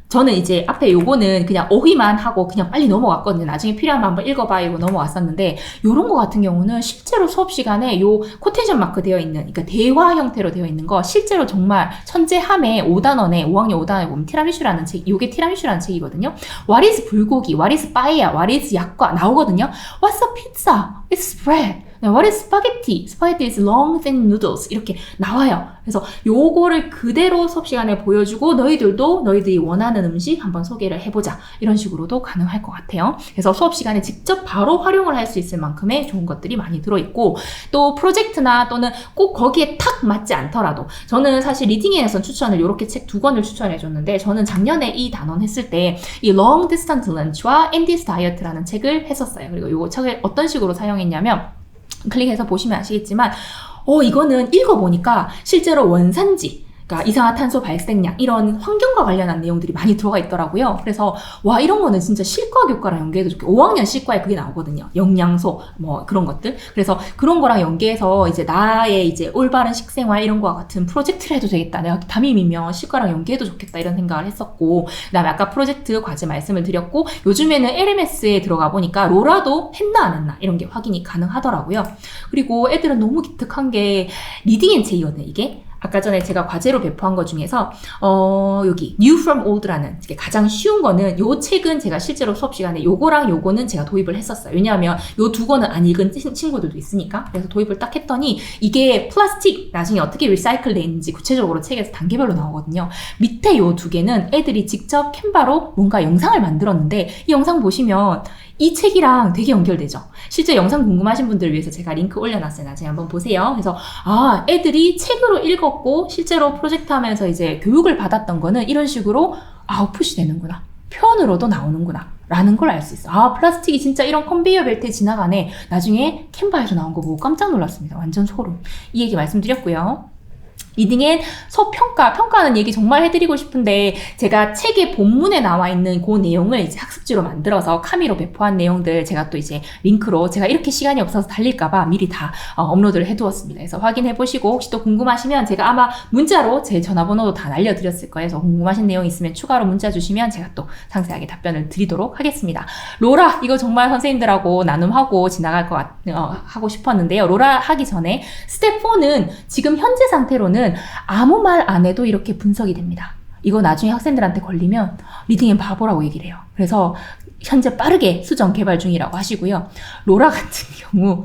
저는 이제 앞에 요거는 그냥 어휘만 하고 그냥 빨리 넘어갔거든요. 나중에 필요하면 한번 읽어봐 이거 넘어왔었는데 요런 거 같은 경우는 실제로 수업 시간에 요 코테이션 마크 되어 있는 그러니까 대화 형태로 되어 있는 거 실제로 정말 천재함의 5단원에 5학년 5단원에 보면 티라미슈라는 책, 요게 티라미슈라는 책이거든요. What is 불고기? What is 빠에야? What is 약과? 나오거든요. What's a pizza? It's bread. What is spaghetti? Spaghetti is long thin noodles. 이렇게 나와요. 그래서 요거를 그대로 수업 시간에 보여주고 너희들도 너희들이 원하는 음식 한번 소개를 해보자. 이런 식으로도 가능할 것 같아요. 그래서 수업 시간에 직접 바로 활용을 할 수 있을 만큼의 좋은 것들이 많이 들어있고 또 프로젝트나 또는 꼭 거기에 탁 맞지 않더라도 저는 사실 리딩에서 추천을 이렇게 책 2권을 추천해줬는데 저는 작년에 이 단원 했을 때 이 Long Distance Lunch와 Andy's Diet라는 책을 했었어요. 그리고 이 책을 어떤 식으로 사용했냐면 클릭해서 보시면 아시겠지만 이거는 읽어보니까 실제로 원산지 그러니까 이산화탄소 발생량 이런 환경과 관련한 내용들이 많이 들어가 있더라고요. 그래서 와 이런 거는 진짜 실과 교과랑 연계해도 좋게 5학년 실과에 그게 나오거든요. 영양소 뭐 그런 것들. 그래서 그런 거랑 연계해서 이제 나의 이제 올바른 식생활 이런 거와 같은 프로젝트를 해도 되겠다. 내가 담임이면 실과랑 연계해도 좋겠다 이런 생각을 했었고 그다음에 아까 프로젝트 과제 말씀을 드렸고 요즘에는 LMS에 들어가 보니까 로라도 했나 안 했나 이런 게 확인이 가능하더라고요. 그리고 애들은 너무 기특한 게 리딩 앤 체이거든요. 이게 아까 전에 제가 과제로 배포한 것 중에서 여기 New from Old라는 가장 쉬운 거는 요 책은 제가 실제로 수업 시간에 요거랑 요거는 제가 도입을 했었어요. 왜냐하면 요 두 권은 안 읽은 친구들도 있으니까. 그래서 도입을 딱 했더니 이게 플라스틱 나중에 어떻게 리사이클 되는지 구체적으로 책에서 단계별로 나오거든요. 밑에 요 두 개는 애들이 직접 캔바로 뭔가 영상을 만들었는데 이 영상 보시면 이 책이랑 되게 연결되죠. 실제 영상 궁금하신 분들을 위해서 제가 링크 올려놨어요. 나중에 한번 보세요. 그래서 애들이 책으로 읽었고 실제로 프로젝트 하면서 이제 교육을 받았던 거는 이런 식으로 아웃풋이 되는구나. 표현으로도 나오는구나. 라는 걸 알 수 있어. 플라스틱이 진짜 이런 컨베이어 벨트에 지나가네. 나중에 캔바에서 나온 거 보고 깜짝 놀랐습니다. 완전 소름. 이 얘기 말씀드렸고요. 리딩 앤 수업 평가는 얘기 정말 해드리고 싶은데 제가 책의 본문에 나와 있는 그 내용을 이제 학습지로 만들어서 카미로 배포한 내용들 제가 또 이제 링크로 제가 이렇게 시간이 없어서 달릴까봐 미리 다 업로드를 해두었습니다. 그래서 확인해 보시고 혹시 또 궁금하시면 제가 아마 문자로 제 전화번호도 다 날려드렸을 거예요. 그래서 궁금하신 내용 있으면 추가로 문자 주시면 제가 또 상세하게 답변을 드리도록 하겠습니다. 로라 이거 정말 선생님들하고 나눔하고 지나갈 것 하고 싶었는데요. 로라 하기 전에 스텝 4는 지금 현재 상태로는 아무 말 안 해도 이렇게 분석이 됩니다. 이거 나중에 학생들한테 걸리면 리딩 앤 바보라고 얘기를 해요. 그래서 현재 빠르게 수정 개발 중이라고 하시고요. 로라 같은 경우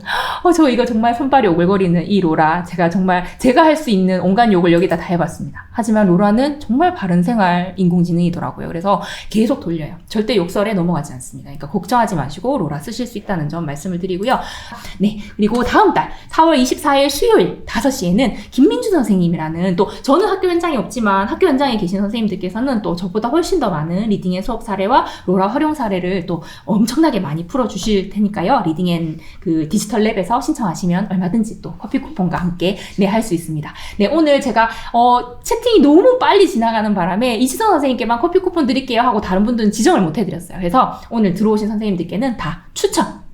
저 이거 정말 손발이 오글거리는 이 로라 제가 할 수 있는 온갖 욕을 여기다 다 해봤습니다. 하지만 로라는 정말 바른 생활 인공지능이더라고요. 그래서 계속 돌려요. 절대 욕설에 넘어가지 않습니다. 그러니까 걱정하지 마시고 로라 쓰실 수 있다는 점 말씀을 드리고요. 네, 그리고 다음 달 4월 24일 수요일 5시에는 김민주 선생님이라는 또 저는 학교 현장에 없지만 학교 현장에 계신 선생님들께서는 또 저보다 훨씬 더 많은 리딩의 수업 사례와 로라 활용 사례를 또 엄청나게 많이 풀어주실 테니까요. 리딩 앤 그 디지털 랩에서 신청하시면 얼마든지 또 커피 쿠폰과 함께 할 수 있습니다. 네, 오늘 제가 채팅이 너무 빨리 지나가는 바람에 이지성 선생님께만 커피 쿠폰 드릴게요 하고 다른 분들은 지정을 못 해드렸어요. 그래서 오늘 들어오신 선생님들께는 다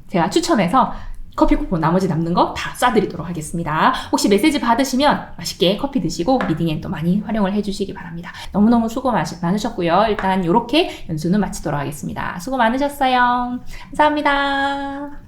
제가 추첨해서 커피 쿠폰 나머지 남는 거 다 쏴드리도록 하겠습니다. 혹시 메시지 받으시면 맛있게 커피 드시고 리딩엔 또 많이 활용을 해주시기 바랍니다. 너무너무 수고 많으셨고요. 일단 이렇게 연수는 마치도록 하겠습니다. 수고 많으셨어요. 감사합니다.